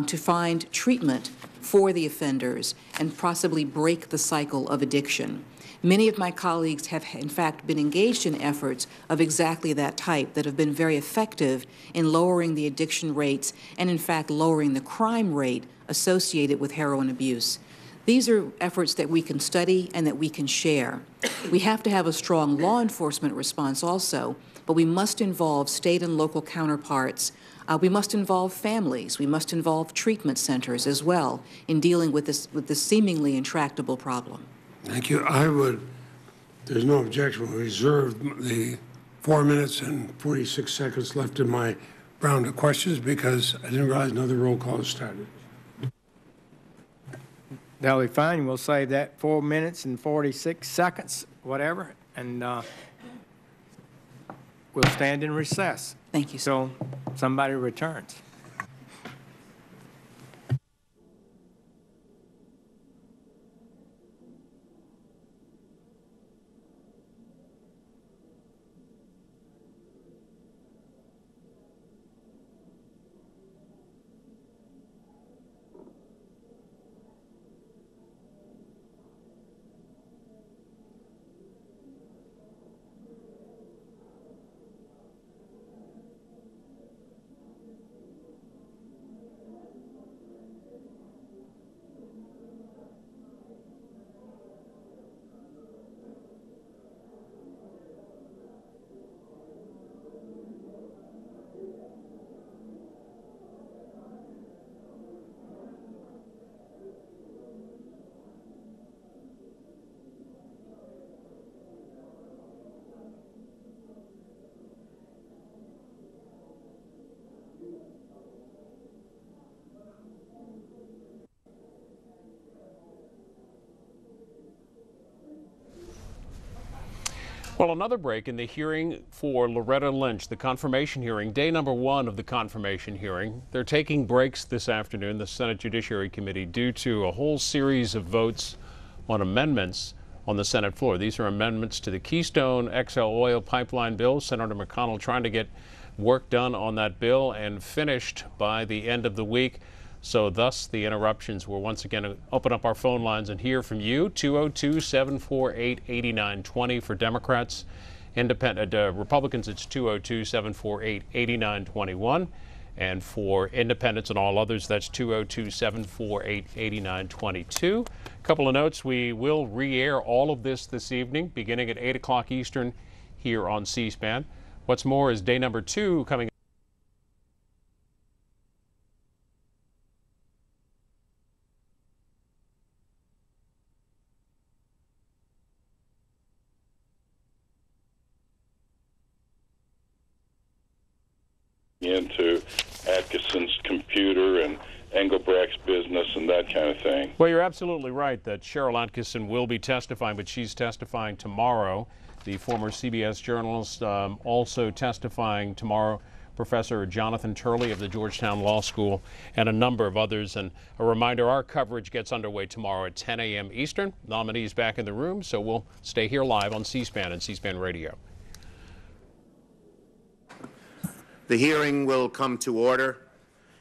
to find treatment for the offenders and possibly break the cycle of addiction. Many of my colleagues have, in fact, been engaged in efforts of exactly that type that have been very effective in lowering the addiction rates and, in fact, lowering the crime rate associated with heroin abuse. These are efforts that we can study and that we can share. We have to have a strong law enforcement response also, but we must involve state and local counterparts. We must involve families. We must involve treatment centers as well in dealing with this seemingly intractable problem. Thank you. I would, there's no objection, reserve the 4 minutes and 46 seconds left in my round of questions because I didn't realize another roll call started. That'll be fine. We'll save that 4 minutes and 46 seconds, whatever, and we'll stand in recess. Thank you. So somebody returns. Well, another break in the hearing for Loretta Lynch, the confirmation hearing, day number 1 of the confirmation hearing. They're taking breaks this afternoon, the Senate Judiciary Committee, due to a whole series of votes on amendments on the Senate floor. These are amendments to the Keystone XL oil pipeline bill. Senator McConnell trying to get work done on that bill and finished by the end of the week. So thus the interruptions. We'll once again open up our phone lines and hear from you. 202-748-8920 for Democrats. Independent Republicans, it's 202-748-8921. And for independents and all others, that's 202-748-8922. A couple of notes. We will re-air all of this evening, beginning at 8 o'clock Eastern here on C-SPAN. What's more is day number 2 coming into Atkinson's computer and Engelbrecht's business and that kind of thing. Well, you're absolutely right that Cheryl Atkinson will be testifying, but she's testifying tomorrow. The former CBS journalist also testifying tomorrow, Professor Jonathan Turley of the Georgetown Law School, and a number of others. And a reminder, our coverage gets underway tomorrow at 10 a.m. Eastern. Nominee's back in the room, so we'll stay here live on C-SPAN and C-SPAN Radio. The hearing will come to order.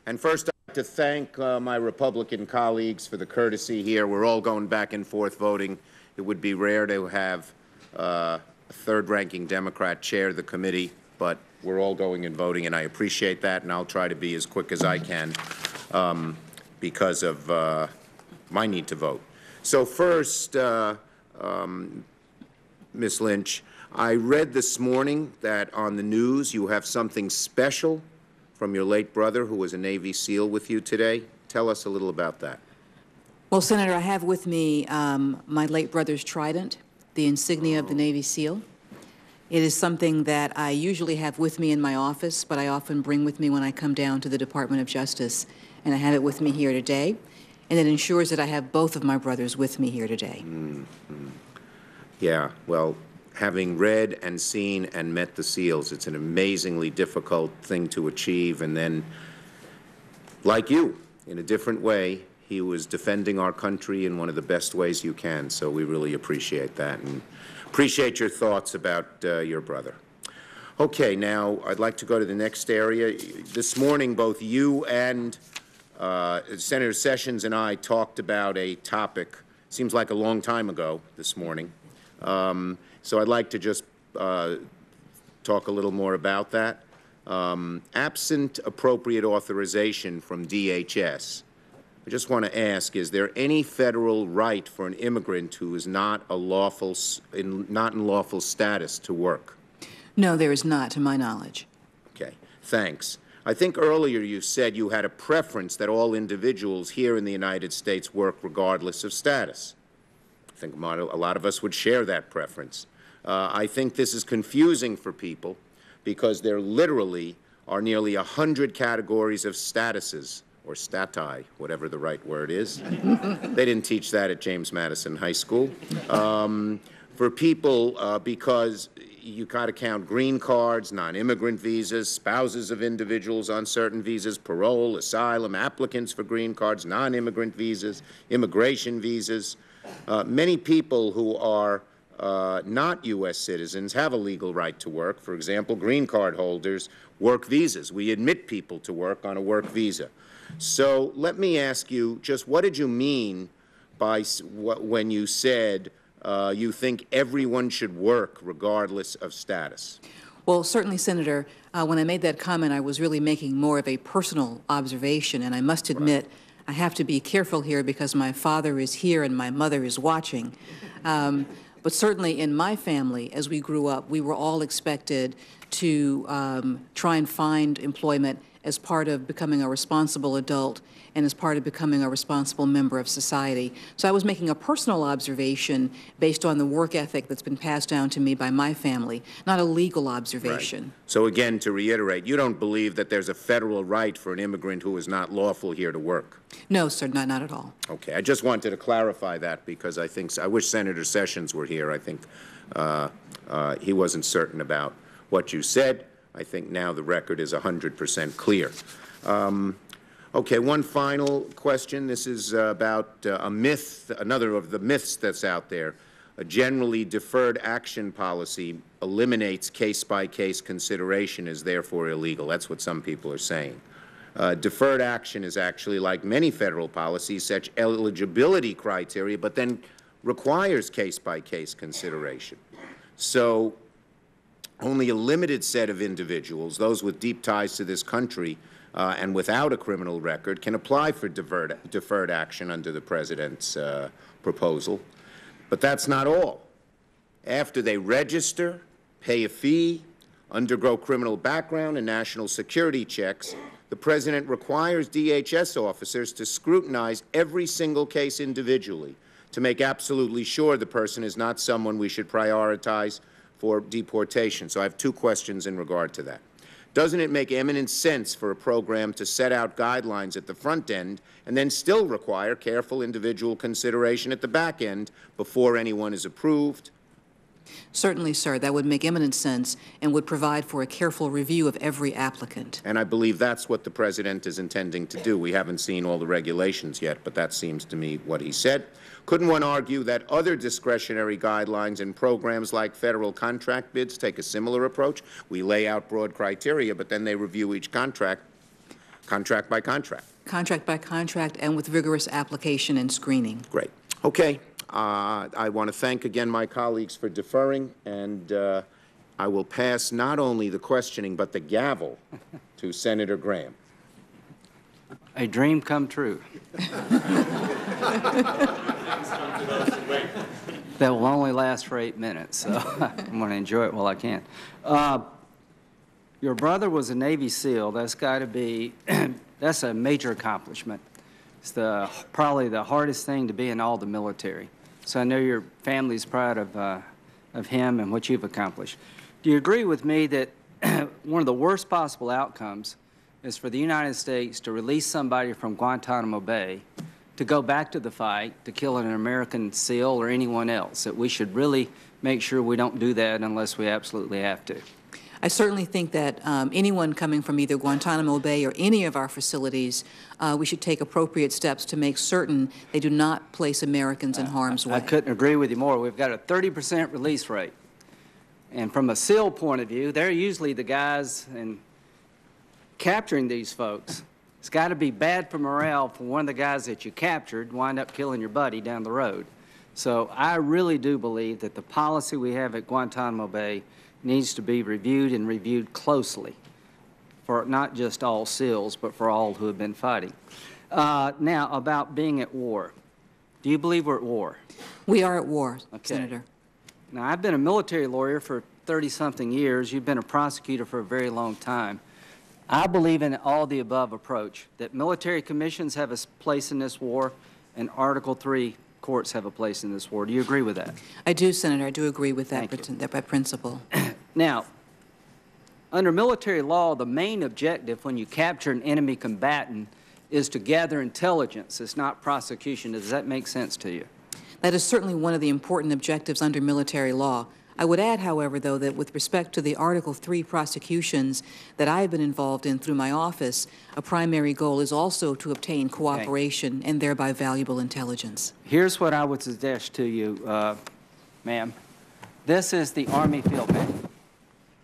And first, I'd like to thank my Republican colleagues for the courtesy here. We're all going back and forth voting. It would be rare to have a third-ranking Democrat chair the committee, but we're all going and voting, and I appreciate that, and I'll try to be as quick as I can because of my need to vote. So first, Ms. Lynch, I read this morning that on the news you have something special from your late brother who was a Navy SEAL with you today. Tell us a little about that. Well, Senator, I have with me my late brother's trident, the insignia of the Navy SEAL. It is something that I usually have with me in my office, but I often bring with me when I come down to the Department of Justice, and I have it with me here today, and it ensures that I have both of my brothers with me here today. Yeah, well, having read and seen and met the SEALs, it's an amazingly difficult thing to achieve, and then, like you, in a different way, he was defending our country in one of the best ways you can, so we really appreciate that and appreciate your thoughts about your brother. Okay, now I'd like to go to the next area. This morning, both you and Senator Sessions and I talked about a topic, seems like a long time ago this morning, so I'd like to just talk a little more about that. Absent appropriate authorization from DHS, I just want to ask, is there any federal right for an immigrant who is not in lawful status to work? No, there is not, to my knowledge. Okay, thanks. I think earlier you said you had a preference that all individuals here in the United States work regardless of status. I think a lot of us would share that preference. I think this is confusing for people because there literally are nearly 100 categories of statuses, or stati, whatever the right word is. They didn't teach that at James Madison High School. For people, because you got to count green cards, non-immigrant visas, spouses of individuals on certain visas, parole, asylum, applicants for green cards, non-immigrant visas, immigration visas. Many people who are not U.S. citizens have a legal right to work. For example, green card holders work visas. We admit people to work on a work visa. So let me ask you, just what did you mean by when you said you think everyone should work regardless of status? Well, certainly, Senator, when I made that comment, I was really making more of a personal observation, and I must admit, I have to be careful here because my father is here and my mother is watching. But certainly in my family, as we grew up, we were all expected to try and find employment as part of becoming a responsible adult and as part of becoming a responsible member of society. So I was making a personal observation based on the work ethic that's been passed down to me by my family, not a legal observation. Right. So again, to reiterate, you don't believe that there's a federal right for an immigrant who is not lawful here to work? No, sir, not at all. Okay, I just wanted to clarify that because I wish Senator Sessions were here. I think he wasn't certain about what you said. I think now the record is 100% clear. Okay, one final question. This is about a myth, another of the myths that's out there. A generally deferred action policy eliminates case-by-case consideration, is therefore illegal. That's what some people are saying. Deferred action is actually, like many federal policies, such eligibility criteria, but then requires case-by-case consideration. So only a limited set of individuals, those with deep ties to this country and without a criminal record, can apply for deferred action under the President's proposal. But that's not all. After they register, pay a fee, undergo criminal background and national security checks, the President requires DHS officers to scrutinize every single case individually to make absolutely sure the person is not someone we should prioritize for deportation. So I have two questions in regard to that. Doesn't it make eminent sense for a program to set out guidelines at the front end and then still require careful individual consideration at the back end before anyone is approved? Certainly, sir. That would make eminent sense and would provide for a careful review of every applicant. And I believe that's what the President is intending to do. We haven't seen all the regulations yet, but that seems to me what he said. Couldn't one argue that other discretionary guidelines and programs like federal contract bids take a similar approach? We lay out broad criteria, but then they review each contract by contract. Contract by contract and with vigorous application and screening. Great. Okay. I want to thank again my colleagues for deferring, and I will pass not only the questioning but the gavel to Senator Graham. A dream come true. That will only last for 8 minutes, so I'm going to enjoy it while I can. Your brother was a Navy SEAL. That's got to be, that's a major accomplishment. It's probably the hardest thing to be in all the military. So I know your family's proud of him and what you've accomplished. Do you agree with me that one of the worst possible outcomes is for the United States to release somebody from Guantanamo Bay to go back to the fight, to kill an American SEAL or anyone else, that we should really make sure we don't do that unless we absolutely have to? I certainly think that anyone coming from either Guantanamo Bay or any of our facilities, we should take appropriate steps to make certain they do not place Americans in harm's way. I couldn't agree with you more. We've got a 30% release rate. And from a SEAL point of view, they're usually the guys in capturing these folks. It's got to be bad for morale for one of the guys that you captured wind up killing your buddy down the road. So I really do believe that the policy we have at Guantanamo Bay needs to be reviewed and reviewed closely for not just all SEALs, but for all who have been fighting. Now, about being at war. Do you believe we're at war? We are at war, okay. Senator. Now, I've been a military lawyer for 30-something years. You've been a prosecutor for a very long time. I believe in all the above approach, that military commissions have a place in this war and Article III courts have a place in this war. Do you agree with that? I do, Senator. I do agree with that, that by principle. Now, under military law, the main objective when you capture an enemy combatant is to gather intelligence. It's not prosecution. Does that make sense to you? That is certainly one of the important objectives under military law. I would add, however, though, that with respect to the Article III prosecutions that I have been involved in through my office, a primary goal is also to obtain cooperation and thereby valuable intelligence. Here's what I would suggest to you, ma'am. This is the Army Field Manual.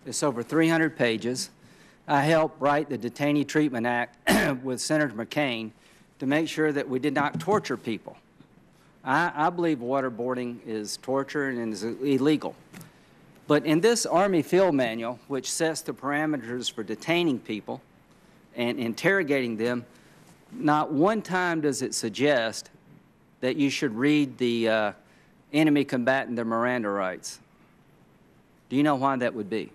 It's over 300 pages. I helped write the Detainee Treatment Act with Senator McCain to make sure that we did not torture people. I believe waterboarding is torture and is illegal. But in this Army Field Manual, which sets the parameters for detaining people and interrogating them, not one time does it suggest that you should read the enemy combatant their Miranda rights. Do you know why that would be?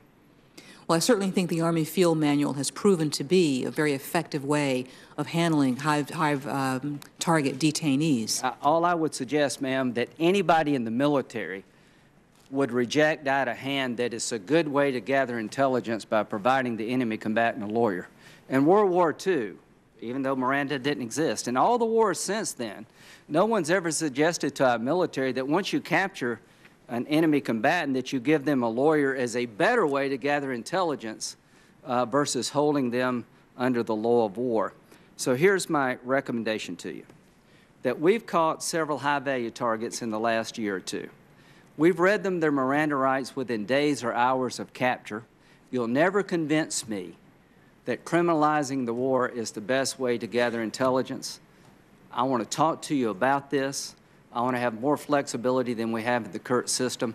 Well, I certainly think the Army Field Manual has proven to be a very effective way of handling high-target detainees. All I would suggest, ma'am, that anybody in the military would reject out of hand that it's a good way to gather intelligence by providing the enemy combatant a lawyer. In World War II, even though Miranda didn't exist, and all the wars since then, no one's ever suggested to our military that once you capture an enemy combatant that you give them a lawyer as a better way to gather intelligence versus holding them under the law of war. So here's my recommendation to you, that we've caught several high-value targets in the last year or two. We've read them their Miranda rights within days or hours of capture. You'll never convince me that criminalizing the war is the best way to gather intelligence. I want to talk to you about this. I want to have more flexibility than we have in the current system.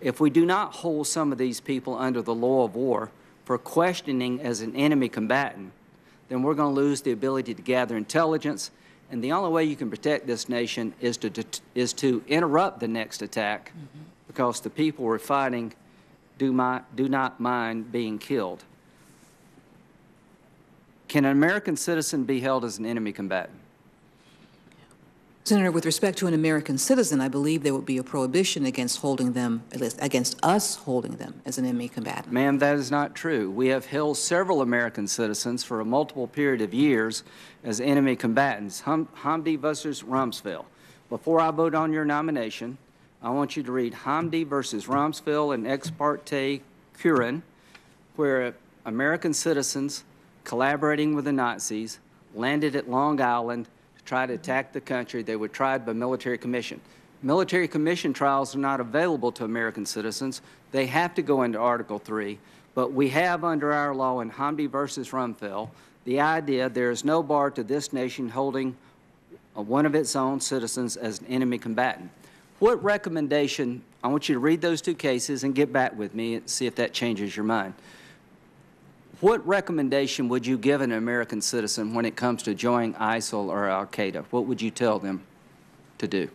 If we do not hold some of these people under the law of war for questioning as an enemy combatant, then we're going to lose the ability to gather intelligence. And the only way you can protect this nation is to interrupt the next attack, because the people we're fighting do not mind being killed. Can an American citizen be held as an enemy combatant? Senator, with respect to an American citizen, I believe there would be a prohibition against holding them, at least against us holding them as an enemy combatant. Ma'am, that is not true. We have held several American citizens for a multiple period of years as enemy combatants. Hamdi versus Rumsfeld. Before I vote on your nomination, I want you to read Hamdi versus Rumsfeld and Ex parte Curran, where American citizens collaborating with the Nazis landed at Long Island to try to attack the country. They were tried by military commission. Military commission trials are not available to American citizens. They have to go into Article 3. But we have under our law in Hamdi versus Rumsfeld the idea there is no bar to this nation holding one of its own citizens as an enemy combatant. What recommendation, I want you to read those two cases and get back with me and see if that changes your mind. What recommendation would you give an American citizen when it comes to joining ISIL or al-Qaeda? What would you tell them to do?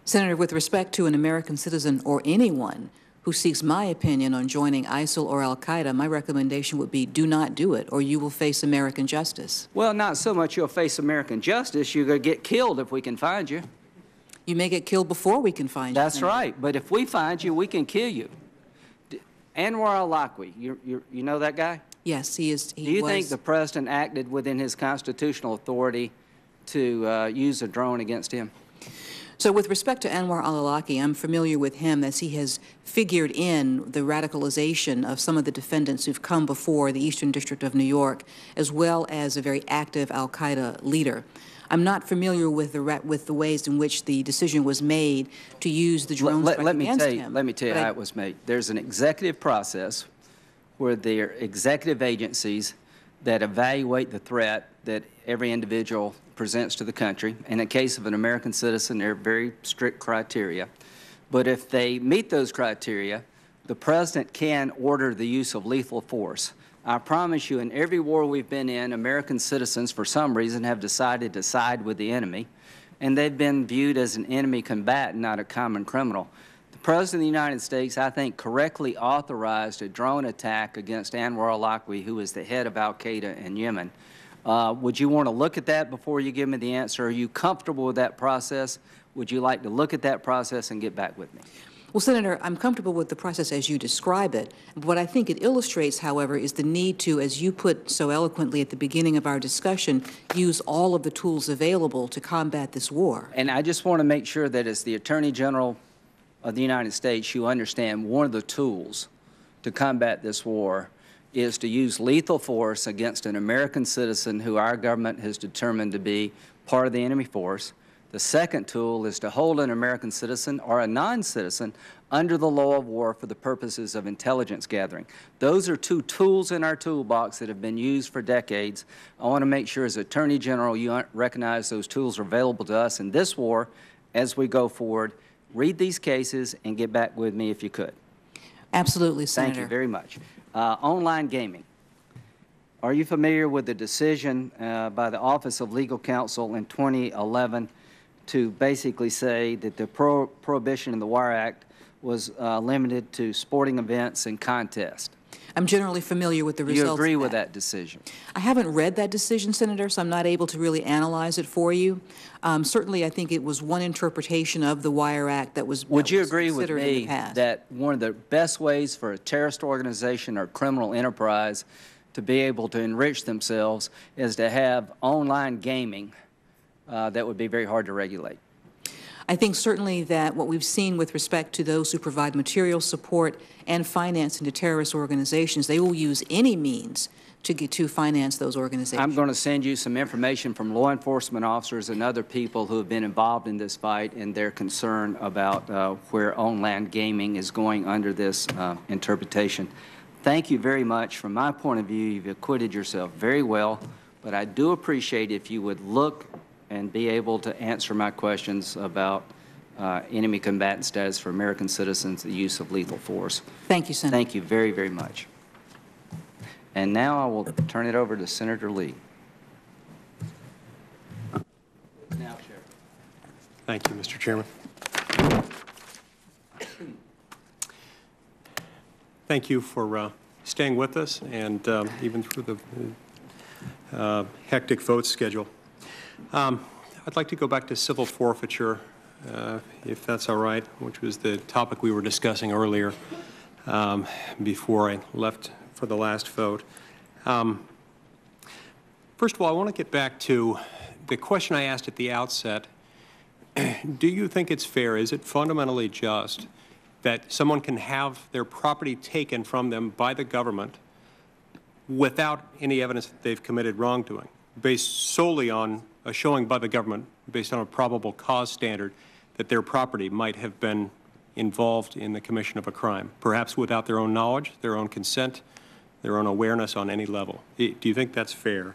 Senator, with respect to an American citizen or anyone who seeks my opinion on joining ISIL or al-Qaeda, my recommendation would be do not do it, or you will face American justice. Well, not so much you'll face American justice. You're going to get killed if we can find you. You may get killed before we can find you. That's right. But if we find you, we can kill you. Anwar al-Awlaki, you know that guy? Yes, he is. Do you think the president acted within his constitutional authority to use a drone against him? So with respect to Anwar al-Awlaki, I'm familiar with him as he has figured in the radicalization of some of the defendants who've come before the Eastern District of New York, as well as a very active al-Qaeda leader. I'm not familiar with the ways in which the decision was made to use the drone strike against him. Let me tell you how it was made. There's an executive process where there are executive agencies that evaluate the threat that every individual presents to the country. In the case of an American citizen, there are very strict criteria. But if they meet those criteria, the president can order the use of lethal force. I promise you, in every war we've been in, American citizens, for some reason, have decided to side with the enemy, and they've been viewed as an enemy combatant, not a common criminal. The President of the United States, I think, correctly authorized a drone attack against Anwar al-Awlaki, who is the head of al-Qaeda in Yemen. Would you want to look at that before you give me the answer? Are you comfortable with that process? Would you like to look at that process and get back with me? Well, Senator, I'm comfortable with the process as you describe it. What I think it illustrates, however, is the need to, as you put so eloquently at the beginning of our discussion, use all of the tools available to combat this war. And I just want to make sure that as the Attorney General of the United States, you understand one of the tools to combat this war is to use lethal force against an American citizen who our government has determined to be part of the enemy force. The second tool is to hold an American citizen or a non-citizen under the law of war for the purposes of intelligence gathering. Those are two tools in our toolbox that have been used for decades. I want to make sure as Attorney General you recognize those tools are available to us in this war as we go forward. Read these cases and get back with me if you could. Absolutely, Senator. Thank you very much. Online gaming. Are you familiar with the decision by the Office of Legal Counsel in 2011 to basically say that the prohibition in the Wire Act was limited to sporting events and contests? I'm generally familiar with the results. You agree with that decision? I haven't read that decision, Senator, so I'm not able to really analyze it for you. Certainly, I think it was one interpretation of the Wire Act that was Would you agree with me that one of the best ways for a terrorist organization or criminal enterprise to be able to enrich themselves is to have online gaming that would be very hard to regulate? I think certainly that what we've seen with respect to those who provide material support and financing to terrorist organizations, they will use any means to finance those organizations. I'm going to send you some information from law enforcement officers and other people who have been involved in this fight and their concern about where online gaming is going under this interpretation. thank you very much. From my point of view, you've acquitted yourself very well, but I do appreciate if you would look and be able to answer my questions about enemy combatant status for American citizens, the use of lethal force. Thank you, Senator. Thank you very, very much. And now I will turn it over to Senator Lee. Now, Chair. Thank you, Mr. Chairman. Thank you for staying with us and even through the hectic vote schedule. I'd like to go back to civil forfeiture, if that's all right, which was the topic we were discussing earlier before I left for the last vote. First of all, I want to get back to the question I asked at the outset. Do you think it's fair, is it fundamentally just that someone can have their property taken from them by the government without any evidence that they've committed wrongdoing, based solely on a showing by the government, based on a probable cause standard, that their property might have been involved in the commission of a crime, perhaps without their own knowledge, their own consent, their own awareness on any level? Do you think that's fair?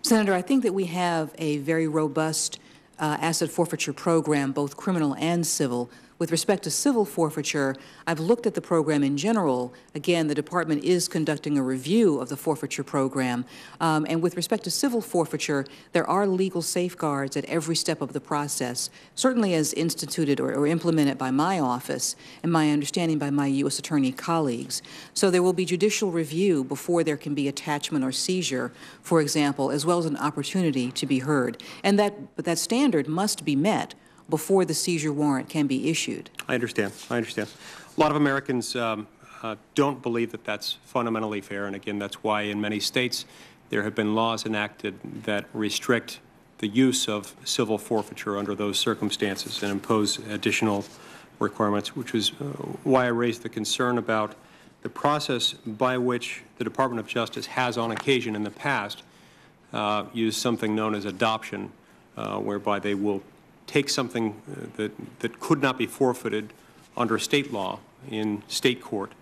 Senator, I think that we have a very robust asset forfeiture program, both criminal and civil. With respect to civil forfeiture, I've looked at the program in general. Again, the department is conducting a review of the forfeiture program. And with respect to civil forfeiture, there are legal safeguards at every step of the process, certainly as instituted or implemented by my office and my understanding by my U.S. Attorney colleagues. So there will be judicial review before there can be attachment or seizure, for example, as well as an opportunity to be heard. And that standard must be met before the seizure warrant can be issued. I understand. I understand. A lot of Americans don't believe that that's fundamentally fair, and again, that's why in many states there have been laws enacted that restrict the use of civil forfeiture under those circumstances and impose additional requirements, which was why I raised the concern about the process by which the Department of Justice has on occasion in the past used something known as adoption, whereby they will take something that could not be forfeited under state law in state court,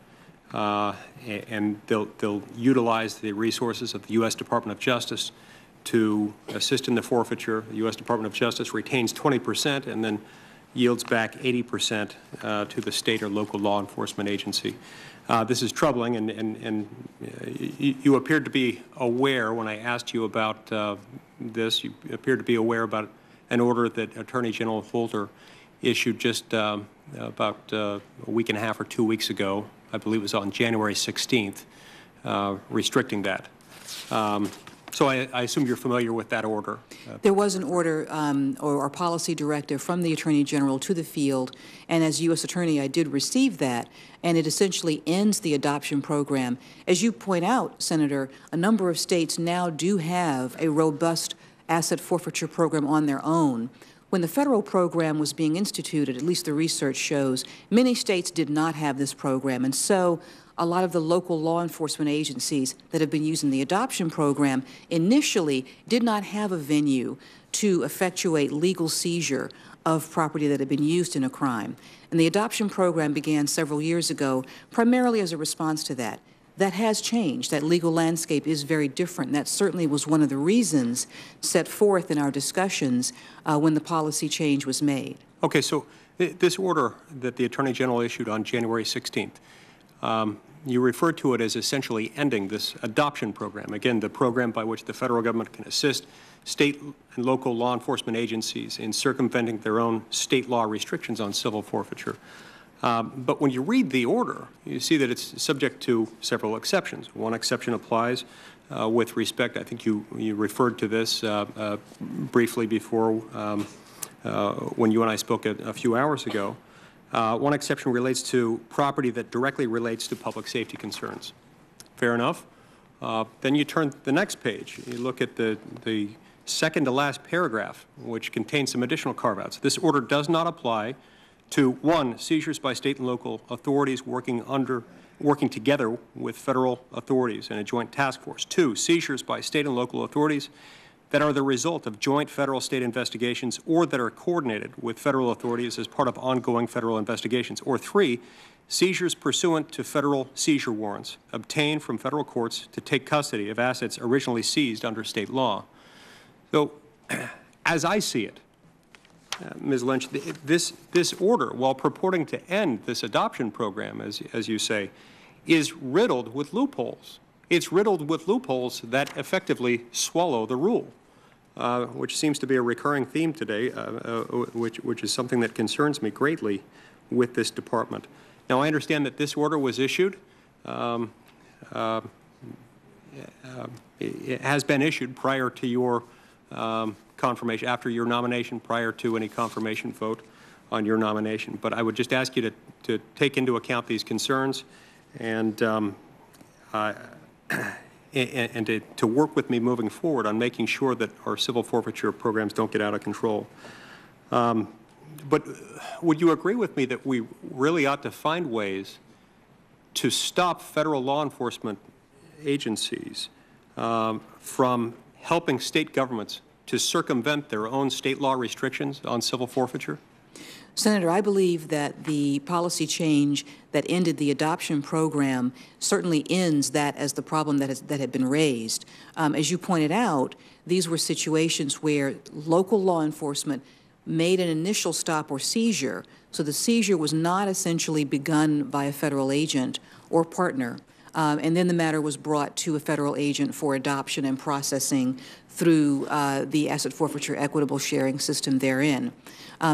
and they'll utilize the resources of the U.S. Department of Justice to assist in the forfeiture. The U.S. Department of Justice retains 20% and then yields back 80% to the state or local law enforcement agency. This is troubling, and you appeared to be aware when I asked you about this. You appeared to be aware about an order that Attorney General Holder issued just about a week and a half or 2 weeks ago. I believe it was on January 16th, restricting that. So I assume you're familiar with that order. There was an order or policy directive from the Attorney General to the field, and as U.S. Attorney, I did receive that, and it essentially ends the adoption program. As you point out, Senator, a number of states now do have a robust asset forfeiture program on their own. When the federal program was being instituted, at least the research shows, many states did not have this program, and so a lot of the local law enforcement agencies that have been using the adoption program initially did not have a venue to effectuate legal seizure of property that had been used in a crime. And the adoption program began several years ago, primarily as a response to that. That has changed. That legal landscape is very different. That certainly was one of the reasons set forth in our discussions when the policy change was made. Okay, so this order that the Attorney General issued on January 16th, you referred to it as essentially ending this adoption program. Again, the program by which the federal government can assist state and local law enforcement agencies in circumventing their own state law restrictions on civil forfeiture. But when you read the order, you see that it's subject to several exceptions. One exception applies with respect, I think you referred to this briefly before when you and I spoke a few hours ago. One exception relates to property that directly relates to public safety concerns. Fair enough. Then you turn to the next page. You look at the second to last paragraph, which contains some additional carve-outs. This order does not apply to, 1, seizures by state and local authorities working together with federal authorities in a joint task force. 2, seizures by state and local authorities that are the result of joint federal-state investigations or that are coordinated with federal authorities as part of ongoing federal investigations. Or 3, seizures pursuant to federal seizure warrants obtained from federal courts to take custody of assets originally seized under state law. So, as I see it, Ms. Lynch, this order, while purporting to end this adoption program, as you say, is riddled with loopholes. It's riddled with loopholes that effectively swallow the rule, which seems to be a recurring theme today, which is something that concerns me greatly with this department. Now, I understand that this order was issued. It has been issued prior to your confirmation, after your nomination, prior to any confirmation vote on your nomination. But I would just ask you to take into account these concerns and to work with me moving forward on making sure that our civil forfeiture programs don't get out of control. But would you agree with me that we really ought to find ways to stop federal law enforcement agencies from helping state governments to circumvent their own state law restrictions on civil forfeiture? Senator, I believe that the policy change that ended the adoption program certainly ends that as the problem that had been raised. As you pointed out, these were situations where local law enforcement made an initial stop or seizure, so the seizure was not essentially begun by a federal agent or partner, and then the matter was brought to a federal agent for adoption and processing through the asset forfeiture equitable sharing system therein.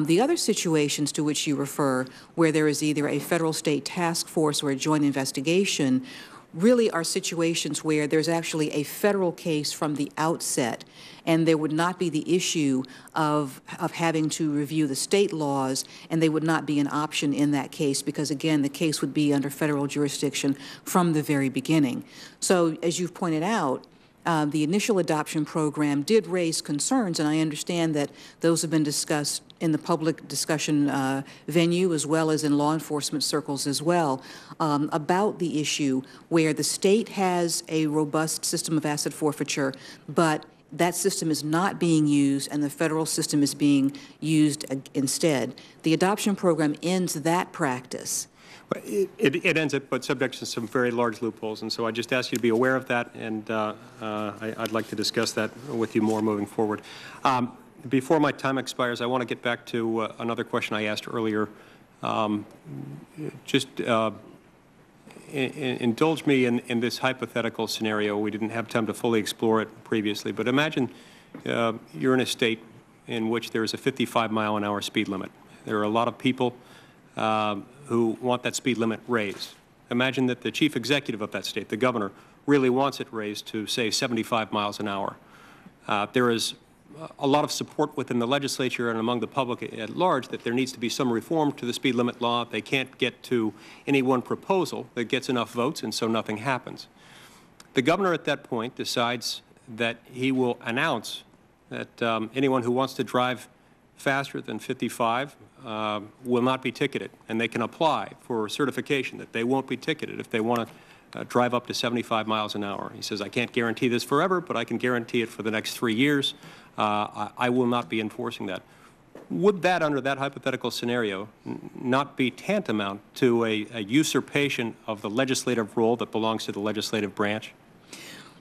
The other situations to which you refer, where there is either a federal-state task force or a joint investigation, really are situations where there's actually a federal case from the outset, and there would not be the issue of having to review the state laws, and they would not be an option in that case because, again, the case would be under federal jurisdiction from the very beginning. So, as you've pointed out, the initial adoption program did raise concerns, and I understand that those have been discussed in the public discussion venue as well as in law enforcement circles as well, about the issue where the state has a robust system of asset forfeiture, but that system is not being used and the federal system is being used instead. The adoption program ends that practice. It ends it, but subject to some very large loopholes, and so I just ask you to be aware of that, and I'd like to discuss that with you more moving forward. Before my time expires, I want to get back to another question I asked earlier. Indulge me in this hypothetical scenario. We didn't have time to fully explore it previously, but imagine you're in a state in which there is a 55-mile-an-hour speed limit. There are a lot of people who want that speed limit raised. Imagine that the chief executive of that state, the governor, really wants it raised to, say, 75 miles an hour. There is a lot of support within the legislature and among the public at large that there needs to be some reform to the speed limit law. They can't get to any one proposal that gets enough votes, and so nothing happens. The governor at that point decides that he will announce that anyone who wants to drive faster than 55 will not be ticketed, and they can apply for certification that they won't be ticketed if they want to drive up to 75 miles an hour. He says, I can't guarantee this forever, but I can guarantee it for the next 3 years. I will not be enforcing that. Would that, under that hypothetical scenario, not be tantamount to a usurpation of the legislative role that belongs to the legislative branch?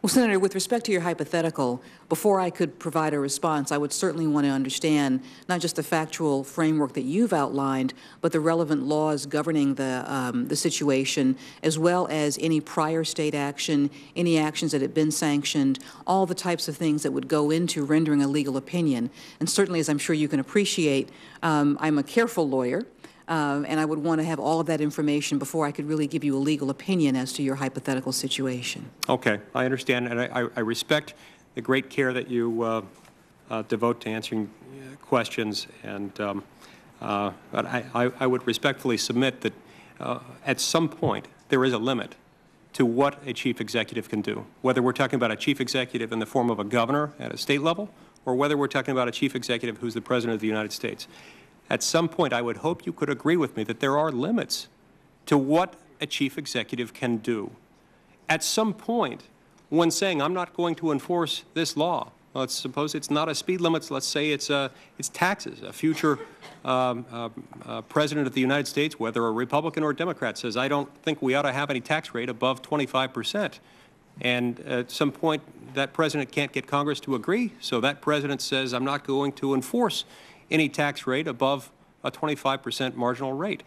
Well, Senator, with respect to your hypothetical, before I could provide a response, I would certainly want to understand not just the factual framework that you've outlined, but the relevant laws governing the situation, as well as any prior state action, any actions that have been sanctioned, all the types of things that would go into rendering a legal opinion. And certainly, as I'm sure you can appreciate, I'm a careful lawyer. And I would want to have all of that information before I could really give you a legal opinion as to your hypothetical situation. Okay, I understand, and I respect the great care that you devote to answering questions, and but I would respectfully submit that at some point there is a limit to what a chief executive can do, whether we're talking about a chief executive in the form of a governor at a state level, or whether we're talking about a chief executive who's the President of the United States. At some point, I would hope you could agree with me that there are limits to what a chief executive can do. At some point, when saying, I'm not going to enforce this law, Let's suppose it's not a speed limit. Let's say it's taxes. A future president of the United States, whether a Republican or a Democrat, says, I don't think we ought to have any tax rate above 25%. And at some point, that president can't get Congress to agree, so that president says, I'm not going to enforce any tax rate above a 25% marginal rate.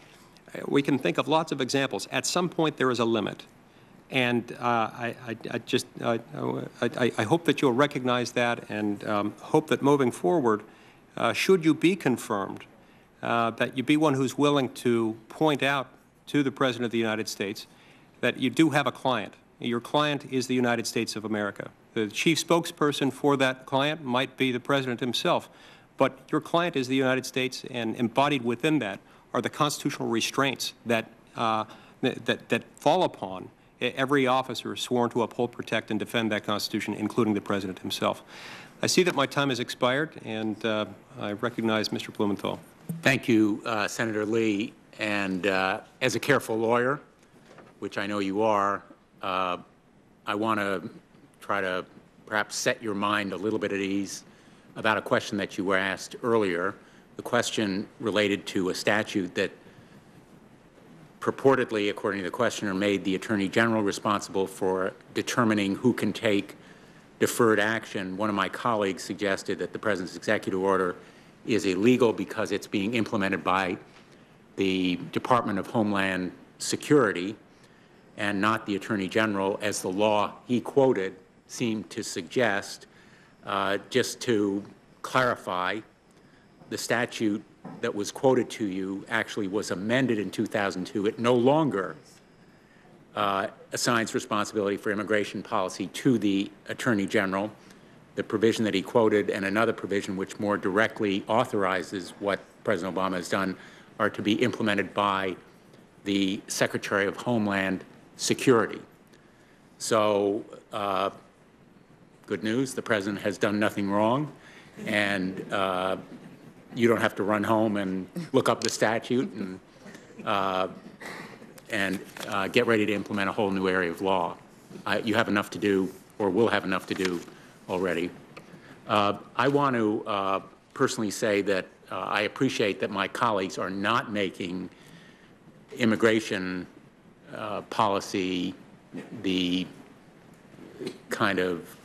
We can think of lots of examples. At some point, there is a limit. And I hope that you'll recognize that, and hope that moving forward, should you be confirmed, that you be one who's willing to point out to the President of the United States that you do have a client. Your client is the United States of America. The chief spokesperson for that client might be the President himself, but your client is the United States, and embodied within that are the constitutional restraints that fall upon every officer sworn to uphold, protect, and defend that Constitution, including the President himself. I see that my time has expired, and I recognize Mr. Blumenthal. Thank you, Senator Lee. And as a careful lawyer, which I know you are, I want to try to perhaps set your mind a little bit at ease about a question that you were asked earlier. The question related to a statute that purportedly, according to the questioner, made the Attorney General responsible for determining who can take deferred action. One of my colleagues suggested that the President's executive order is illegal because it's being implemented by the Department of Homeland Security and not the Attorney General, as the law he quoted seemed to suggest. Just to clarify, the statute that was quoted to you actually was amended in 2002. It no longer assigns responsibility for immigration policy to the Attorney General. The provision that he quoted and another provision which more directly authorizes what President Obama has done are to be implemented by the Secretary of Homeland Security. So, good news, the President has done nothing wrong, and you don't have to run home and look up the statute and get ready to implement a whole new area of law. You have enough to do, or will have enough to do already. I want to personally say that I appreciate that my colleagues are not making immigration policy the kind of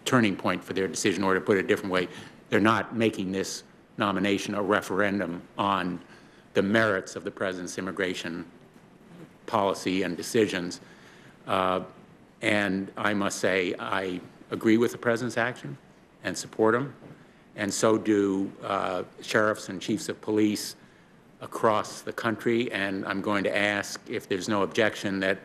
turning point for their decision, or to put it a different way, they're not making this nomination a referendum on the merits of the President's immigration policy and decisions. And I must say I agree with the President's action and support him, and so do sheriffs and chiefs of police across the country. And I'm going to ask, if there's no objection, that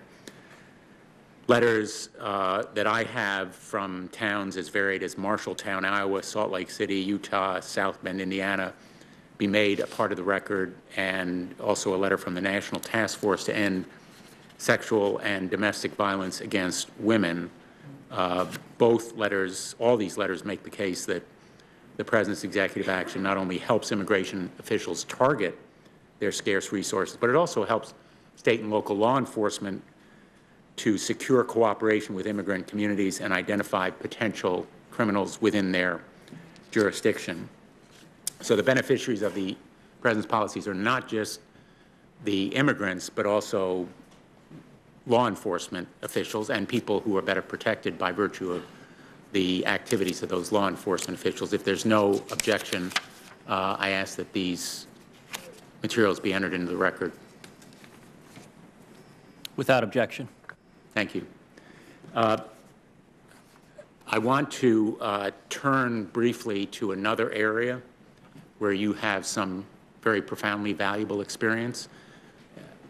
letters that I have from towns as varied as Marshalltown, Iowa, Salt Lake City, Utah, South Bend, Indiana, be made a part of the record, and also a letter from the National Task Force to End Sexual and Domestic Violence Against Women. Both letters, all these letters, make the case that the President's executive action not only helps immigration officials target their scarce resources, but it also helps state and local law enforcement to secure cooperation with immigrant communities and identify potential criminals within their jurisdiction. So the beneficiaries of the President's policies are not just the immigrants, but also law enforcement officials and people who are better protected by virtue of the activities of those law enforcement officials. If there's no objection, I ask that these materials be entered into the record. Without objection. Thank you. I want to turn briefly to another area where you have some very profoundly valuable experience.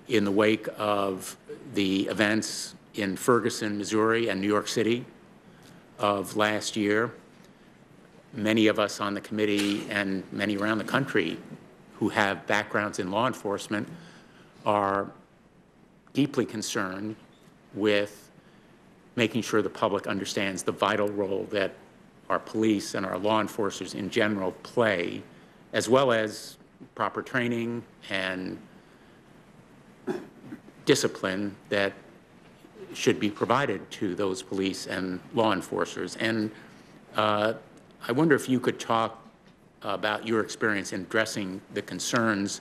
In the wake of the events in Ferguson, Missouri, and New York City of last year, many of us on the committee and many around the country who have backgrounds in law enforcement are deeply concerned with making sure the public understands the vital role that our police and our law enforcers in general play, as well as proper training and discipline that should be provided to those police and law enforcers. And I wonder if you could talk about your experience in addressing the concerns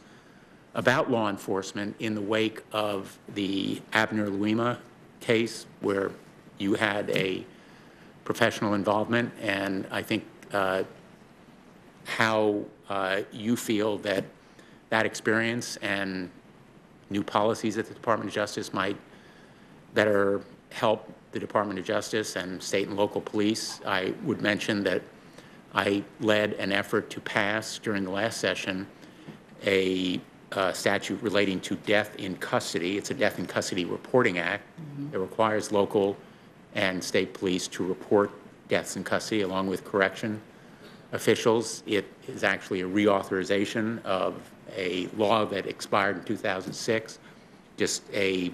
about law enforcement in the wake of the Abner-Louima case, where you had a professional involvement, and I think how you feel that that experience and new policies at the Department of Justice might better help the Department of Justice and state and local police. I would mention that I led an effort to pass during the last session a statute relating to death in custody. It's a Death in Custody Reporting Act. It requires local and state police to report deaths in custody along with correction officials. It is actually a reauthorization of a law that expired in 2006, just a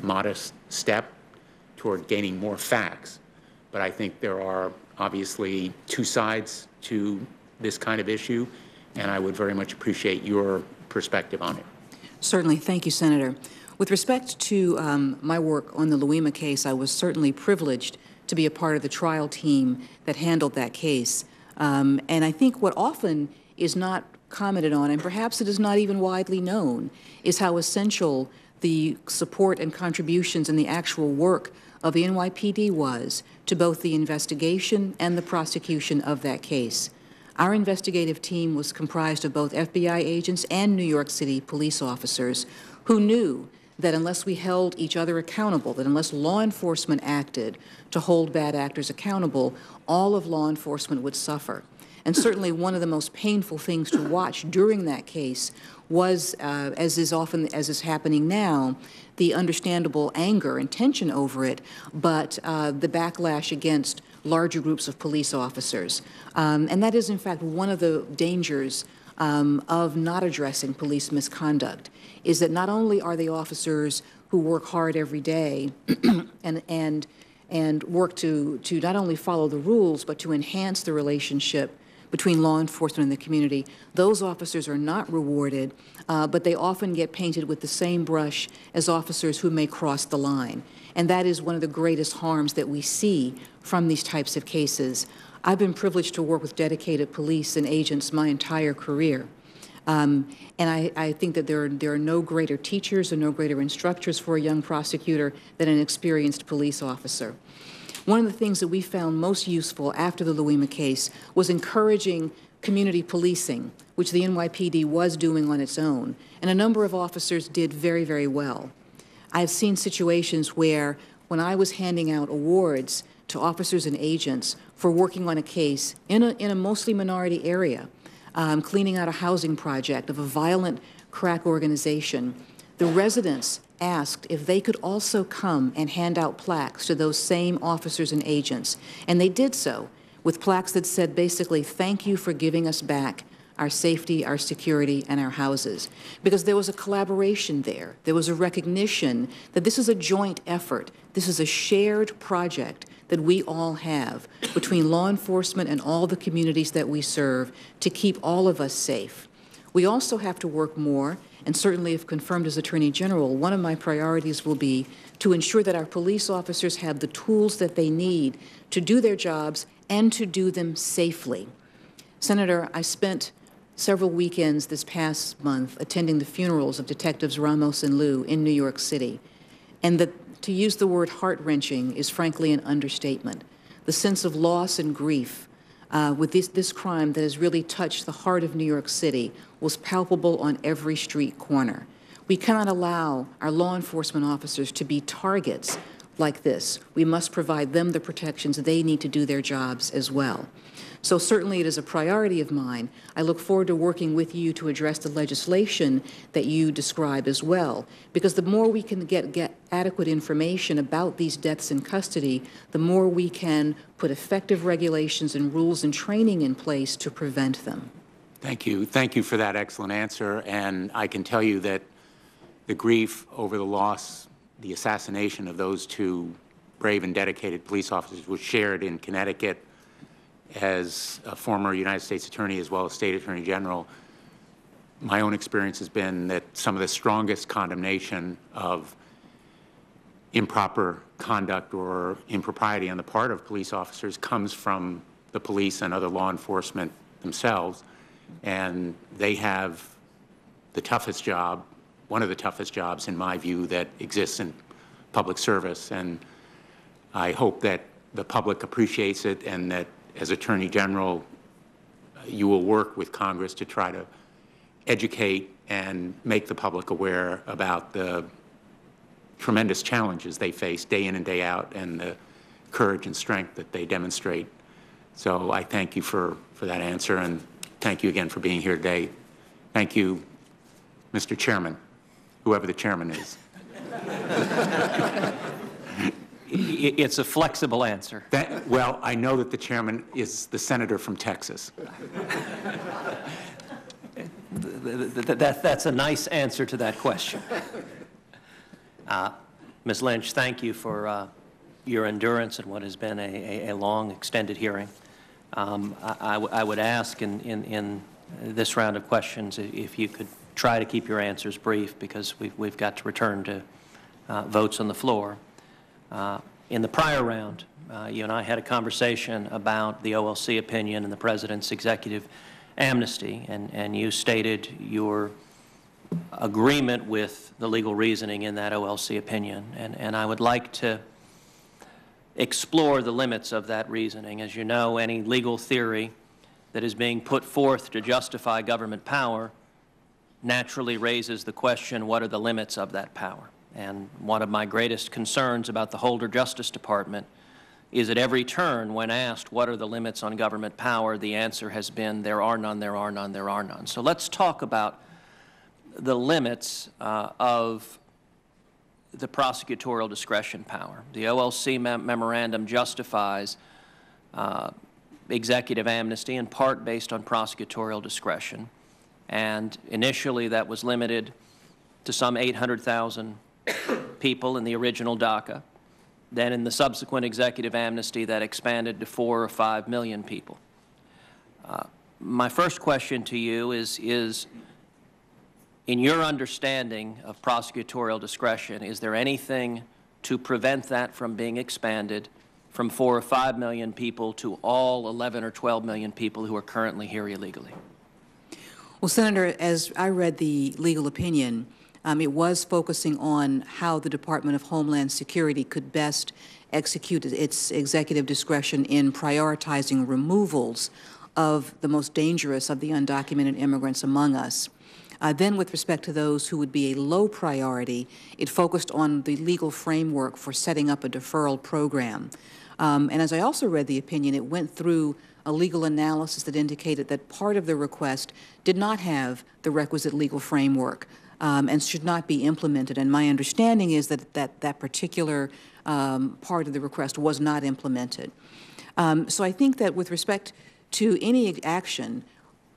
modest step toward gaining more facts. But I think there are obviously two sides to this kind of issue, and I would very much appreciate your perspective on it. Certainly. Thank you, Senator. With respect to my work on the Louima case, I was certainly privileged to be a part of the trial team that handled that case. And I think what often is not commented on, and perhaps it is not even widely known, is how essential the support and contributions and the actual work of the NYPD was to both the investigation and the prosecution of that case. Our investigative team was comprised of both FBI agents and New York City police officers who knew that unless we held each other accountable, that unless law enforcement acted to hold bad actors accountable, all of law enforcement would suffer. And certainly one of the most painful things to watch during that case was, as is happening now, the understandable anger and tension over it, but the backlash against larger groups of police officers. And that is, in fact, one of the dangers of not addressing police misconduct, is that not only are they officers who work hard every day and work to not only follow the rules, but to enhance the relationship between law enforcement and the community. Those officers are not rewarded, but they often get painted with the same brush as officers who may cross the line. And that is one of the greatest harms that we see from these types of cases. I've been privileged to work with dedicated police and agents my entire career. And I think that there are no greater teachers and no greater instructors for a young prosecutor than an experienced police officer. One of the things that we found most useful after the Louima case was encouraging community policing, which the NYPD was doing on its own, and a number of officers did very, very well. I've seen situations where, when I was handing out awards to officers and agents for working on a case in a mostly minority area, cleaning out a housing project of a violent crack organization, the residents asked if they could also come and hand out plaques to those same officers and agents. And they did so with plaques that said basically, "Thank you for giving us back our safety, our security, and our houses." Because there was a collaboration there. There was a recognition that this is a joint effort. This is a shared project that we all have between law enforcement and all the communities that we serve to keep all of us safe. We also have to work more, and certainly if confirmed as Attorney General, one of my priorities will be to ensure that our police officers have the tools that they need to do their jobs and to do them safely. Senator, I spent several weekends this past month attending the funerals of Detectives Ramos and Liu in New York City. And to use the word heart-wrenching is frankly an understatement. The sense of loss and grief with this crime that has really touched the heart of New York City was palpable on every street corner. We cannot allow our law enforcement officers to be targets like this. We must provide them the protections they need to do their jobs as well. So certainly it is a priority of mine. I look forward to working with you to address the legislation that you describe as well, because the more we can get adequate information about these deaths in custody, the more we can put effective regulations and rules and training in place to prevent them. Thank you. Thank you for that excellent answer. And I can tell you that the grief over the loss, the assassination of those two brave and dedicated police officers was shared in Connecticut. As a former United States Attorney as well as State Attorney General, my own experience has been that some of the strongest condemnation of improper conduct or impropriety on the part of police officers comes from the police and other law enforcement themselves. And they have the toughest job, one of the toughest jobs, in my view, that exists in public service. And I hope that the public appreciates it, and that as Attorney General, you will work with Congress to try to educate and make the public aware about the tremendous challenges they face day in and day out, and the courage and strength that they demonstrate. So I thank you for that answer, and thank you again for being here today. Thank you, Mr. Chairman, whoever the chairman is. It's a flexible answer. Well, I know that the chairman is the senator from Texas. That's a nice answer to that question. Ms. Lynch, thank you for your endurance in what has been a long, extended hearing. I would ask in this round of questions if you could try to keep your answers brief, because we've got to return to votes on the floor. In the prior round, you and I had a conversation about the OLC opinion and the President's executive amnesty, and you stated your agreement with the legal reasoning in that OLC opinion, and I would like to explore the limits of that reasoning. As you know, any legal theory that is being put forth to justify government power naturally raises the question, what are the limits of that power? And one of my greatest concerns about the Holder Justice Department is at every turn, when asked what are the limits on government power, the answer has been there are none, there are none, there are none. So let's talk about the limits of the prosecutorial discretion power. The OLC memorandum justifies executive amnesty in part based on prosecutorial discretion. And initially that was limited to some 800,000 people in the original DACA. Then in the subsequent executive amnesty that expanded to 4 or 5 million people. My first question to you is in your understanding of prosecutorial discretion, is there anything to prevent that from being expanded from 4 or 5 million people to all 11 or 12 million people who are currently here illegally? Well, Senator, as I read the legal opinion, it was focusing on how the Department of Homeland Security could best execute its executive discretion in prioritizing removals of the most dangerous of the undocumented immigrants among us. Then with respect to those who would be a low priority, it focused on the legal framework for setting up a deferral program. And as I also read the opinion, it went through a legal analysis that indicated that part of the request did not have the requisite legal framework and should not be implemented. And my understanding is that particular part of the request was not implemented. So I think that with respect to any action,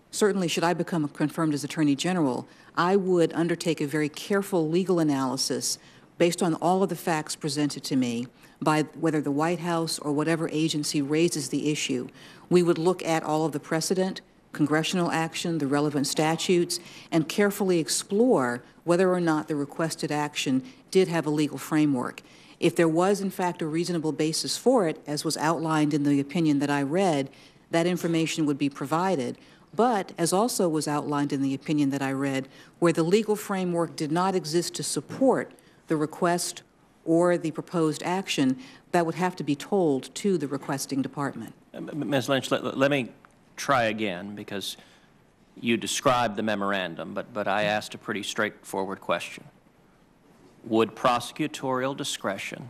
certainly should I become confirmed as Attorney General, I would undertake a very careful legal analysis based on all of the facts presented to me by whether the White House or whatever agency raises the issue. We would look at all of the precedent, congressional action, the relevant statutes, and carefully explore whether or not the requested action did have a legal framework. If there was, in fact, a reasonable basis for it, as was outlined in the opinion that I read, that information would be provided. But, as also was outlined in the opinion that I read, where the legal framework did not exist to support the request or the proposed action, that would have to be told to the requesting department. Ms. Lynch, let me try again, because you described the memorandum, but I asked a pretty straightforward question. Would prosecutorial discretion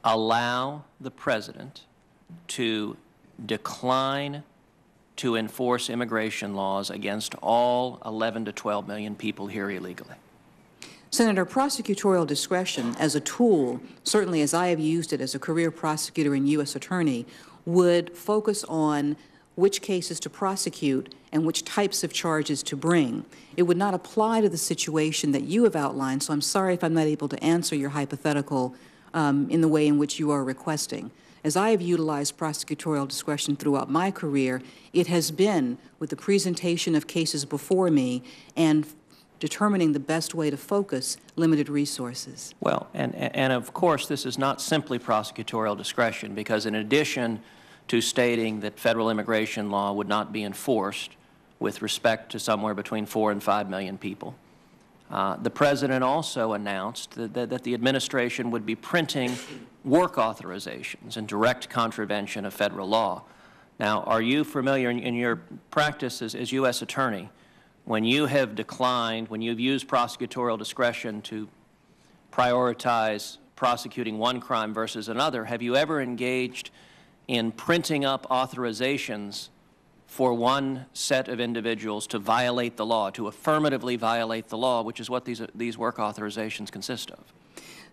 allow the President to decline to enforce immigration laws against all 11 to 12 million people here illegally? Senator, prosecutorial discretion as a tool, certainly as I have used it as a career prosecutor and U.S. attorney, would focus on which cases to prosecute and which types of charges to bring. It would not apply to the situation that you have outlined, so I'm sorry if I'm not able to answer your hypothetical in the way in which you are requesting. As I have utilized prosecutorial discretion throughout my career, it has been with the presentation of cases before me and determining the best way to focus limited resources. Well, and of course, this is not simply prosecutorial discretion, because in addition to stating that federal immigration law would not be enforced with respect to somewhere between 4 and 5 million people. The President also announced that the administration would be printing work authorizations in direct contravention of federal law. Now, are you familiar in your practice as U.S. Attorney, when you have declined, when you've used prosecutorial discretion to prioritize prosecuting one crime versus another, have you ever engaged in printing up authorizations for one set of individuals to violate the law, to affirmatively violate the law, which is what these work authorizations consist of?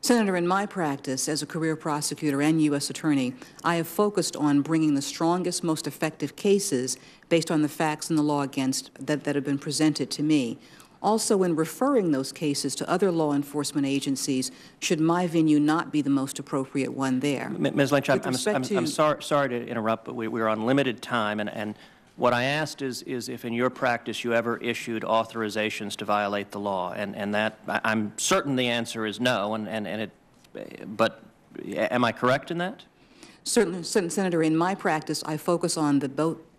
Senator, in my practice as a career prosecutor and U.S. Attorney, I have focused on bringing the strongest, most effective cases based on the facts and the law that have been presented to me. Also, in referring those cases to other law enforcement agencies, should my venue not be the most appropriate one there. Ms. Lynch, I'm sorry to interrupt, but we're on limited time, and what I asked is if in your practice you ever issued authorizations to violate the law, and that I'm certain the answer is no, but am I correct in that? Certainly, Senator, in my practice, I focus on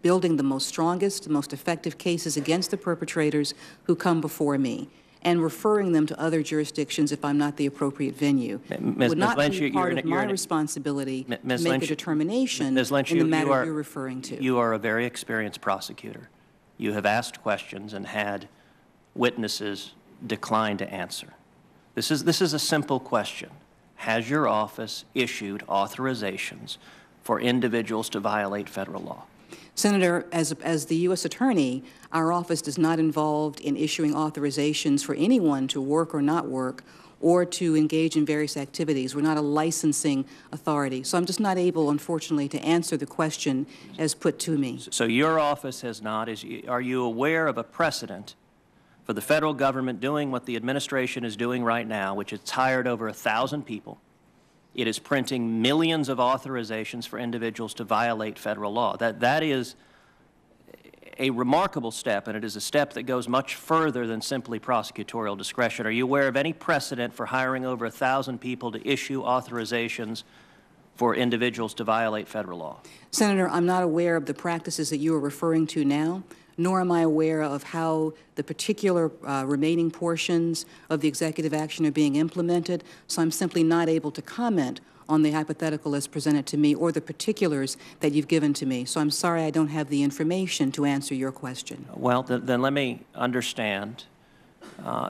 building the most strongest, most effective cases against the perpetrators who come before me, and referring them to other jurisdictions if I'm not the appropriate venue. It would not be part of my responsibility to make a determination in the matter you're referring to. You are a very experienced prosecutor. You have asked questions and had witnesses decline to answer. This is a simple question. Has your office issued authorizations for individuals to violate federal law? Senator, as the U.S. Attorney, our office is not involved in issuing authorizations for anyone to work or not work or to engage in various activities. We're not a licensing authority. So I'm just not able, unfortunately, to answer the question as put to me. So your office has not. Are you aware of a precedent for the federal government doing what the administration is doing right now, which has hired over 1,000 people? It is printing millions of authorizations for individuals to violate federal law. That is a remarkable step, and it is a step that goes much further than simply prosecutorial discretion. Are you aware of any precedent for hiring over 1,000 people to issue authorizations for individuals to violate federal law? Senator, I'm not aware of the practices that you are referring to now, nor am I aware of how the particular remaining portions of the executive action are being implemented, so I'm simply not able to comment on the hypothetical as presented to me or the particulars that you've given to me. So I'm sorry I don't have the information to answer your question. Well, then let me understand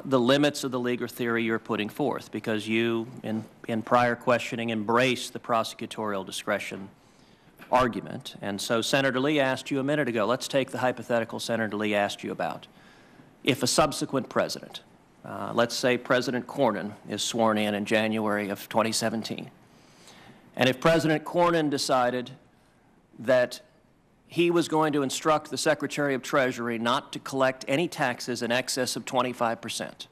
the limits of the legal theory you're putting forth, because you, in prior questioning, embraced the prosecutorial discretion argument. And so Senator Lee asked you a minute ago, let's take the hypothetical Senator Lee asked you about. If a subsequent president, let's say President Cornyn is sworn in January of 2017, and if President Cornyn decided that he was going to instruct the Secretary of Treasury not to collect any taxes in excess of 25%,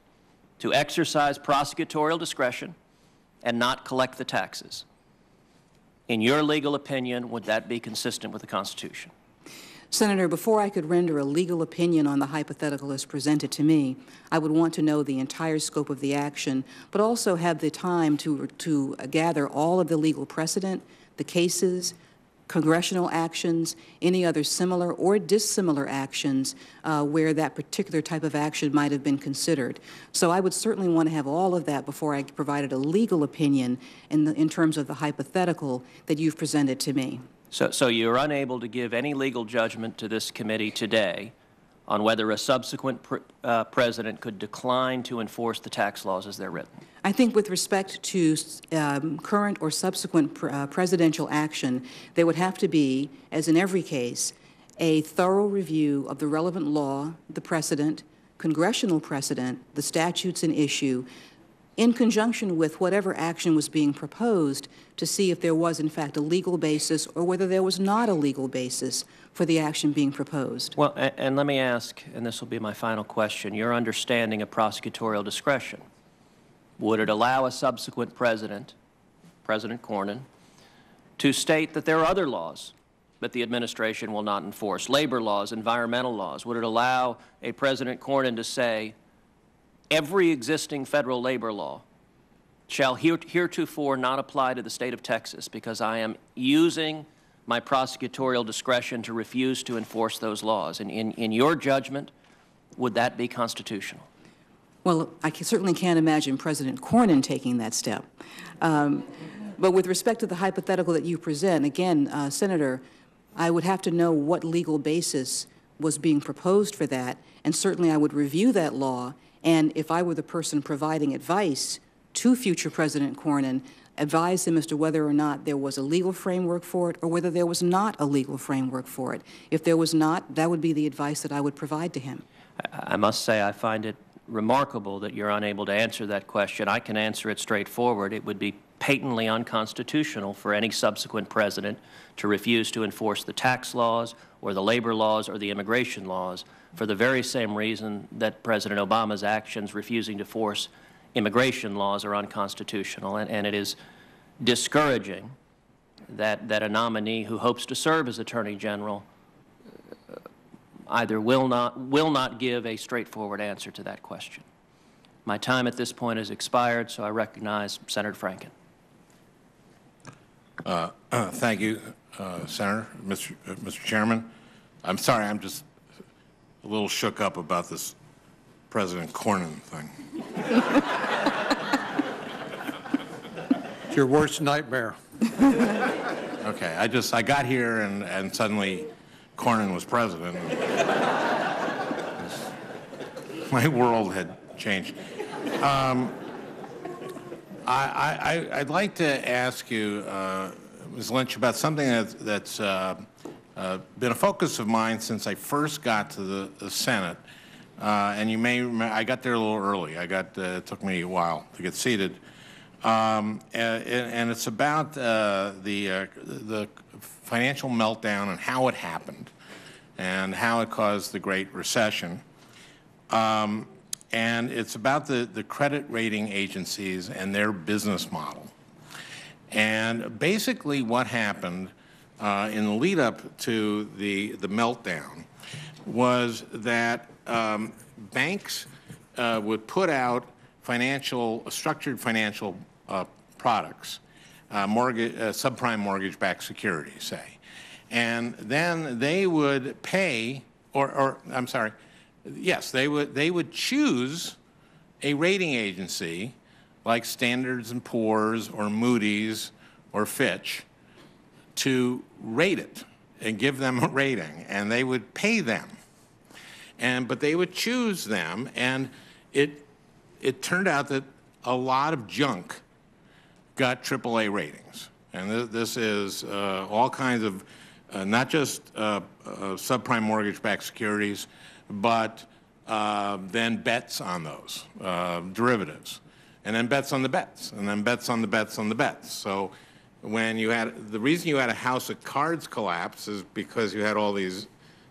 to exercise prosecutorial discretion and not collect the taxes, in your legal opinion, would that be consistent with the Constitution? Senator, before I could render a legal opinion on the hypothetical as presented to me, I would want to know the entire scope of the action, but also have the time to gather all of the legal precedent, the cases, congressional actions, any other similar or dissimilar actions where that particular type of action might have been considered. So I would certainly want to have all of that before I provided a legal opinion in terms of the hypothetical that you've presented to me. So you're unable to give any legal judgment to this committee today on whether a subsequent president could decline to enforce the tax laws as they're written? I think with respect to current or subsequent presidential action, there would have to be, as in every case, a thorough review of the relevant law, the precedent, congressional precedent, the statutes in issue, in conjunction with whatever action was being proposed to see if there was, in fact, a legal basis or whether there was not a legal basis for the action being proposed. Well, and let me ask, and this will be my final question, your understanding of prosecutorial discretion. Would it allow a subsequent president, President Cornyn, to state that there are other laws that the administration will not enforce, labor laws, environmental laws? Would it allow a President Cornyn to say, every existing federal labor law shall heretofore not apply to the state of Texas because I am using my prosecutorial discretion to refuse to enforce those laws. And in your judgment, would that be constitutional? Well, I certainly can't imagine President Cornyn taking that step. But with respect to the hypothetical that you present, again, Senator, I would have to know what legal basis was being proposed for that, and certainly I would review that law, and if I were the person providing advice to future President Cornyn, advise him as to whether or not there was a legal framework for it or whether there was not a legal framework for it. If there was not, that would be the advice that I would provide to him. I must say I find it remarkable that you're unable to answer that question. I can answer it straightforward. It would be patently unconstitutional for any subsequent president to refuse to enforce the tax laws or the labor laws or the immigration laws for the very same reason that President Obama's actions refusing to force immigration laws are unconstitutional. And it is discouraging that a nominee who hopes to serve as Attorney General either will not give a straightforward answer to that question. My time at this point has expired, so I recognize Senator Franken. Thank you, Senator, Mr. Chairman. I'm sorry, I'm just a little shook up about this President Cornyn thing. It's your worst nightmare. Okay, I got here and suddenly Cornyn was president. My world had changed. I'd like to ask you, Ms. Lynch, about something that's been a focus of mine since I first got to the Senate. And you may remember, I got there a little early. It took me a while to get seated. And it's about the financial meltdown and how it happened and how it caused the Great Recession. And it's about the credit rating agencies and their business model. And basically what happened in the lead up to the meltdown was that banks would put out structured financial products, subprime mortgage-backed securities, say. And then they would pay, I'm sorry, yes, they would choose a rating agency like Standard & Poor's or Moody's or Fitch to rate it and give them a rating, and they would pay them. But they would choose them, and it turned out that a lot of junk got AAA ratings. And this is all kinds of, not just subprime mortgage-backed securities, but then bets on those, derivatives, and then bets on the bets, and then bets on the bets on the bets. So when the reason you had a house of cards collapse is because you had all these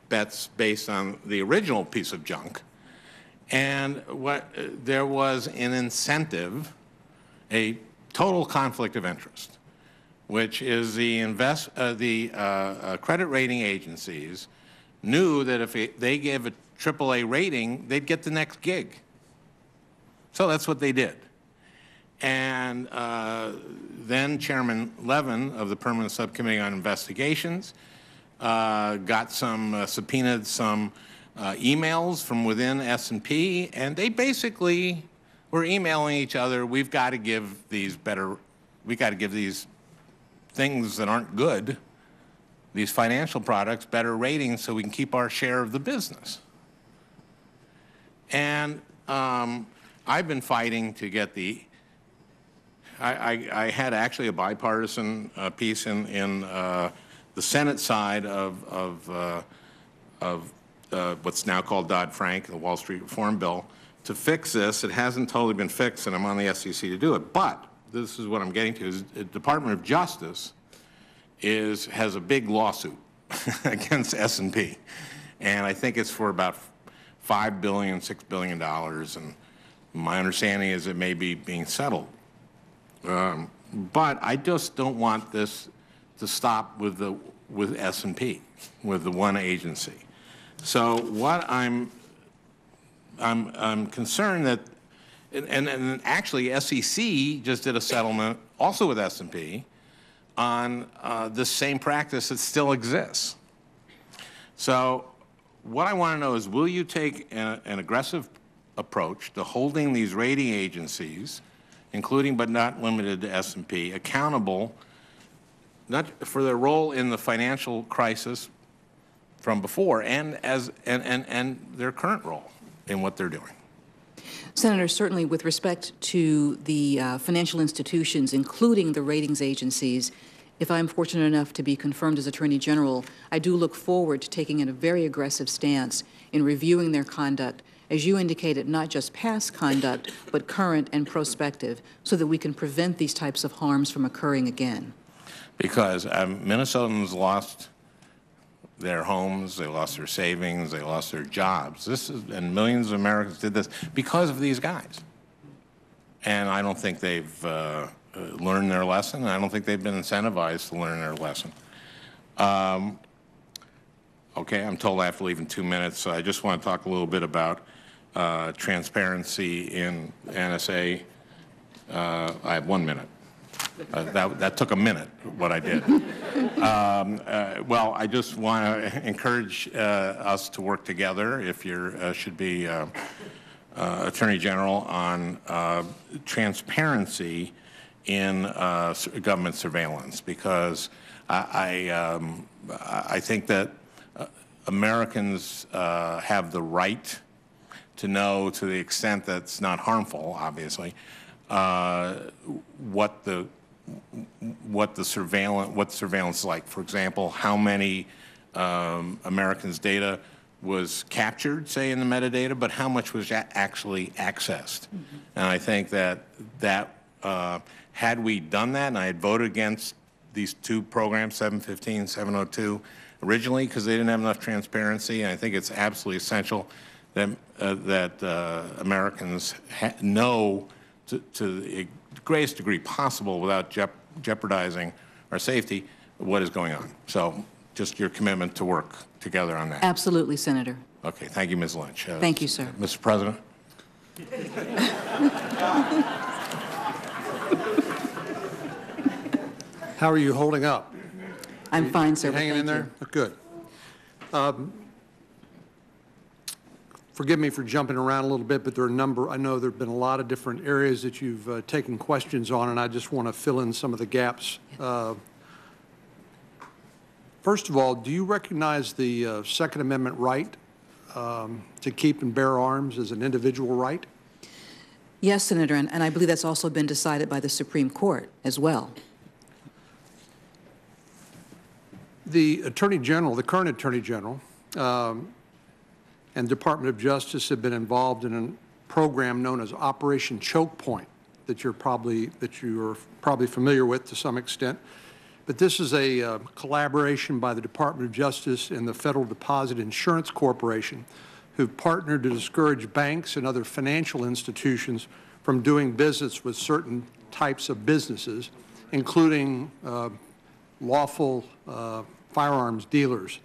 bets based on the original piece of junk. And there was an incentive, a total conflict of interest, which is the credit rating agencies knew that if they gave a AAA rating, they'd get the next gig. So that's what they did. And then Chairman Levin of the Permanent Subcommittee on Investigations subpoenaed some emails from within S&P, and they basically were emailing each other, we've got to give these things that aren't good, these financial products, better ratings so we can keep our share of the business. And I've been fighting to get I had actually a bipartisan piece in the Senate side of what's now called Dodd-Frank, the Wall Street Reform Bill, to fix this. It hasn't totally been fixed, and I'm on the SEC to do it. But this is what I'm getting to: is the Department of Justice has a big lawsuit against S&P, and I think it's for about $5 billion, $6 billion, and my understanding is it may be being settled. But I just don't want this to stop with S&P, with the one agency. So what I'm concerned that, and actually SEC just did a settlement also with S&P on this same practice that still exists. So what I want to know is, will you take an aggressive approach to holding these rating agencies, including but not limited to S&P, accountable not for their role in the financial crisis from before and their current role in what they're doing? Senator, certainly with respect to the financial institutions, including the ratings agencies, if I'm fortunate enough to be confirmed as Attorney General, I do look forward to taking a very aggressive stance in reviewing their conduct, as you indicated, not just past conduct, but current and prospective, so that we can prevent these types of harms from occurring again. Because Minnesotans lost their homes, they lost their savings, they lost their jobs. And millions of Americans did this because of these guys. And I don't think they've learned their lesson, and I don't think they've been incentivized to learn their lesson. Okay, I'm told I have to leave in 2 minutes, so I just want to talk a little bit about transparency in NSA. I have 1 minute. That took a minute, what I did. Well, I just want to encourage us to work together, if you should be Attorney General, on transparency in government surveillance, because I think that Americans have the right to know, to the extent that's not harmful, obviously, what the surveillance is like. For example, how many Americans' data was captured, say, in the metadata, but how much was actually accessed. And I think that had we done that, and I had voted against these two programs, 715, 702, originally, because they didn't have enough transparency, and I think it's absolutely essential that Americans know to the greatest degree possible, without jeopardizing our safety, what is going on. So just your commitment to work together on that. Absolutely, Senator. Okay, thank you, Ms. Lynch. Thank you, sir. Mr. President. How are you holding up? I'm fine, sir. Hanging in there? Good. Forgive me for jumping around a little bit, but there are I know there have been a lot of different areas that you've taken questions on, and I just want to fill in some of the gaps. First of all, do you recognize the Second Amendment right to keep and bear arms as an individual right? Yes, Senator, and I believe that's also been decided by the Supreme Court as well. The Attorney General, the current Attorney General, and Department of Justice have been involved in a program known as Operation Choke Point that you're probably familiar with to some extent. But this is a collaboration by the Department of Justice and the Federal Deposit Insurance Corporation, who've partnered to discourage banks and other financial institutions from doing business with certain types of businesses, including lawful firearms dealers.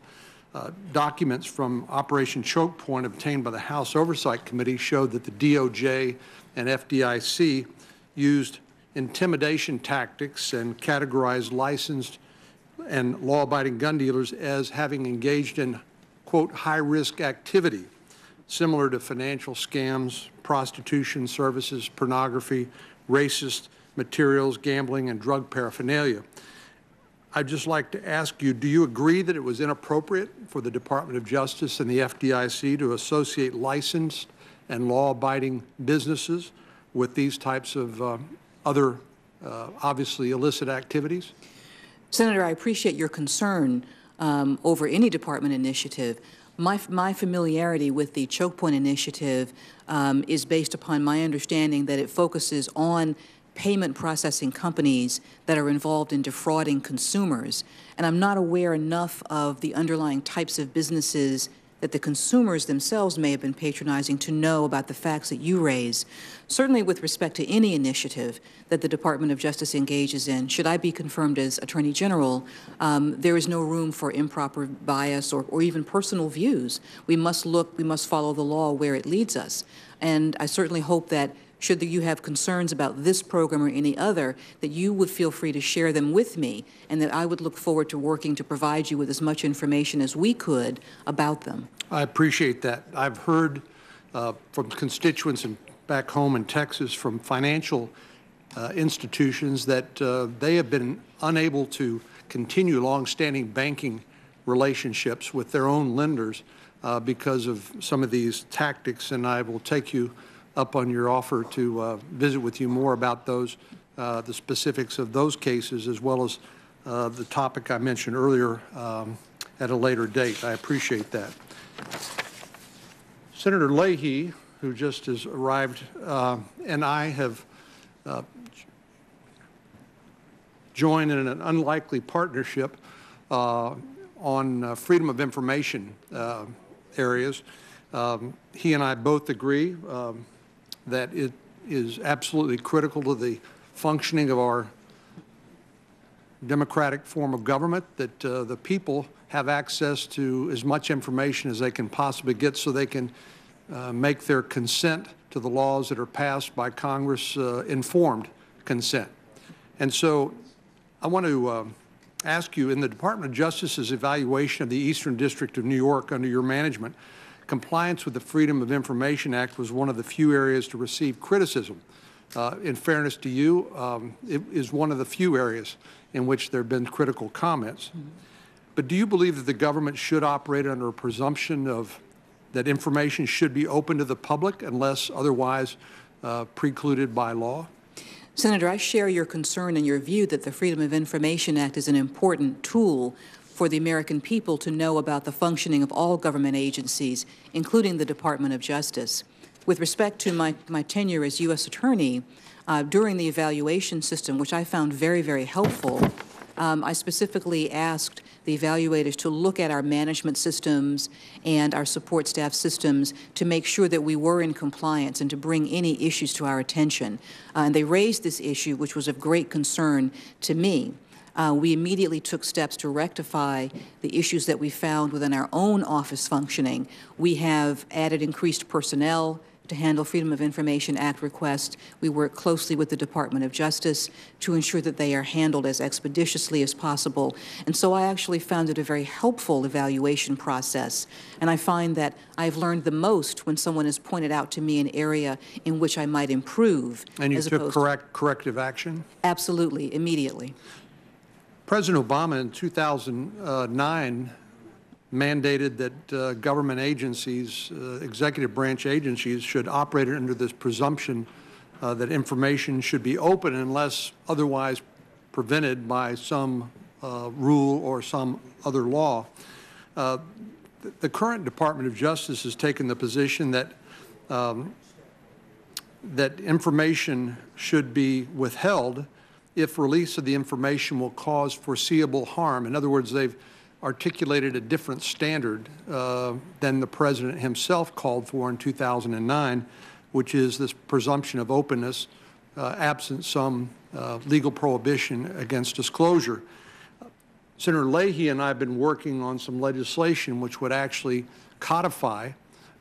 Documents from Operation Choke Point obtained by the House Oversight Committee showed that the DOJ and FDIC used intimidation tactics and categorized licensed and law-abiding gun dealers as having engaged in, quote, high-risk activity, similar to financial scams, prostitution services, pornography, racist materials, gambling, and drug paraphernalia. I'd just like to ask you, do you agree that it was inappropriate for the Department of Justice and the FDIC to associate licensed and law-abiding businesses with these types of other obviously illicit activities? Senator, I appreciate your concern over any department initiative. My familiarity with the Choke Point initiative is based upon my understanding that it focuses on payment processing companies that are involved in defrauding consumers. And I'm not aware enough of the underlying types of businesses that the consumers themselves may have been patronizing to know about the facts that you raise. Certainly with respect to any initiative that the Department of Justice engages in, should I be confirmed as Attorney General, there is no room for improper bias or even personal views. We must follow the law where it leads us. And I certainly hope that should you have concerns about this program or any other, that you would feel free to share them with me, and that I would look forward to working to provide you with as much information as we could about them. I appreciate that. I've heard from constituents back home in Texas from financial institutions that they have been unable to continue long-standing banking relationships with their own lenders because of some of these tactics, and I will take you up on your offer to visit with you more about those, the specifics of those cases, as well as the topic I mentioned earlier at a later date. I appreciate that. Senator Leahy, who just has arrived, and I have joined in an unlikely partnership on freedom of information areas. He and I both agree that it is absolutely critical to the functioning of our democratic form of government that the people have access to as much information as they can possibly get so they can make their consent to the laws that are passed by Congress informed consent. And so I want to ask you, in the Department of Justice's evaluation of the Eastern District of New York under your management, compliance with the Freedom of Information Act was one of the few areas to receive criticism. In fairness to you, it is one of the few areas in which there have been critical comments. But do you believe that the government should operate under a presumption of that information should be open to the public unless otherwise precluded by law? Senator, I share your concern and your view that the Freedom of Information Act is an important tool for the American people to know about the functioning of all government agencies, including the Department of Justice. With respect to my tenure as U.S. Attorney, during the evaluation system, which I found very, very helpful, I specifically asked the evaluators to look at our management systems and our support staff systems to make sure that we were in compliance and to bring any issues to our attention. And they raised this issue, which was of great concern to me. We immediately took steps to rectify the issues that we found within our own office functioning. We have added increased personnel to handle Freedom of Information Act requests. We work closely with the Department of Justice to ensure that they are handled as expeditiously as possible. And so I actually found it a very helpful evaluation process. And I find that I've learned the most when someone has pointed out to me an area in which I might improve. And you took corrective action? Absolutely, immediately. President Obama in 2009 mandated that government agencies, executive branch agencies, should operate under this presumption that information should be open unless otherwise prevented by some rule or some other law. The current Department of Justice has taken the position that that information should be withheld if release of the information will cause foreseeable harm. In other words, they've articulated a different standard than the President himself called for in 2009, which is this presumption of openness absent some legal prohibition against disclosure. Senator Leahy and I have been working on some legislation which would actually codify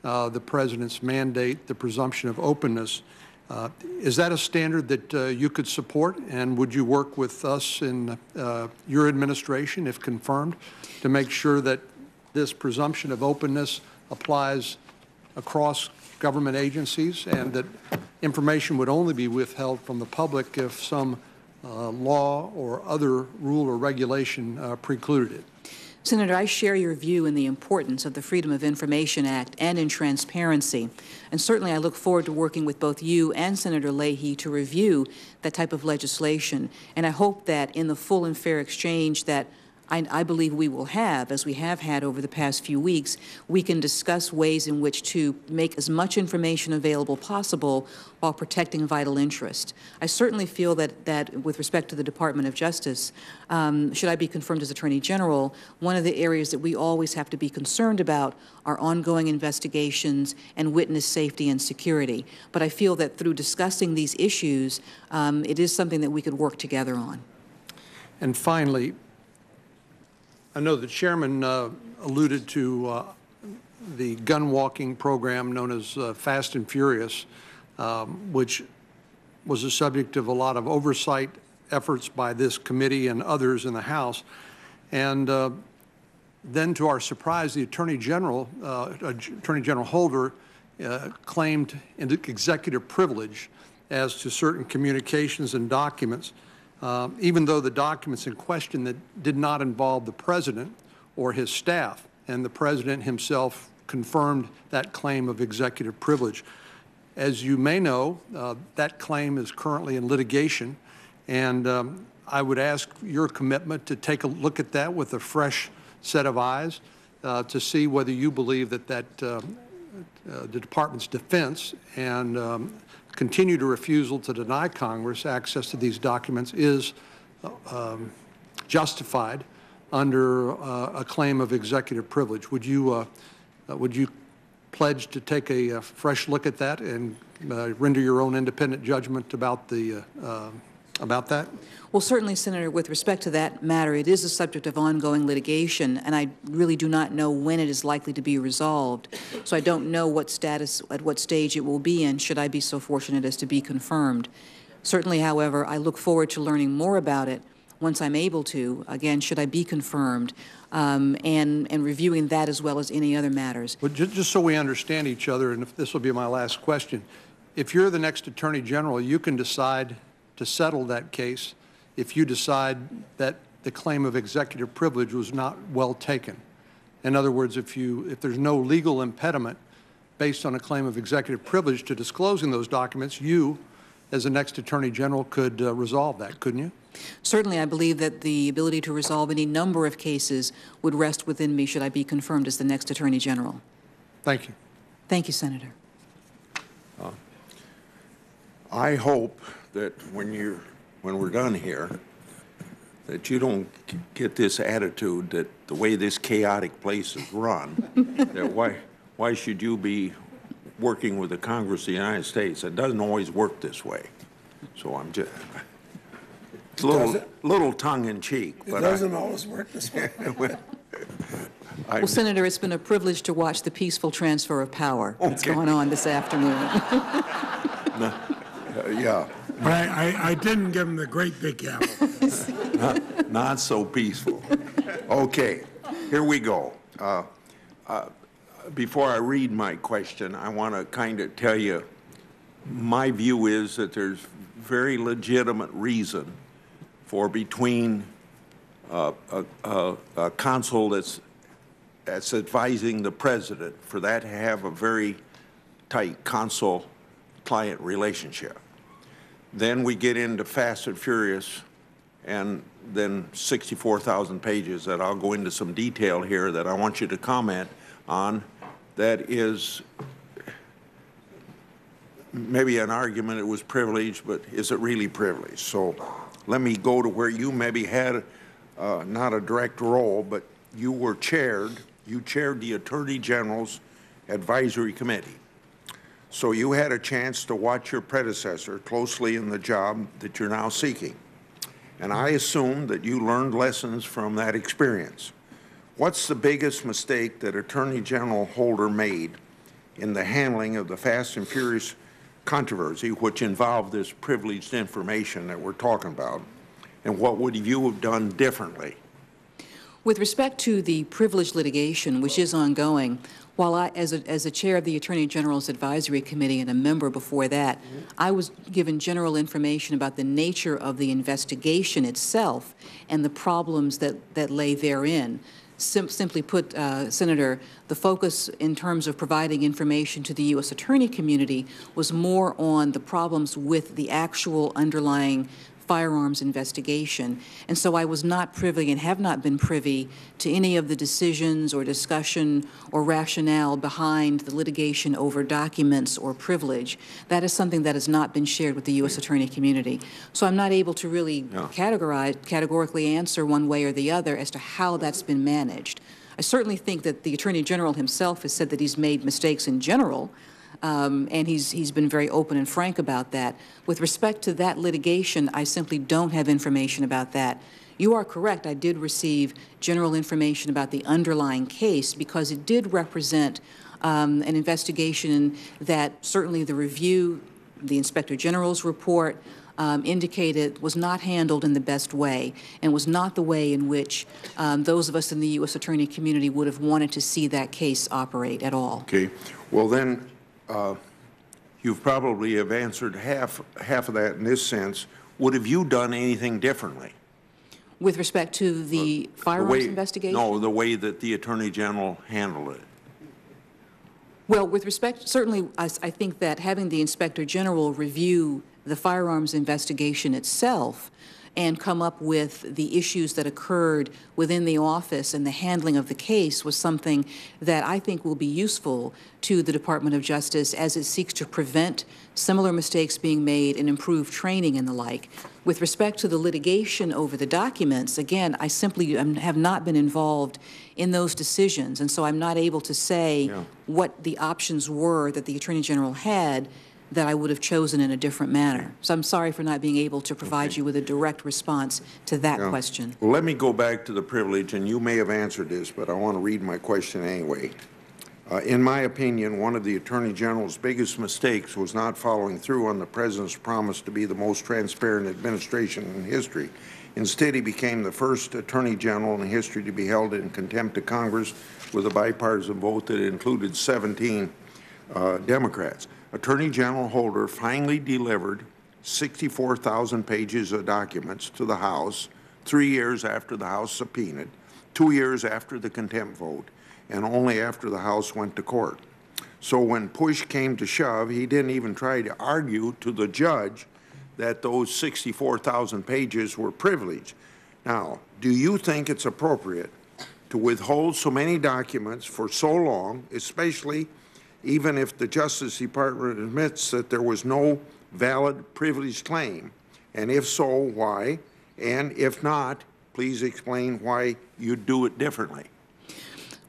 the President's mandate, the presumption of openness. Is that a standard that you could support, and would you work with us in your administration, if confirmed, to make sure that this presumption of openness applies across government agencies and that information would only be withheld from the public if some law or other rule or regulation precluded it? Senator, I share your view in the importance of the Freedom of Information Act and in transparency. And certainly I look forward to working with both you and Senator Leahy to review that type of legislation. And I hope that in the full and fair exchange that I believe we will have, as we have had over the past few weeks, we can discuss ways in which to make as much information available possible while protecting vital interest. I certainly feel that with respect to the Department of Justice, should I be confirmed as Attorney General, one of the areas that we always have to be concerned about are ongoing investigations and witness safety and security. But I feel that through discussing these issues, it is something that we could work together on. And finally, I know the Chairman alluded to the gun walking program known as Fast and Furious which was the subject of a lot of oversight efforts by this committee and others in the House. And then, to our surprise, the Attorney General Holder, claimed executive privilege as to certain communications and documents, even though the documents in question that did not involve the President or his staff. And the President himself confirmed that claim of executive privilege. As you may know, that claim is currently in litigation, and I would ask your commitment to take a look at that with a fresh set of eyes to see whether you believe that the Department's defense and continued refusal to deny Congress access to these documents is justified under a claim of executive privilege. Would you pledge to take a fresh look at that and render your own independent judgment about that? Well, certainly, Senator, with respect to that matter, it is a subject of ongoing litigation, and I really do not know when it is likely to be resolved. So I don't know what status, at what stage it will be in, should I be so fortunate as to be confirmed. Certainly, however, I look forward to learning more about it once I'm able to, again, should I be confirmed, and reviewing that as well as any other matters. But just so we understand each other, and if this will be my last question, if you're the next Attorney General, you can decide to settle that case if you decide that the claim of executive privilege was not well taken. In other words, if there's no legal impediment based on a claim of executive privilege to disclosing those documents, you, as the next Attorney General, could resolve that, couldn't you? Certainly, I believe that the ability to resolve any number of cases would rest within me should I be confirmed as the next Attorney General. Thank you. Thank you, Senator. I hope that when we're done here, that you don't get this attitude that the way this chaotic place is run, that why should you be working with the Congress of the United States? It doesn't always work this way. So I'm just it's a little tongue-in-cheek. It doesn't always work this way. Well, Senator, it's been a privilege to watch the peaceful transfer of power that's going on this afternoon. Yeah. But I didn't give him the great big apple. Not so peaceful. Okay, here we go. Before I read my question, I want to kind of tell you my view is that there's very legitimate reason for between a counsel that's advising the President for that to have a very tight counsel-client relationship. Then we get into fast and furious, and then 64,000 pages that I'll go into some detail here that I want you to comment on. That is maybe an argument it was privileged, but is it really privileged? So let me go to where you maybe had not a direct role, but you chaired the Attorney General's Advisory Committee. So you had a chance to watch your predecessor closely in the job that you're now seeking. And I assume that you learned lessons from that experience. What's the biggest mistake that Attorney General Holder made in the handling of the fast and furious controversy, which involved this privileged information that we're talking about? And what would you have done differently? With respect to the privileged litigation, which is ongoing, while I, as a chair of the Attorney General's Advisory Committee and a member before that, I was given general information about the nature of the investigation itself and the problems that lay therein. Simply put, Senator, the focus in terms of providing information to the U.S. attorney community was more on the problems with the actual underlying firearms investigation. And so I was not privy and have not been privy to any of the decisions or discussion or rationale behind the litigation over documents or privilege. That is something that has not been shared with the U.S. attorney community. So I'm not able to really categorically answer one way or the other as to how that's been managed. I certainly think that the Attorney General himself has said that he's made mistakes in general, and he's been very open and frank about that. With respect to that litigation, I simply don't have information about that. You are correct. I did receive general information about the underlying case because it did represent an investigation that certainly the review the Inspector General's report indicated was not handled in the best way and was not the way in which those of us in the U.S. Attorney community would have wanted to see that case operate at all. Okay. Well, then, you probably have answered half of that in this sense. Would have you done anything differently? With respect to the firearms investigation? No, the way that the Attorney General handled it. Well, with respect, certainly, I think that having the Inspector General review the firearms investigation itself and come up with the issues that occurred within the office and the handling of the case was something that I think will be useful to the Department of Justice as it seeks to prevent similar mistakes being made and improve training and the like. With respect to the litigation over the documents, again, I simply have not been involved in those decisions, and so I'm not able to say what the options were that the Attorney General had that I would have chosen in a different manner. So I'm sorry for not being able to provide you with a direct response to that question. Well, let me go back to the privilege, and you may have answered this, but I want to read my question anyway. In my opinion, one of the Attorney General's biggest mistakes was not following through on the President's promise to be the most transparent administration in history. Instead, he became the first Attorney General in history to be held in contempt of Congress with a bipartisan vote that included 17 Democrats. Attorney General Holder finally delivered 64,000 pages of documents to the House 3 years after the House subpoenaed, 2 years after the contempt vote, and only after the House went to court. So when push came to shove, he didn't even try to argue to the judge that those 64,000 pages were privileged. Now, do you think it's appropriate to withhold so many documents for so long, especially even if the Justice Department admits that there was no valid privilege claim? And if so, why? And if not, please explain why you'd do it differently.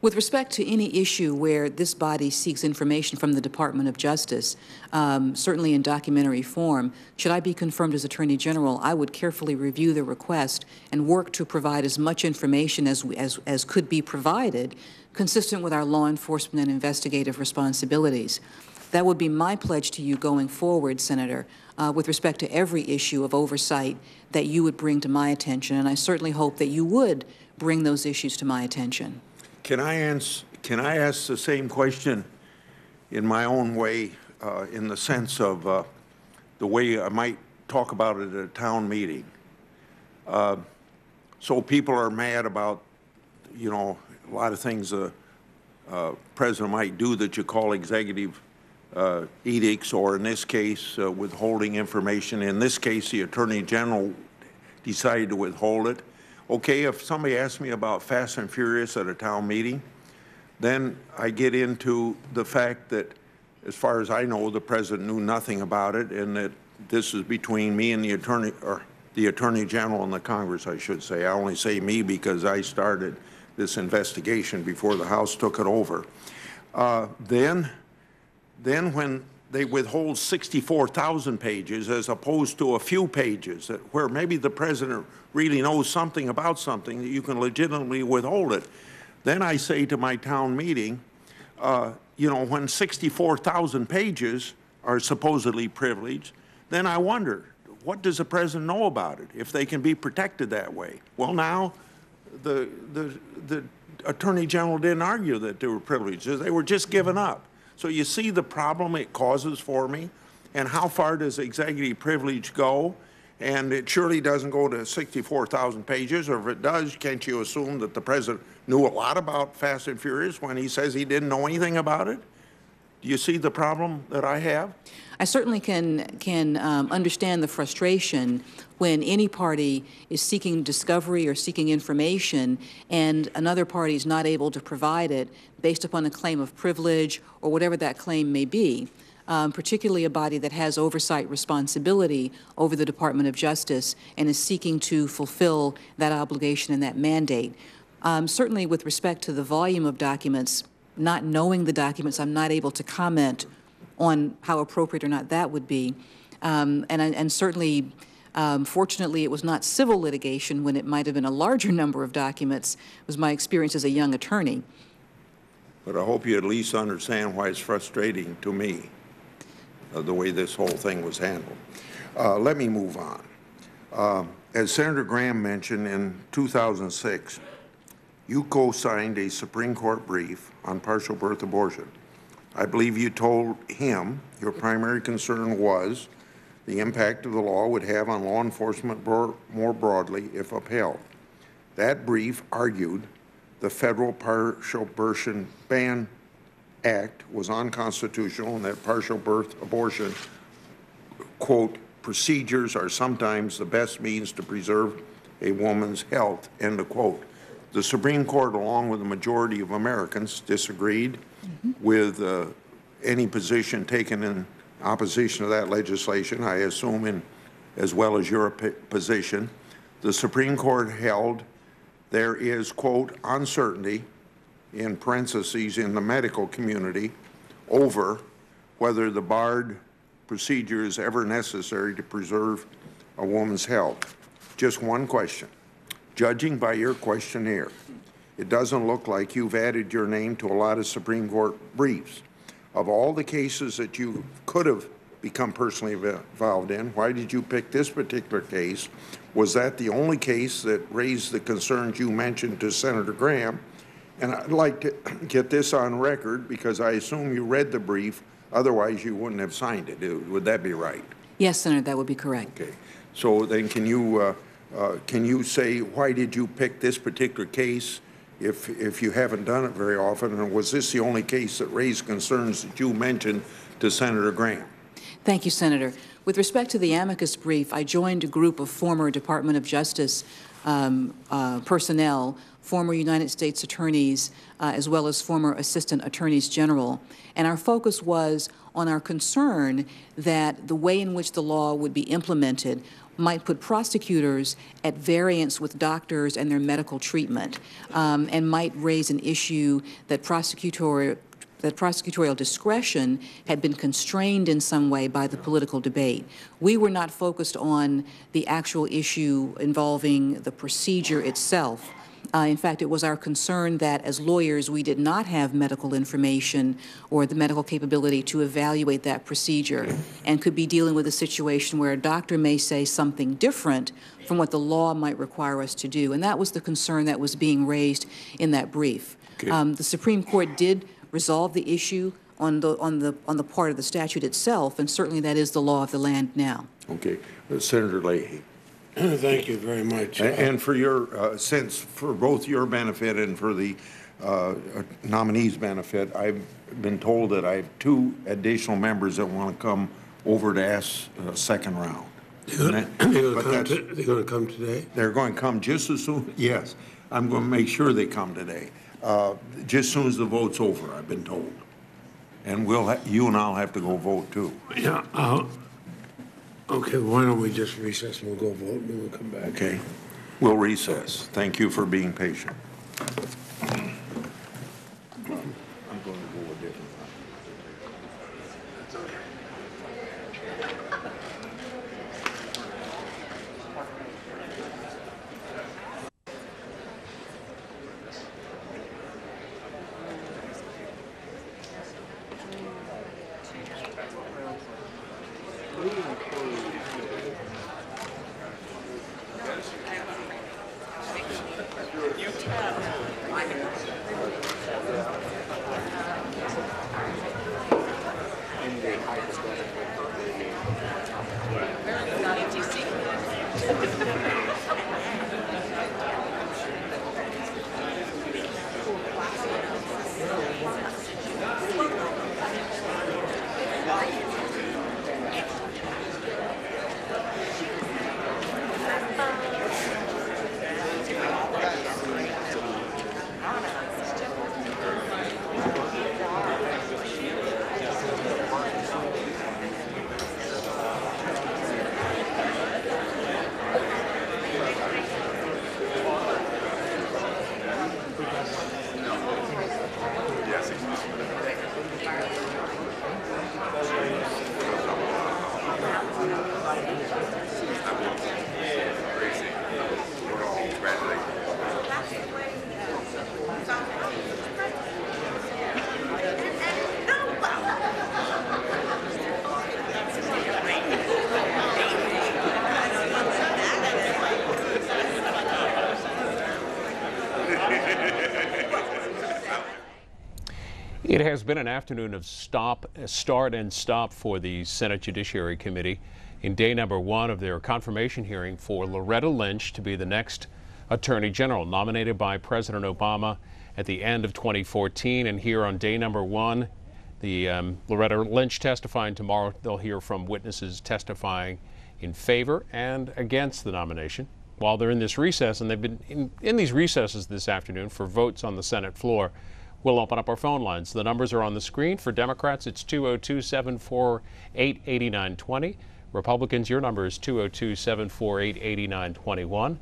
With respect to any issue where this body seeks information from the Department of Justice, certainly in documentary form, should I be confirmed as Attorney General, I would carefully review the request and work to provide as much information as could be provided, consistent with our law enforcement and investigative responsibilities. That would be my pledge to you going forward, Senator, with respect to every issue of oversight that you would bring to my attention, and I certainly hope that you would bring those issues to my attention. Can I ask the same question in my own way, in the sense of the way I might talk about it at a town meeting? So people are mad about, you know, a lot of things the president might do that you call executive edicts, or in this case, withholding information. In this case, the Attorney General decided to withhold it. Okay, if somebody asks me about Fast and Furious at a town meeting, then I get into the fact that, as far as I know, the president knew nothing about it, and that this is between me and the Attorney General and the Congress, I should say. I only say me because I started this investigation before the House took it over. Then when they withhold 64,000 pages as opposed to a few pages where maybe the president really knows something about something that you can legitimately withhold it, then I say to my town meeting, you know, when 64,000 pages are supposedly privileged, then I wonder, what does the president know about it if they can be protected that way? Well, now the Attorney General didn't argue that they were privileged. They were just given up. So you see the problem it causes for me, and how far does executive privilege go? And it surely doesn't go to 64,000 pages, or if it does, can't you assume that the president knew a lot about Fast and Furious when he says he didn't know anything about it? Do you see the problem that I have? I certainly can understand the frustration when any party is seeking discovery or seeking information and another party is not able to provide it based upon a claim of privilege or whatever that claim may be, particularly a body that has oversight responsibility over the Department of Justice and is seeking to fulfill that obligation and that mandate. Certainly with respect to the volume of documents, not knowing the documents, I'm not able to comment on how appropriate or not that would be. And certainly, fortunately, it was not civil litigation when it might have been a larger number of documents, was my experience as a young attorney. But I hope you at least understand why it's frustrating to me. the way this whole thing was handled. Let me move on. As Senator Graham mentioned, in 2006, you co-signed a Supreme Court brief on partial birth abortion. I believe you told him your primary concern was the impact of the law would have on law enforcement more broadly if upheld. That brief argued the federal partial birth ban act was unconstitutional and that partial birth abortion, quote, procedures are sometimes the best means to preserve a woman's health, end of quote. The Supreme Court, along with the majority of Americans, disagreed with any position taken in opposition to that legislation, I assume as well as your position. The Supreme Court held there is, quote, uncertainty, in parentheses, in the medical community over whether the barred procedure is ever necessary to preserve a woman's health. Just one question. Judging by your questionnaire, it doesn't look like you've added your name to a lot of Supreme Court briefs. Of all the cases that you could have become personally involved in, why did you pick this particular case? Was that the only case that raised the concerns you mentioned to Senator Graham? And I'd like to get this on record because I assume you read the brief, otherwise you wouldn't have signed it. Would that be right? Yes, Senator, that would be correct. Okay. So then can you say why did you pick this particular case if you haven't done it very often? And was this the only case that raised concerns that you mentioned to Senator Graham? Thank you, Senator. With respect to the amicus brief, I joined a group of former Department of Justice personnel, former United States attorneys, as well as former assistant attorneys general. And our focus was on our concern that the way in which the law would be implemented might put prosecutors at variance with doctors and their medical treatment, and might raise an issue that prosecutorial discretion had been constrained in some way by the political debate. We were not focused on the actual issue involving the procedure itself. In fact, it was our concern that as lawyers, we did not have medical information or the medical capability to evaluate that procedure and could be dealing with a situation where a doctor may say something different from what the law might require us to do. And that was the concern that was being raised in that brief. Okay. The Supreme Court did resolve the issue on the part of the statute itself, and certainly that is the law of the land now. Okay. Senator Leahy. Thank you very much. And for your, since for both your benefit and for the nominee's benefit, I've been told that I have 2 additional members that want to come over to ask a second round. They're going to come today? They're going to come just as soon, yes. I'm going to make sure they come today. Just as soon as the vote's over, I've been told. And you and I'll have to go vote too. Yeah. Okay, why don't we just recess and we'll go vote and we'll come back. Okay. We'll recess. Thank you for being patient. I'm going to go a different route. It has been an afternoon of start and stop for the Senate Judiciary Committee in day number 1 of their confirmation hearing for Loretta Lynch to be the next Attorney General, nominated by President Obama at the end of 2014. And here on day number 1, the Loretta Lynch testifying. Tomorrow they'll hear from witnesses testifying in favor and against the nomination. While they're in this recess, and they've been in these recesses this afternoon for votes on the Senate floor, we'll open up our phone lines. The numbers are on the screen. For Democrats, it's 202-748-8920. Republicans, your number is 202-748-8921.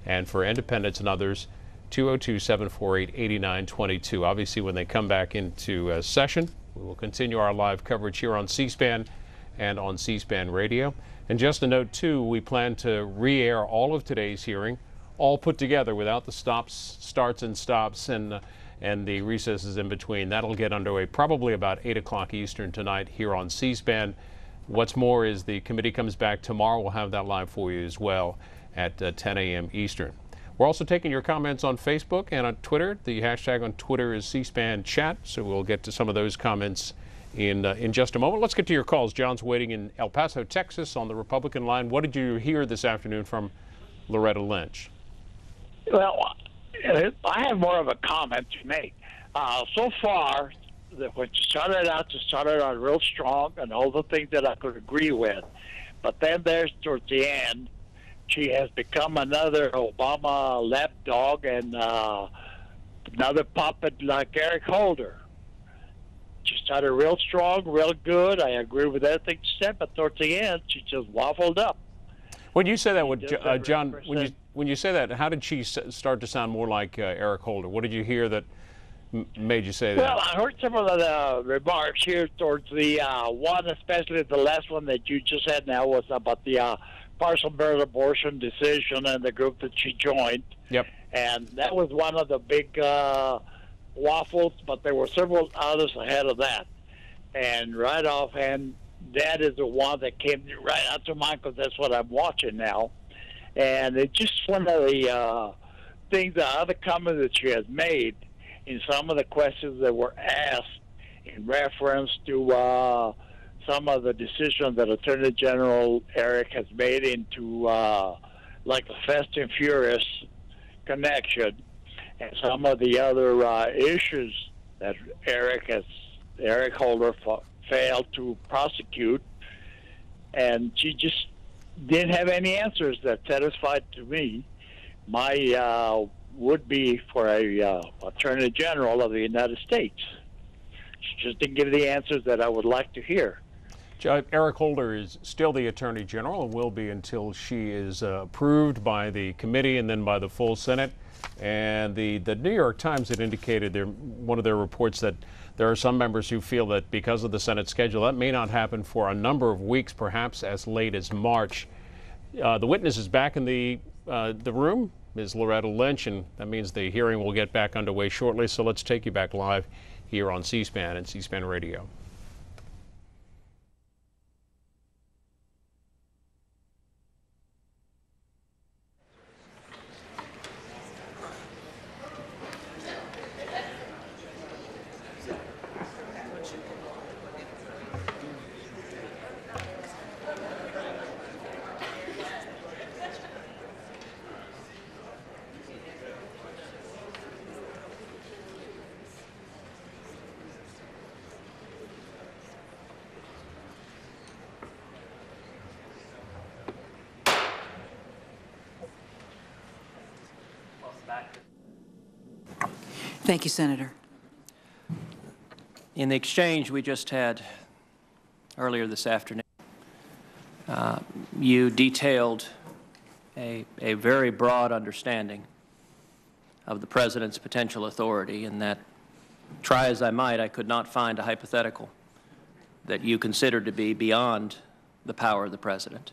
And for independents and others, 202-748-8922. Obviously, when they come back into session, we will continue our live coverage here on C-SPAN and on C-SPAN Radio. And just a note, too, we plan to re-air all of today's hearing, all put together without the starts and stops and the recesses in between. That'll get underway probably about 8 o'clock Eastern tonight here on C-SPAN. What's more is the committee comes back tomorrow. We'll have that live for you as well at 10 a.m. Eastern. We're also taking your comments on Facebook and on Twitter. The hashtag on Twitter is C-SPAN Chat, so we'll get to some of those comments in just a moment. Let's get to your calls. John's waiting in El Paso, Texas on the Republican line. What did you hear this afternoon from Loretta Lynch? Well, I have more of a comment to make. So far, when she started out real strong and all the things that I could agree with. But then there's towards the end, she has become another Obama lapdog and another puppet like Eric Holder. She started real strong, real good. I agree with everything she said, but towards the end, she just waffled up. When you say that, John, when you say that, how did she start to sound more like Eric Holder? What did you hear that made you say that? Well, I heard some of the remarks here towards the one, especially the last one that you just had now, was about the partial birth abortion decision and the group that she joined. Yep. And that was one of the big waffles, but there were several others ahead of that. And right offhand, that is the one that came right out to mind because that's what I'm watching now. And it's just one of the things, the other comments that she has made in some of the questions that were asked in reference to some of the decisions that Attorney General Eric has made into like the Fast and Furious connection and some of the other issues that Eric Holder failed to prosecute, and she just didn't have any answers that satisfied to me my would-be for a Attorney General of the United States. She just didn't give the answers that I would like to hear. Eric Holder is still the Attorney General and will be until she is approved by the committee and then by the full Senate. And the New York Times had indicated one of their reports that there are some members who feel that because of the Senate schedule, that may not happen for a number of weeks, perhaps as late as March. The witness is back in the room, Ms. Loretta Lynch, and that means the hearing will get back underway shortly. So let's take you back live here on C-SPAN and C-SPAN Radio. Thank you, Senator. In the exchange we just had earlier this afternoon, you detailed a very broad understanding of the President's potential authority, and that, try as I might, I could not find a hypothetical that you considered to be beyond the power of the President.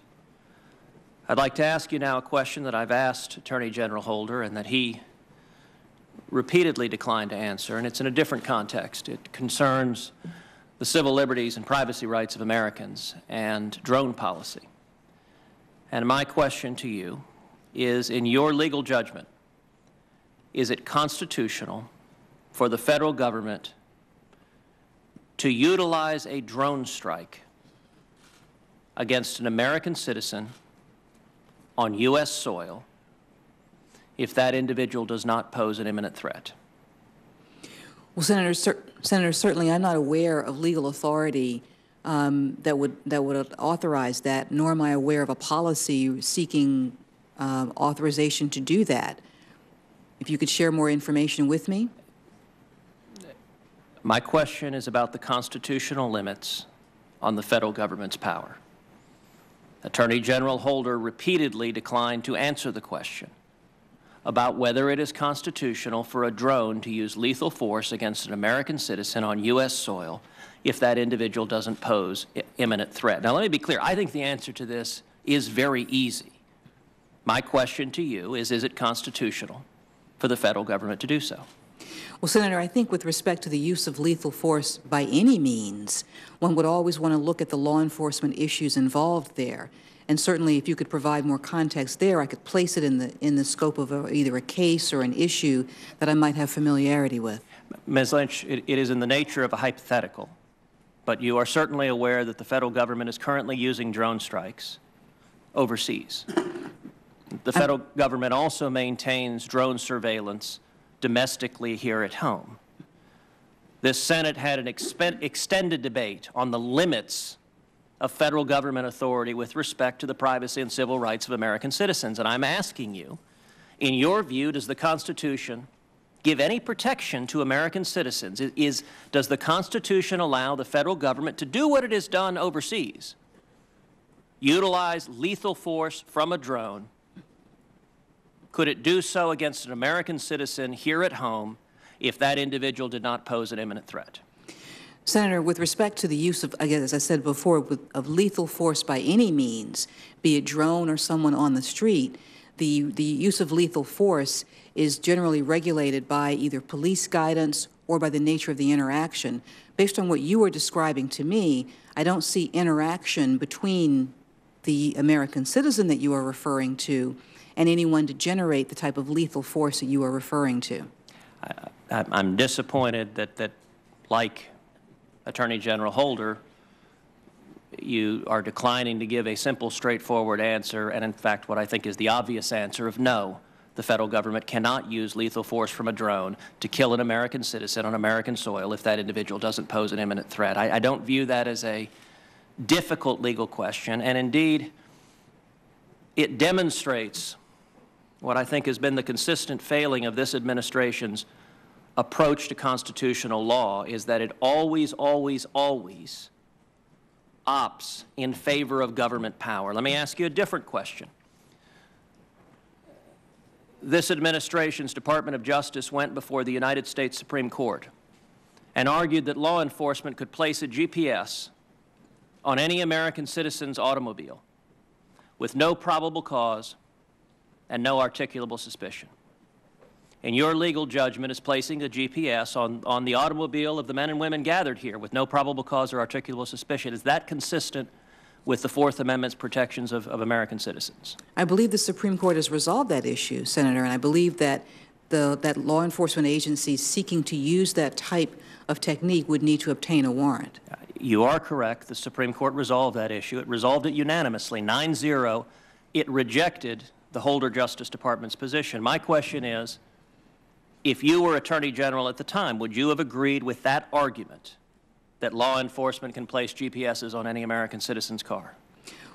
I'd like to ask you now a question that I've asked Attorney General Holder and that he repeatedly declined to answer, and it's in a different context. It concerns the civil liberties and privacy rights of Americans and drone policy. And my question to you is, in your legal judgment, is it constitutional for the federal government to utilize a drone strike against an American citizen on U.S. soil if that individual does not pose an imminent threat? Well, Senator, certainly I'm not aware of legal authority that would authorize that, nor am I aware of a policy seeking authorization to do that. If you could share more information with me. My question is about the constitutional limits on the federal government's power. Attorney General Holder repeatedly declined to answer the question about whether it is constitutional for a drone to use lethal force against an American citizen on U.S. soil if that individual doesn't pose imminent threat. Now, let me be clear. I think the answer to this is very easy. My question to you is it constitutional for the federal government to do so? Well, Senator, I think with respect to the use of lethal force by any means, one would always want to look at the law enforcement issues involved there. And certainly, if you could provide more context there, I could place it in the scope of either a case or an issue that I might have familiarity with. Ms. Lynch, it is in the nature of a hypothetical, but you are certainly aware that the federal government is currently using drone strikes overseas. The federal government also maintains drone surveillance domestically here at home. This Senate had an extended debate on the limits of federal government authority with respect to the privacy and civil rights of American citizens. And I'm asking you, in your view, does the Constitution give any protection to American citizens? Does the Constitution allow the federal government to do what it has done overseas, utilize lethal force from a drone? Could it do so against an American citizen here at home if that individual did not pose an imminent threat? Senator, with respect to the use of, again, as I said before, of lethal force by any means, be it drone or someone on the street, the use of lethal force is generally regulated by either police guidance or by the nature of the interaction. Based on what you were describing to me, I don't see interaction between the American citizen that you are referring to and anyone to generate the type of lethal force that you are referring to. I'm disappointed that like Attorney General Holder, you are declining to give a simple, straightforward answer, and in fact what I think is the obvious answer of no. The federal government cannot use lethal force from a drone to kill an American citizen on American soil if that individual doesn't pose an imminent threat. I don't view that as a difficult legal question, and indeed it demonstrates what I think has been the consistent failing of this administration's approach to constitutional law, is that it always, always, always opts in favor of government power. Let me ask you a different question. This administration's Department of Justice went before the United States Supreme Court and argued that law enforcement could place a GPS on any American citizen's automobile with no probable cause and no articulable suspicion. And your legal judgment is placing a GPS on the automobile of the men and women gathered here with no probable cause or articulable suspicion. Is that consistent with the Fourth Amendment's protections of American citizens? I believe the Supreme Court has resolved that issue, Senator, and I believe that that law enforcement agencies seeking to use that type of technique would need to obtain a warrant. You are correct. The Supreme Court resolved that issue. It resolved it unanimously, 9-0. It rejected the Holder Justice Department's position. My question is, if you were Attorney General at the time, would you have agreed with that argument that law enforcement can place GPSs on any American citizen's car?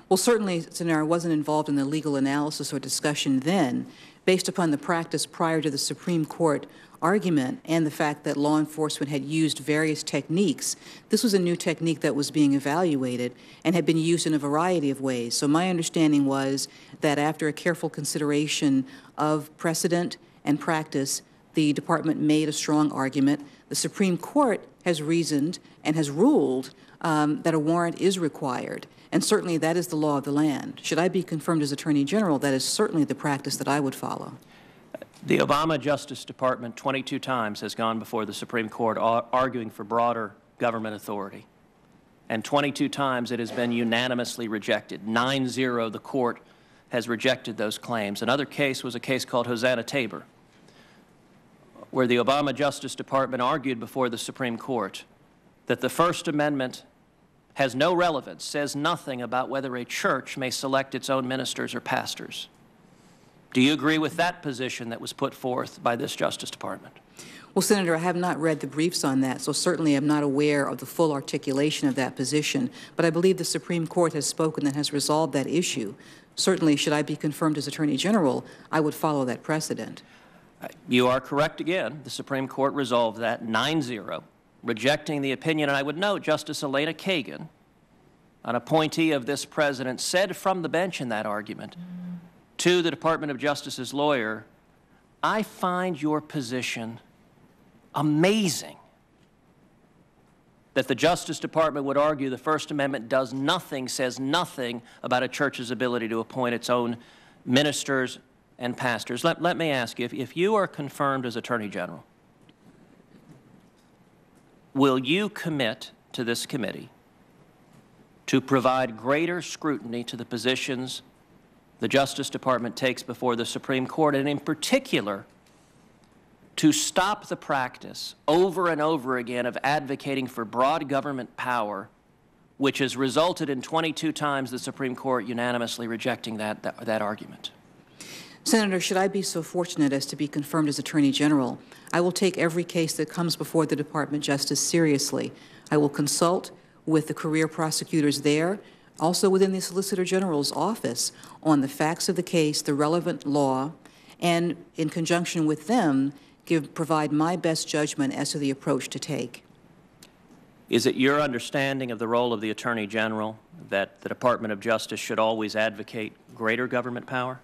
Well, certainly, Senator, I wasn't involved in the legal analysis or discussion then. Based upon the practice prior to the Supreme Court argument and the fact that law enforcement had used various techniques, this was a new technique that was being evaluated and had been used in a variety of ways. So my understanding was that after a careful consideration of precedent and practice, the department made a strong argument. The Supreme Court has reasoned and has ruled that a warrant is required, and certainly that is the law of the land. Should I be confirmed as Attorney General, that is certainly the practice that I would follow. The Obama Justice Department 22 times has gone before the Supreme Court arguing for broader government authority, and 22 times it has been unanimously rejected. 9-0, the court has rejected those claims. Another case was a case called Hosanna Tabor, where the Obama Justice Department argued before the Supreme Court that the First Amendment has no relevance, says nothing about whether a church may select its own ministers or pastors. Do you agree with that position that was put forth by this Justice Department? Well, Senator, I have not read the briefs on that, so certainly I'm not aware of the full articulation of that position. But I believe the Supreme Court has spoken and has resolved that issue. Certainly, should I be confirmed as Attorney General, I would follow that precedent. You are correct again. The Supreme Court resolved that 9-0, rejecting the opinion. And I would note Justice Elena Kagan, an appointee of this president, said from the bench in that argument to the Department of Justice's lawyer, I find your position amazing, that the Justice Department would argue the First Amendment does nothing, says nothing about a church's ability to appoint its own ministers and pastors. Let me ask you, if you are confirmed as Attorney General, will you commit to this committee to provide greater scrutiny to the positions the Justice Department takes before the Supreme Court, and in particular, to stop the practice over and over again of advocating for broad government power, which has resulted in 22 times the Supreme Court unanimously rejecting that argument? Senator, should I be so fortunate as to be confirmed as Attorney General, I will take every case that comes before the Department of Justice seriously. I will consult with the career prosecutors there, also within the Solicitor General's office, on the facts of the case, the relevant law, and in conjunction with them, provide my best judgment as to the approach to take. Is it your understanding of the role of the Attorney General that the Department of Justice should always advocate greater government power?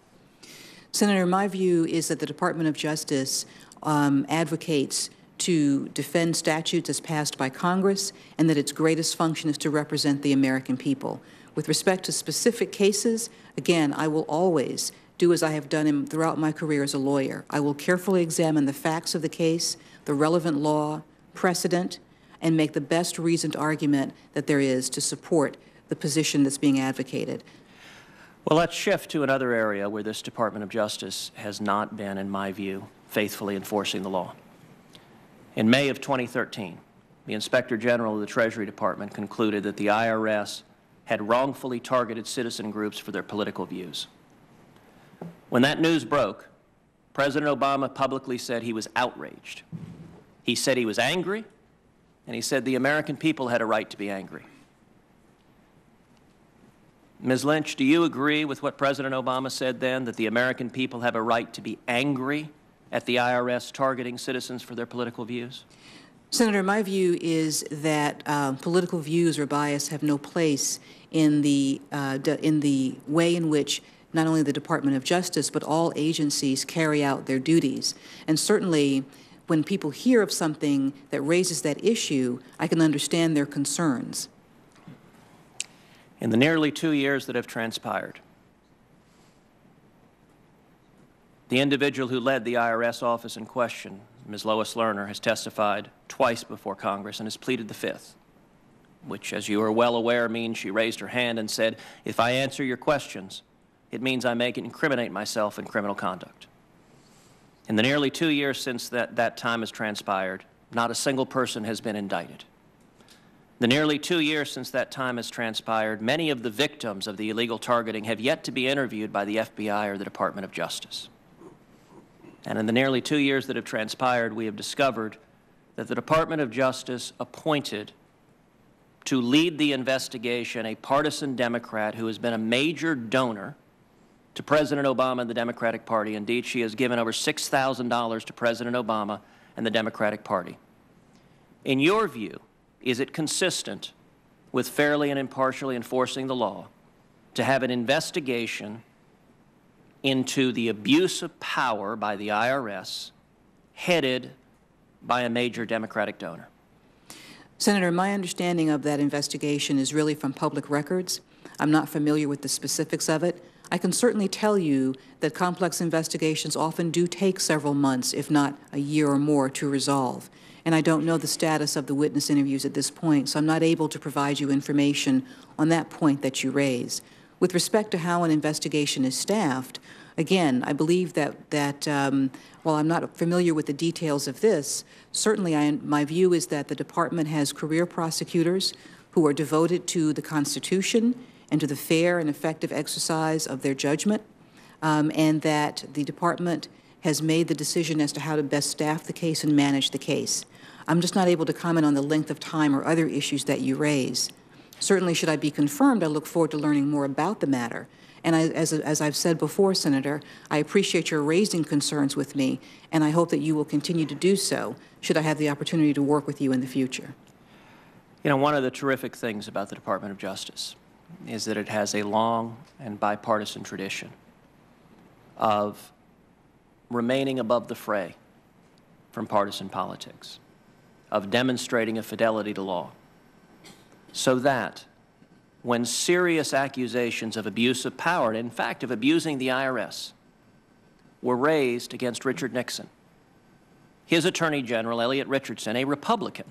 Senator, my view is that the Department of Justice advocates to defend statutes as passed by Congress, and that its greatest function is to represent the American people. With respect to specific cases, again, I will always do as I have done throughout my career as a lawyer. I will carefully examine the facts of the case, the relevant law, precedent, and make the best reasoned argument that there is to support the position that's being advocated. Well, let's shift to another area where this Department of Justice has not been, in my view, faithfully enforcing the law. In May of 2013, the Inspector General of the Treasury Department concluded that the IRS had wrongfully targeted citizen groups for their political views. When that news broke, President Obama publicly said he was outraged. He said he was angry, and he said the American people had a right to be angry. Ms. Lynch, do you agree with what President Obama said then, that the American people have a right to be angry at the IRS targeting citizens for their political views? Senator, my view is that political views or bias have no place in the way in which not only the Department of Justice, but all agencies carry out their duties. And certainly, when people hear of something that raises that issue, I can understand their concerns. In the nearly 2 years that have transpired, the individual who led the IRS office in question, Ms. Lois Lerner, has testified twice before Congress and has pleaded the fifth, which, as you are well aware, means she raised her hand and said, if I answer your questions, it means I may incriminate myself in criminal conduct. In the nearly 2 years since that time has transpired, not a single person has been indicted. The nearly 2 years since that time has transpired, many of the victims of the illegal targeting have yet to be interviewed by the FBI or the Department of Justice. And in the nearly 2 years that have transpired, we have discovered that the Department of Justice appointed to lead the investigation a partisan Democrat who has been a major donor to President Obama and the Democratic Party. Indeed, she has given over $6,000 to President Obama and the Democratic Party. In your view, is it consistent with fairly and impartially enforcing the law to have an investigation into the abuse of power by the IRS headed by a major Democratic donor? Senator, my understanding of that investigation is really from public records. I'm not familiar with the specifics of it. I can certainly tell you that complex investigations often do take several months, if not a year or more, to resolve. And I don't know the status of the witness interviews at this point, so I'm not able to provide you information on that point that you raise. With respect to how an investigation is staffed, Again, I believe that while I'm not familiar with the details of this, certainly my view is that the department has career prosecutors who are devoted to the Constitution and to the fair and effective exercise of their judgment, and that the department has made the decision as to how to best staff the case and manage the case. I'm just not able to comment on the length of time or other issues that you raise. Certainly, should I be confirmed, I look forward to learning more about the matter. And as I've said before, Senator, I appreciate your raising concerns with me, and I hope that you will continue to do so should I have the opportunity to work with you in the future. You know, one of the terrific things about the Department of Justice is that it has a long and bipartisan tradition of remaining above the fray from partisan politics, of demonstrating a fidelity to law, so that when serious accusations of abuse of power, and in fact of abusing the IRS, were raised against Richard Nixon, his Attorney General, Elliot Richardson, a Republican,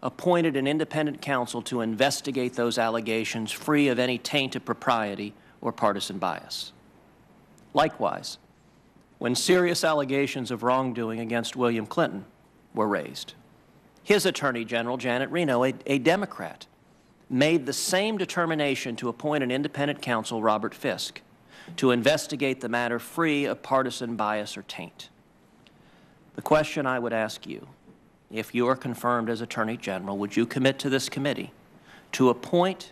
appointed an independent counsel to investigate those allegations free of any taint of propriety or partisan bias. Likewise, when serious allegations of wrongdoing against William Clinton were raised, his Attorney General, Janet Reno, a Democrat, made the same determination to appoint an independent counsel, Robert Fisk, to investigate the matter free of partisan bias or taint. The question I would ask you, if you are confirmed as Attorney General, would you commit to this committee to appoint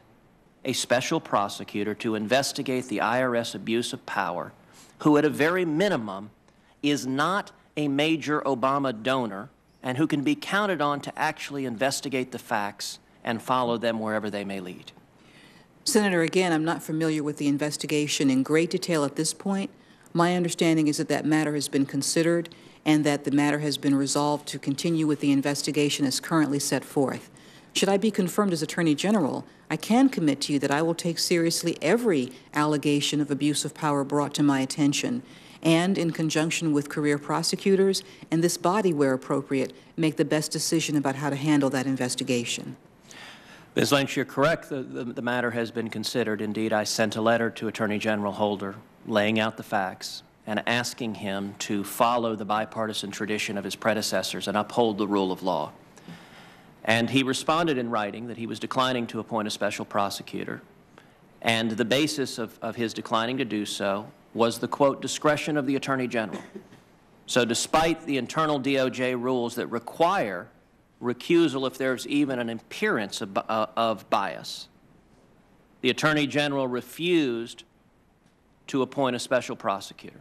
a special prosecutor to investigate the IRS abuse of power, who at a very minimum is not a major Obama donor and who can be counted on to actually investigate the facts and follow them wherever they may lead? Senator, again, I'm not familiar with the investigation in great detail at this point. My understanding is that that matter has been considered and that the matter has been resolved to continue with the investigation as currently set forth. Should I be confirmed as Attorney General, I can commit to you that I will take seriously every allegation of abuse of power brought to my attention, and in conjunction with career prosecutors and this body, where appropriate, make the best decision about how to handle that investigation. Ms. Lynch, you're correct. The matter has been considered. Indeed, I sent a letter to Attorney General Holder laying out the facts and asking him to follow the bipartisan tradition of his predecessors and uphold the rule of law. And he responded in writing that he was declining to appoint a special prosecutor. And the basis of his declining to do so was the, quote, discretion of the Attorney General. So despite the internal DOJ rules that require recusal if there's even an appearance of bias, the Attorney General refused to appoint a special prosecutor.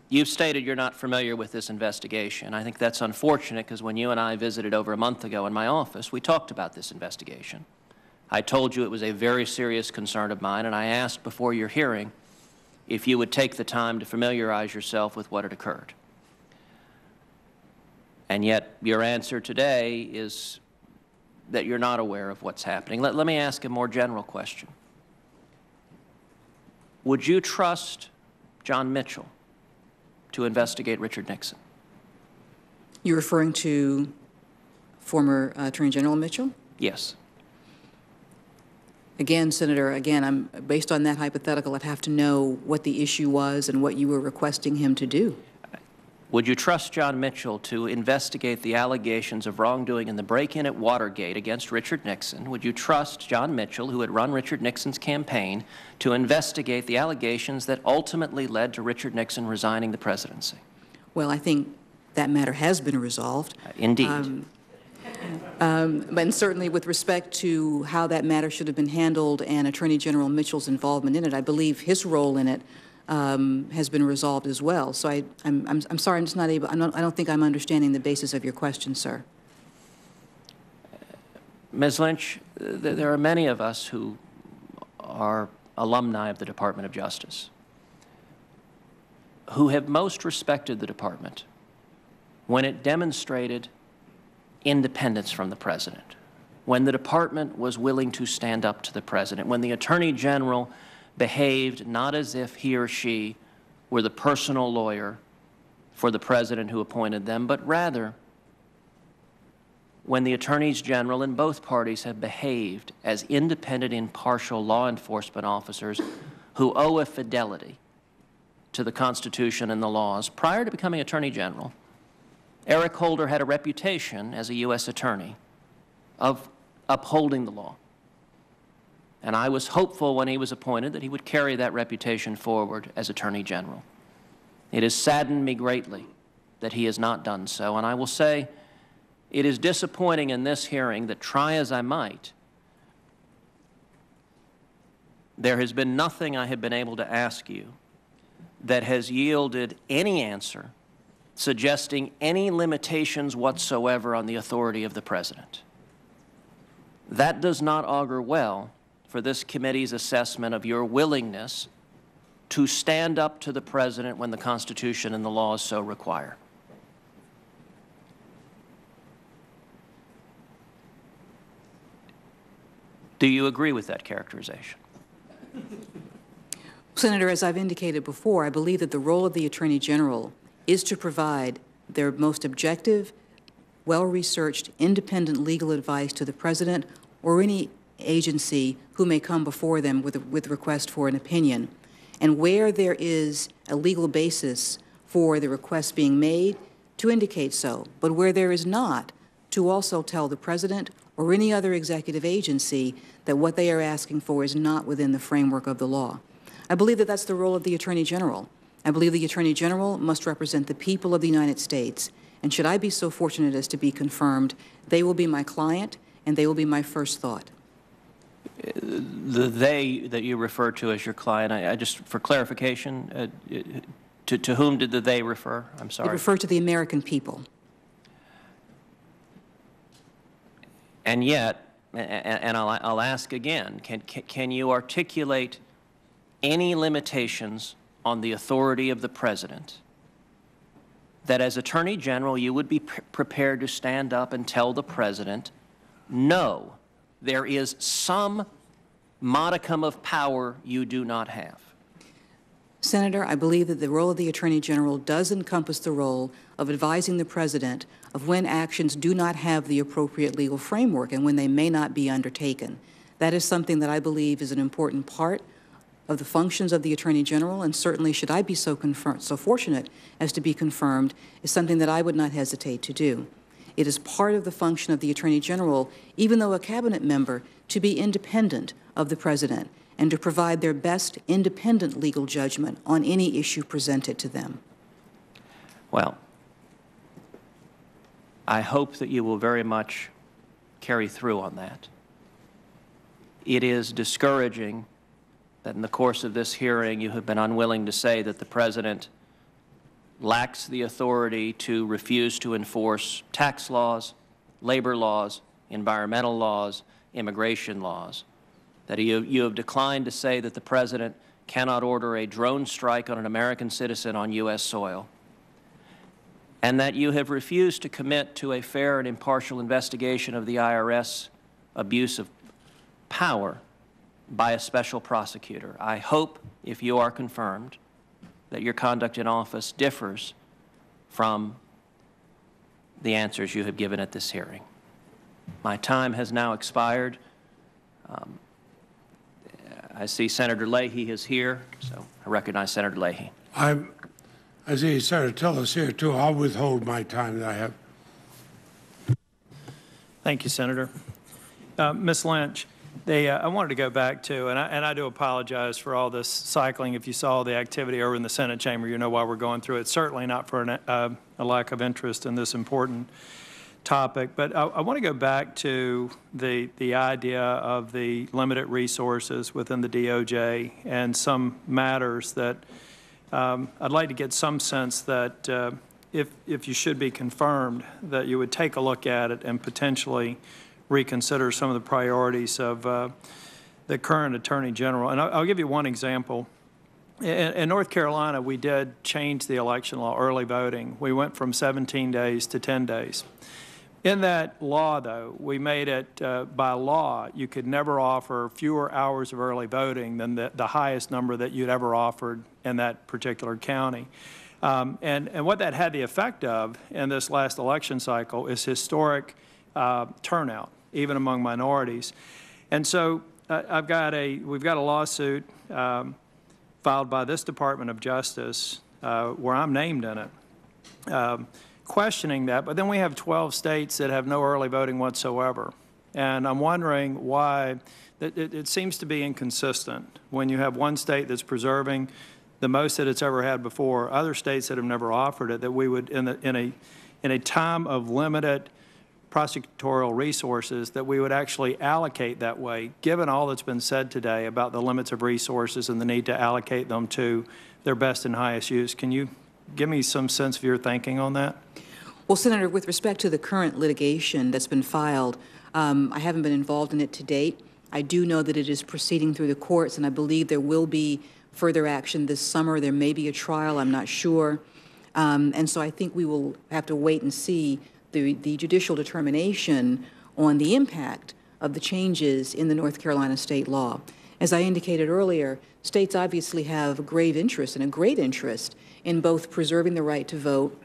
You've stated you're not familiar with this investigation. I think that's unfortunate, because when you and I visited over a month ago in my office, we talked about this investigation. I told you it was a very serious concern of mine, and I asked before your hearing if you would take the time to familiarize yourself with what had occurred. And yet your answer today is that you're not aware of what's happening. Let me ask a more general question. Would you trust John Mitchell to investigate Richard Nixon? You're referring to former Attorney General Mitchell? Yes. Again, Senator, again, based on that hypothetical, I'd have to know what the issue was and what you were requesting him to do. Would you trust John Mitchell to investigate the allegations of wrongdoing in the break-in at Watergate against Richard Nixon? Would you trust John Mitchell, who had run Richard Nixon's campaign, to investigate the allegations that ultimately led to Richard Nixon resigning the presidency? Well, I think that matter has been resolved. Indeed. And certainly with respect to how that matter should have been handled and Attorney General Mitchell's involvement in it, I believe his role in it has been resolved as well. So I'm sorry, I'm just not able, I don't think I'm understanding the basis of your question, sir. Ms. Lynch, there are many of us who are alumni of the Department of Justice who have most respected the department when it demonstrated independence from the president, when the department was willing to stand up to the president, when the Attorney General behaved not as if he or she were the personal lawyer for the president who appointed them, but rather when the attorneys general in both parties have behaved as independent, impartial law enforcement officers who owe a fidelity to the Constitution and the laws. Prior to becoming Attorney General, Eric Holder had a reputation as a U.S. attorney of upholding the law. And I was hopeful when he was appointed that he would carry that reputation forward as Attorney General. It has saddened me greatly that he has not done so, and I will say it is disappointing in this hearing that, try as I might, there has been nothing I have been able to ask you that has yielded any answer suggesting any limitations whatsoever on the authority of the President. That does not augur well for this committee's assessment of your willingness to stand up to the President when the Constitution and the laws so require. Do you agree with that characterization? Senator, as I've indicated before, I believe that the role of the Attorney General is to provide their most objective, well-researched, independent legal advice to the President or any agency who may come before them with request for an opinion. And where there is a legal basis for the request being made, to indicate so. But where there is not, to also tell the President or any other executive agency that what they are asking for is not within the framework of the law. I believe that that's the role of the Attorney General. I believe the Attorney General must represent the people of the United States. And should I be so fortunate as to be confirmed, they will be my client and they will be my first thought. The they that you refer to as your client, I just, for clarification, to whom did the they refer? I'm sorry. They refer to the American people. And yet, and I'll ask again, can you articulate any limitations on the authority of the President that as Attorney General you would be prepared to stand up and tell the President, no, there is some modicum of power you do not have? Senator, I believe that the role of the Attorney General does encompass the role of advising the President of when actions do not have the appropriate legal framework and when they may not be undertaken. That is something that I believe is an important part of the functions of the Attorney General, and certainly should I be so fortunate as to be confirmed, is something that I would not hesitate to do. It is part of the function of the Attorney General, even though a cabinet member, to be independent of the President and to provide their best independent legal judgment on any issue presented to them. Well, I hope that you will very much carry through on that. It is discouraging that in the course of this hearing you have been unwilling to say that the President lacks the authority to refuse to enforce tax laws, labor laws, environmental laws, immigration laws, that you have declined to say that the President cannot order a drone strike on an American citizen on U.S. soil, and that you have refused to commit to a fair and impartial investigation of the IRS abuse of power by a special prosecutor. I hope, if you are confirmed, that your conduct in office differs from the answers you have given at this hearing. My time has now expired. I see Senator Leahy is here, so I recognize Senator Leahy. I see Senator Tillis here, too. I'll withhold my time that I have. Thank you, Senator. Ms. Lynch, I wanted to go back to, and I do apologize for all this cycling. If you saw the activity over in the Senate chamber, you know why we're going through it. Certainly not for a lack of interest in this important topic. But I want to go back to the idea of the limited resources within the DOJ and some matters that I'd like to get some sense that if you should be confirmed, that you would take a look at it and potentially reconsider some of the priorities of the current Attorney General. And I'll give you one example. In North Carolina, we did change the election law, early voting. We went from 17 days to 10 days. In that law, though, we made it by law, you could never offer fewer hours of early voting than the highest number that you'd ever offered in that particular county. And what that had the effect of in this last election cycle is historic turnout, even among minorities. And so we've got a lawsuit filed by this Department of Justice, where I'm named in it, questioning that. But then we have 12 states that have no early voting whatsoever. And I'm wondering why it seems to be inconsistent when you have one state that's preserving the most that it's ever had before, other states that have never offered it, that we would, in a time of limited prosecutorial resources, that we would actually allocate that way, given all that's been said today about the limits of resources and the need to allocate them to their best and highest use. Can you give me some sense of your thinking on that? Well, Senator, with respect to the current litigation that's been filed, I haven't been involved in it to date. I do know that it is proceeding through the courts, and I believe there will be further action this summer. There may be a trial, I'm not sure. And so I think we will have to wait and see the judicial determination on the impact of the changes in the North Carolina state law. As I indicated earlier, states obviously have a grave interest and a great interest in both preserving the right to vote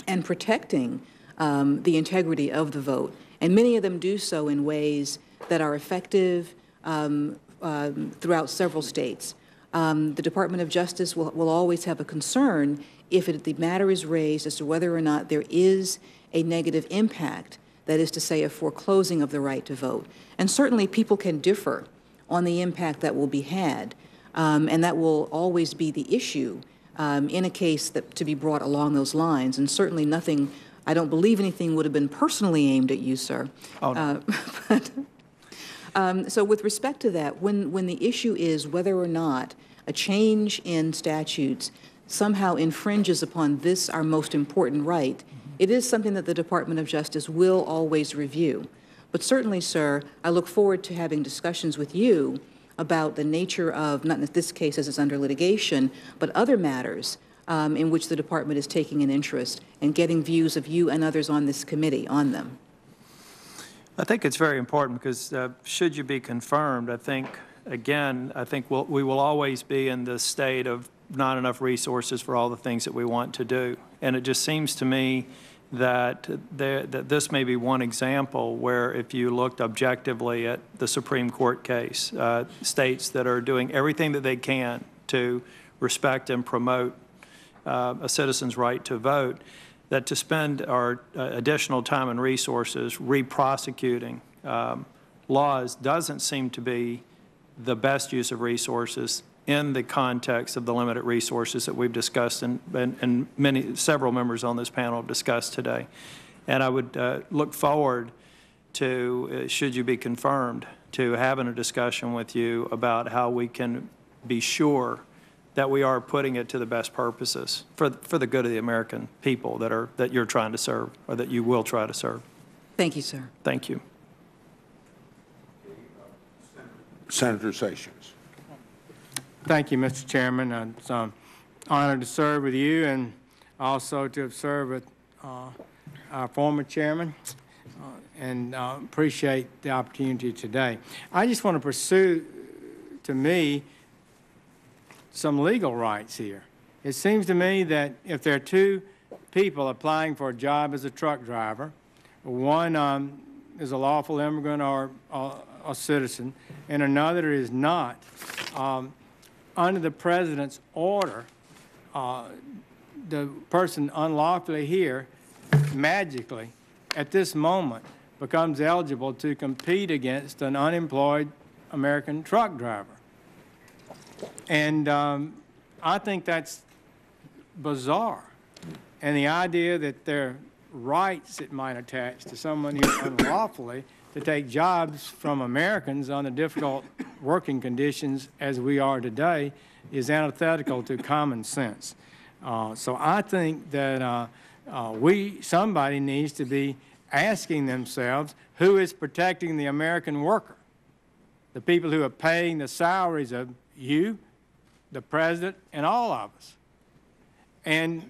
and protecting the integrity of the vote. And many of them do so in ways that are effective throughout several states. The Department of Justice will always have a concern if the matter is raised as to whether or not there is a negative impact, that is to say, a foreclosing of the right to vote. And certainly people can differ on the impact that will be had, and that will always be the issue in a case to be brought along those lines. And certainly nothing, I don't believe anything would have been personally aimed at you, sir. Oh, no. So with respect to that, when the issue is whether or not a change in statutes somehow infringes upon this, our most important right, it is something that the Department of Justice will always review. But certainly, sir, I look forward to having discussions with you about the nature of, not in this case as it's under litigation, but other matters in which the Department is taking an interest and getting views of you and others on this committee on them. I think it's very important because should you be confirmed, I think, again, we will always be in the state of not enough resources for all the things that we want to do. And it just seems to me that this may be one example where if you looked objectively at the Supreme Court case, states that are doing everything that they can to respect and promote a citizen's right to vote, that to spend our additional time and resources re-prosecuting laws doesn't seem to be the best use of resources in the context of the limited resources that we've discussed and several members on this panel have discussed today. And I would look forward to, should you be confirmed, to having a discussion with you about how we can be sure that we are putting it to the best purposes for the good of the American people that you're trying to serve, or that you will try to serve. Thank you, sir. Thank you. Senator Sessions. Thank you, Mr. Chairman. It's an honor to serve with you and also to have served with our former chairman and appreciate the opportunity today. I just want to pursue, to me, some legal rights here. It seems to me that if there are two people applying for a job as a truck driver, one is a lawful immigrant or a citizen, and another is not, under the President's order, the person unlawfully here magically, at this moment, becomes eligible to compete against an unemployed American truck driver. And I think that's bizarre. And the idea that there are rights that might attach to someone here unlawfully to take jobs from Americans under difficult working conditions as we are today is antithetical to common sense. So I think that somebody needs to be asking themselves, who is protecting the American worker? The people who are paying the salaries of you, the President, and all of us. And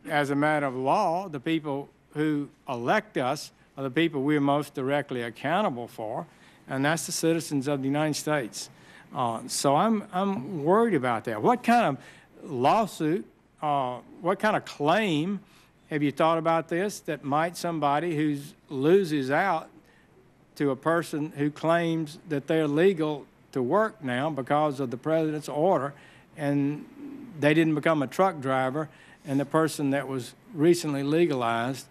as a matter of law, the people who elect us are the people we're most directly accountable for, and that's the citizens of the United States. So I'm worried about that. What kind of lawsuit, what kind of claim have you thought about this that might somebody who loses out to a person who claims that they're legal to work now because of the President's order and they didn't become a truck driver, and the person that was recently legalized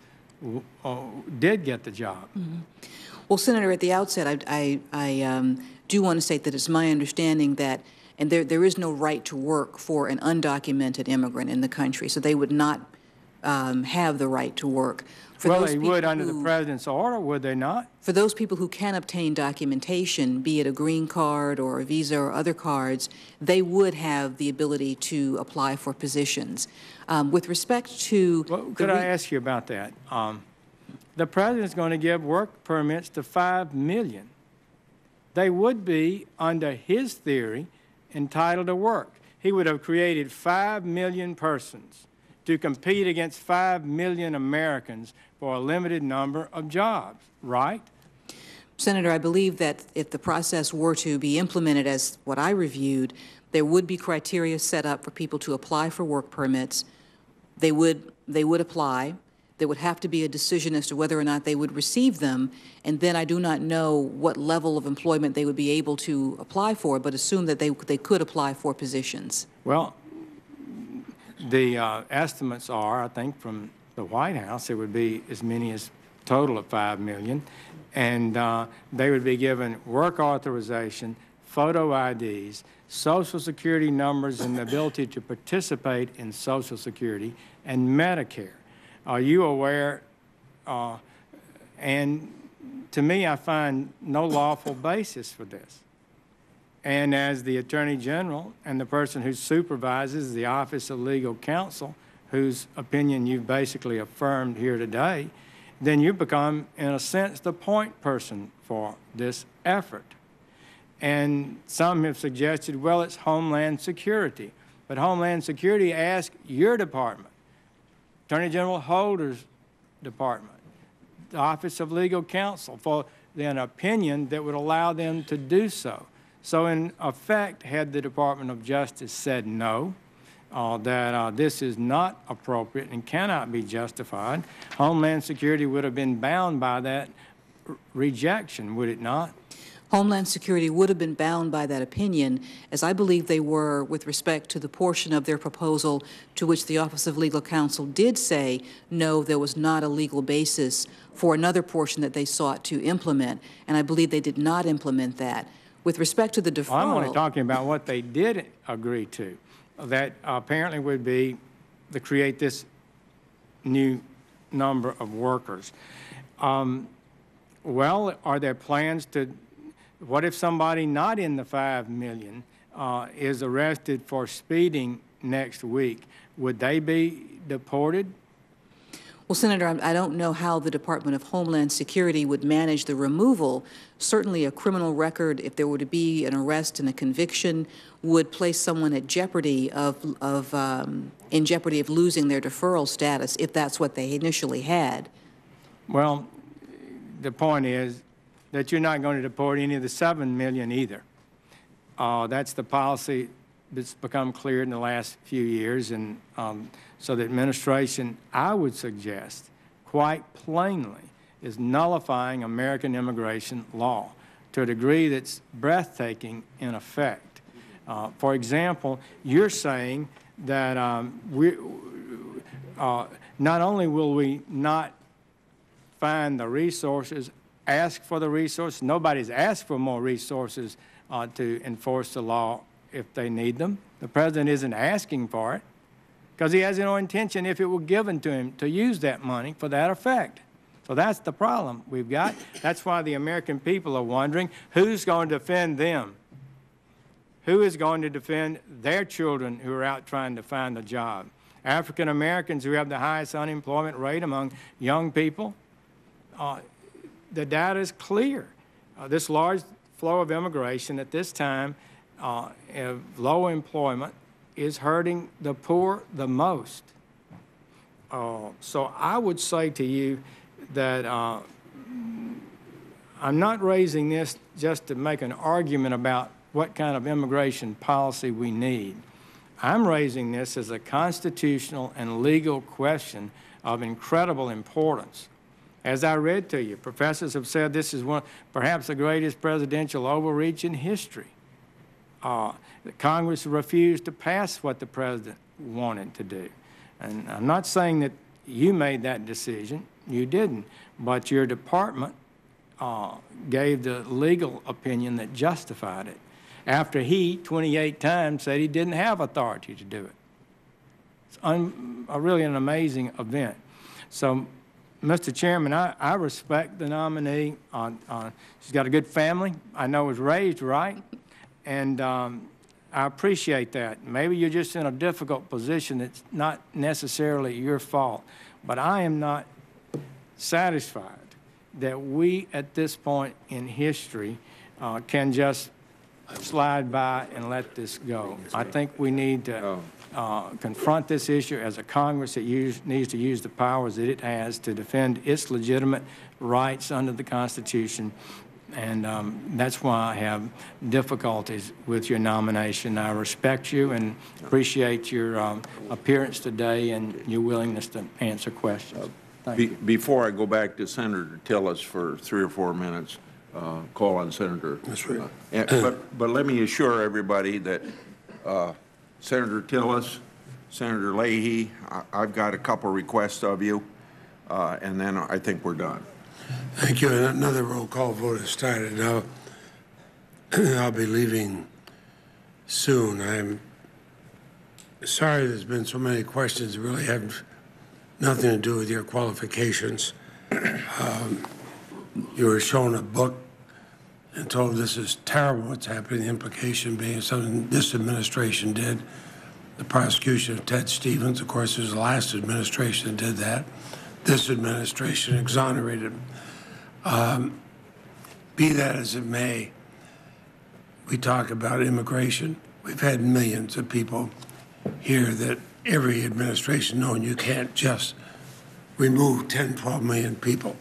did get the job. Mm-hmm. Well, Senator, at the outset, I do want to state that it's my understanding that, and there is no right to work for an undocumented immigrant in the country, so they would not have the right to work. Well, they would under the president's order, would they not? For those people who can obtain documentation, be it a green card or a visa or other cards, they would have the ability to apply for positions. With respect to... Well, could I ask you about that? The president's going to give work permits to 5 million. They would be, under his theory, entitled to work. He would have created 5 million persons to compete against 5 million Americans for a limited number of jobs, right? Senator, I believe that if the process were to be implemented as what I reviewed, there would be criteria set up for people to apply for work permits. They would apply. There would have to be a decision as to whether or not they would receive them, and then I do not know what level of employment they would be able to apply for, but assume that they could apply for positions. Well, the estimates are, I think, from the White House, it would be as many as a total of 5 million, and they would be given work authorization, photo IDs, Social Security numbers, and the ability to participate in Social Security and Medicare. Are you aware, and to me, I find no lawful basis for this. And as the Attorney General and the person who supervises the Office of Legal Counsel, whose opinion you've basically affirmed here today, then you become, in a sense, the point person for this effort. And some have suggested, well, it's Homeland Security. But Homeland Security asks your department, Attorney General Holder's department, the Office of Legal Counsel, for an opinion that would allow them to do so. So in effect, had the Department of Justice said no, that this is not appropriate and cannot be justified, Homeland Security would have been bound by that rejection, would it not? Homeland Security would have been bound by that opinion, as I believe they were with respect to the portion of their proposal to which the Office of Legal Counsel did say, no, there was not a legal basis for another portion that they sought to implement, and I believe they did not implement that. With respect to the deferral... I'm only talking about what they did agree to, that apparently would be to create this new number of workers. Well, are there plans to... What if somebody not in the 5 million is arrested for speeding next week? Would they be deported? Well, Senator, I don't know how the Department of Homeland Security would manage the removal. Certainly a criminal record, if there were to be an arrest and a conviction, would place someone at jeopardy in jeopardy of losing their deferral status if that's what they initially had. Well, the point is that you're not going to deport any of the 7 million either. That's the policy that's become clear in the last few years, and so the administration, I would suggest, quite plainly, is nullifying American immigration law to a degree that's breathtaking in effect. For example, you're saying that not only will we not find the resources, ask for the resources, nobody's asked for more resources to enforce the law if they need them. The president isn't asking for it because he has no intention, if it were given to him, to use that money for that effect. So that's the problem we've got. That's why the American people are wondering who's going to defend them. Who is going to defend their children who are out trying to find a job? African Americans who have the highest unemployment rate among young people. The data is clear. This large flow of immigration at this time of low employment is hurting the poor the most. So I would say to you that I'm not raising this just to make an argument about what kind of immigration policy we need. I'm raising this as a constitutional and legal question of incredible importance. As I read to you, professors have said this is perhaps the greatest presidential overreach in history. The Congress refused to pass what the president wanted to do. And I'm not saying that you made that decision. You didn't. But your department gave the legal opinion that justified it after he 28 times said he didn't have authority to do it. It's really an amazing event. So, Mr. Chairman, I respect the nominee. She's got a good family. I know was raised right, and I appreciate that. Maybe you're just in a difficult position. It's not necessarily your fault, but I am not satisfied that we, at this point in history, can just slide by and let this go. I think we need to confront this issue as a Congress that needs to use the powers that it has to defend its legitimate rights under the Constitution. And that's why I have difficulties with your nomination. I respect you and appreciate your appearance today and your willingness to answer questions. Thank you. Before I go back to Senator Tillis for 3 or 4 minutes, call on Senator. That's right. But let me assure everybody that Senator Tillis, Senator Leahy, I've got a couple requests of you, and then I think we're done. Thank you. And another roll call vote has started. Now, I'll be leaving soon. I'm sorry there's been so many questions that really have nothing to do with your qualifications. You were shown a book and told this is terrible what's happening, the implication being something this administration did. The prosecution of Ted Stevens, of course, was the last administration that did that. This administration exonerated him. Be that as it may, we talk about immigration. We've had millions of people here that every administration known you can't just remove 10, 12 million people.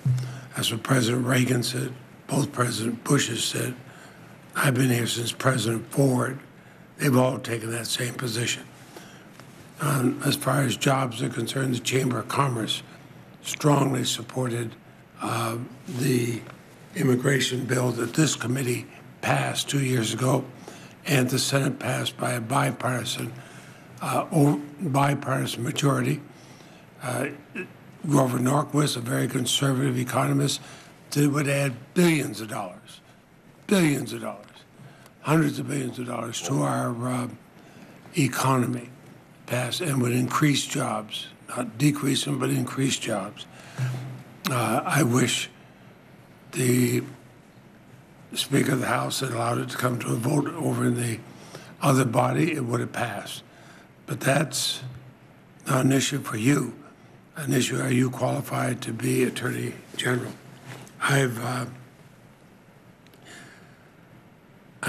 That's what President Reagan said. Both President Bushes said. I've been here since President Ford. They've all taken that same position. As far as jobs are concerned, the Chamber of Commerce strongly supported the immigration bill that this committee passed 2 years ago, and the Senate passed by a bipartisan majority. Grover Norquist, a very conservative economist, said it would add billions of dollars, hundreds of billions of dollars to our economy, and would increase jobs, not decrease them, but increase jobs. I wish the Speaker of the House had allowed it to come to a vote over in the other body, it would have passed. But that's not an issue for you. An issue, are you qualified to be Attorney General? I've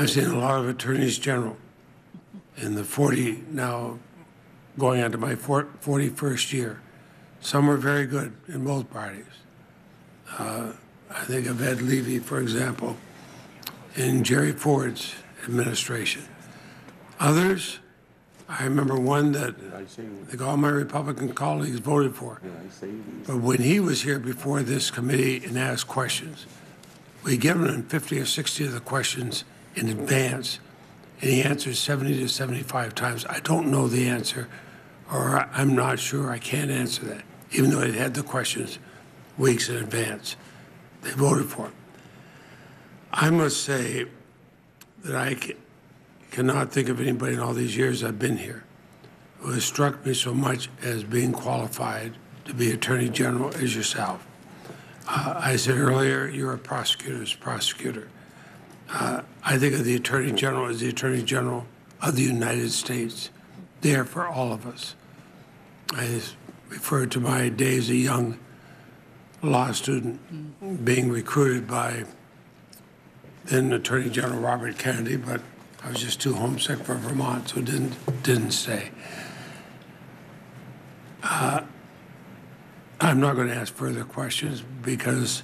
seen a lot of attorneys general in the 40, now going on to my 41st year. Some are very good in both parties. I think of Ed Levy, for example, in Jerry Ford's administration. Others, I remember one that I think all my Republican colleagues voted for. But when he was here before this committee and asked questions, we given him 50 or 60 of the questions in advance, and he answered 70 to 75 times. I don't know the answer, or I'm not sure, I can't answer that, even though they had the questions weeks in advance. They voted for him. I must say that I cannot think of anybody in all these years I've been here who has struck me so much as being qualified to be Attorney General as yourself. I said earlier, you're a prosecutor's prosecutor. I think of the Attorney General as the Attorney General of the United States, there for all of us. I refer to my days as a young law student being recruited by then Attorney General Robert Kennedy, but I was just too homesick for Vermont, so didn't stay. I'm not going to ask further questions because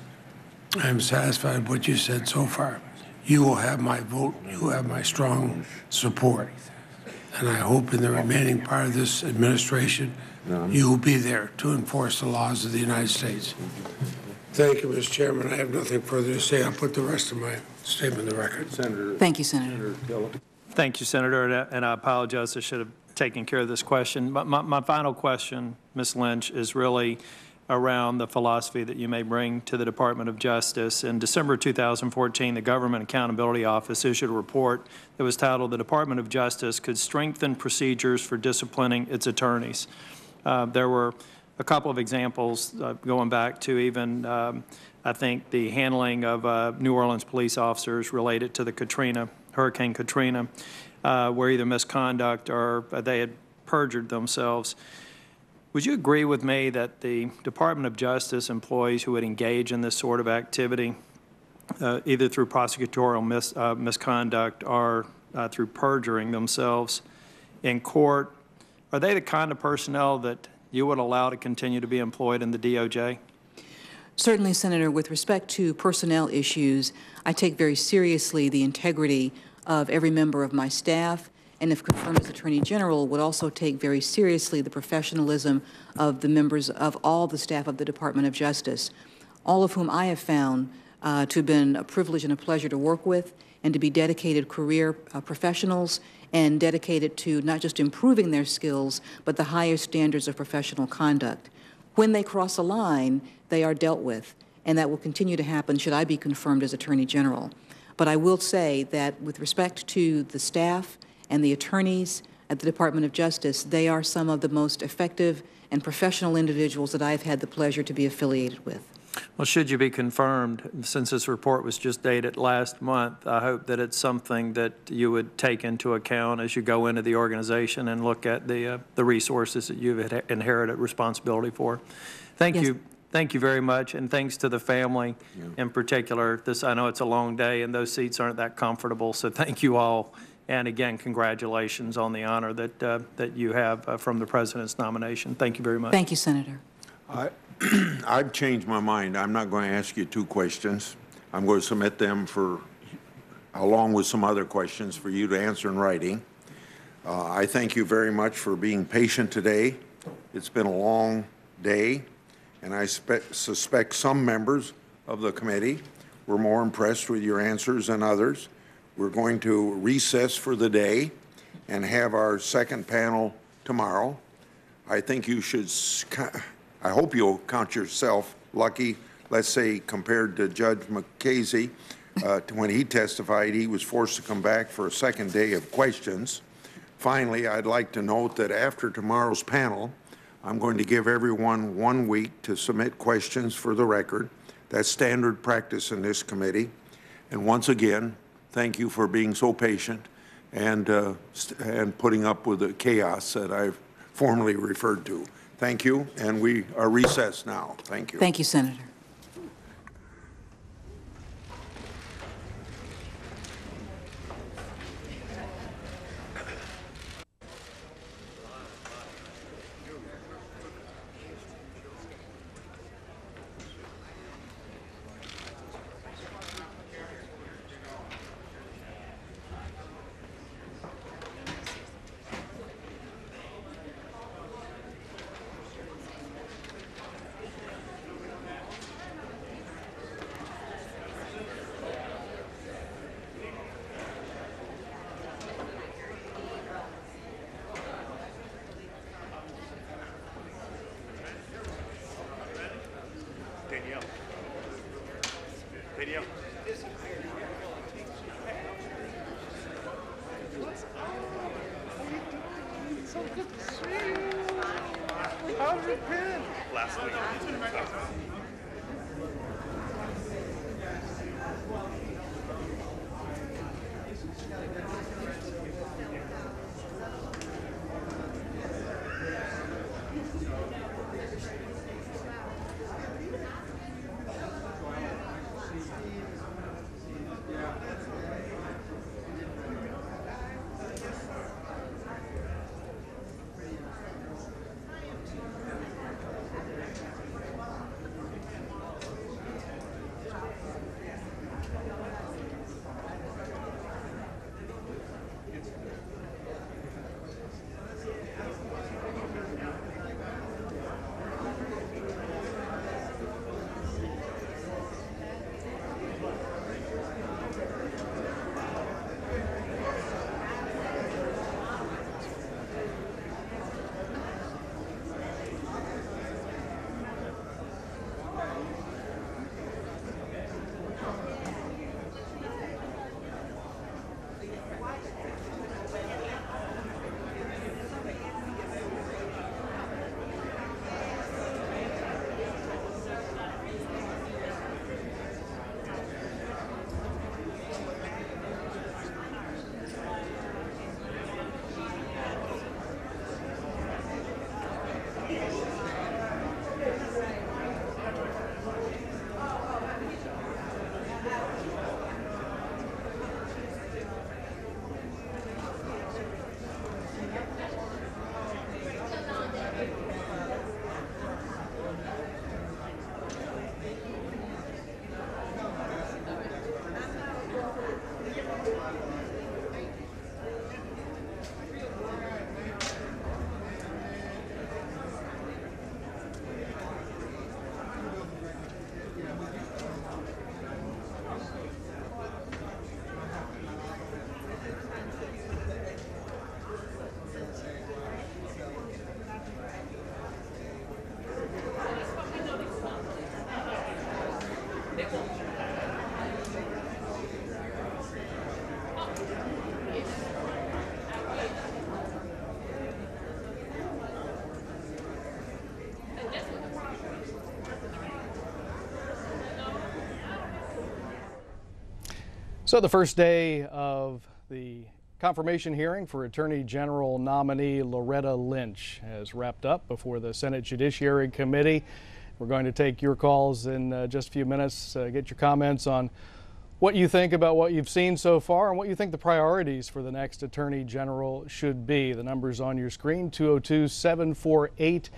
I'm satisfied with what you said so far. You will have my vote. You will have my strong support. And I hope in the remaining part of this administration, you will be there to enforce the laws of the United States. Thank you, Mr. Chairman. I have nothing further to say. I'll put the rest of my statement in the record. Thank you, Senator. Thank you, Senator, and I apologize. I should have taken care of this question. But my final question, Ms. Lynch, is really around the philosophy that you may bring to the Department of Justice. In December 2014, the Government Accountability Office issued a report that was titled, "The Department of Justice Could Strengthen Procedures for Disciplining Its Attorneys." There were a couple of examples going back to even, I think, the handling of New Orleans police officers related to the Hurricane Katrina, where either misconduct or they had perjured themselves. Would you agree with me that the Department of Justice employees who would engage in this sort of activity, either through prosecutorial misconduct or through perjuring themselves in court, are they the kind of personnel that you would allow to continue to be employed in the DOJ? Certainly, Senator. With respect to personnel issues, I take very seriously the integrity of every member of my staff, and if confirmed as Attorney General, would also take very seriously the professionalism of the members of all the staff of the Department of Justice, all of whom I have found to have been a privilege and a pleasure to work with, and to be dedicated career professionals and dedicated to not just improving their skills, but the highest standards of professional conduct. When they cross a line, they are dealt with, and that will continue to happen should I be confirmed as Attorney General. But I will say that with respect to the staff and the attorneys at the Department of Justice, they are some of the most effective and professional individuals that I've had the pleasure to be affiliated with. Well, should you be confirmed, since this report was just dated last month, I hope that it's something that you would take into account as you go into the organization and look at the resources that you've inherited responsibility for. Thank you. Thank you very much, and thanks to the family in particular. I know it's a long day, and those seats aren't that comfortable, so thank you all. And again, congratulations on the honor that you have from the President's nomination. Thank you very much. Thank you, Senator. I've changed my mind. I'm not going to ask you 2 questions. I'm going to submit them along with some other questions for you to answer in writing. I thank you very much for being patient today. It's been a long day, and I suspect some members of the committee were more impressed with your answers than others. We're going to recess for the day and have our second panel tomorrow. I think you should, I hope you'll count yourself lucky, let's say compared to Judge McCasey. When he testified, he was forced to come back for a second day of questions. Finally, I'd like to note that after tomorrow's panel, I'm going to give everyone 1 week to submit questions for the record. That's standard practice in this committee. And once again, thank you for being so patient and putting up with the chaos that I've formerly referred to. Thank you, and we are recessed now. Thank you. Thank you, Senator. So the first day of the confirmation hearing for Attorney General nominee Loretta Lynch has wrapped up before the Senate Judiciary Committee. We're going to take your calls in just a few minutes, get your comments on what you think about what you've seen so far and what you think the priorities for the next Attorney General should be. The number's on your screen, 202-748-8920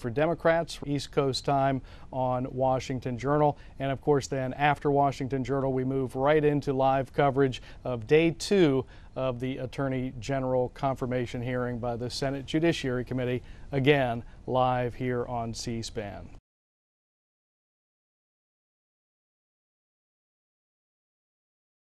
for Democrats, East Coast time on Washington Journal. And of course, then after Washington Journal, we move right into live coverage of day 2 of the Attorney General confirmation hearing by the Senate Judiciary Committee, again, live here on C-SPAN.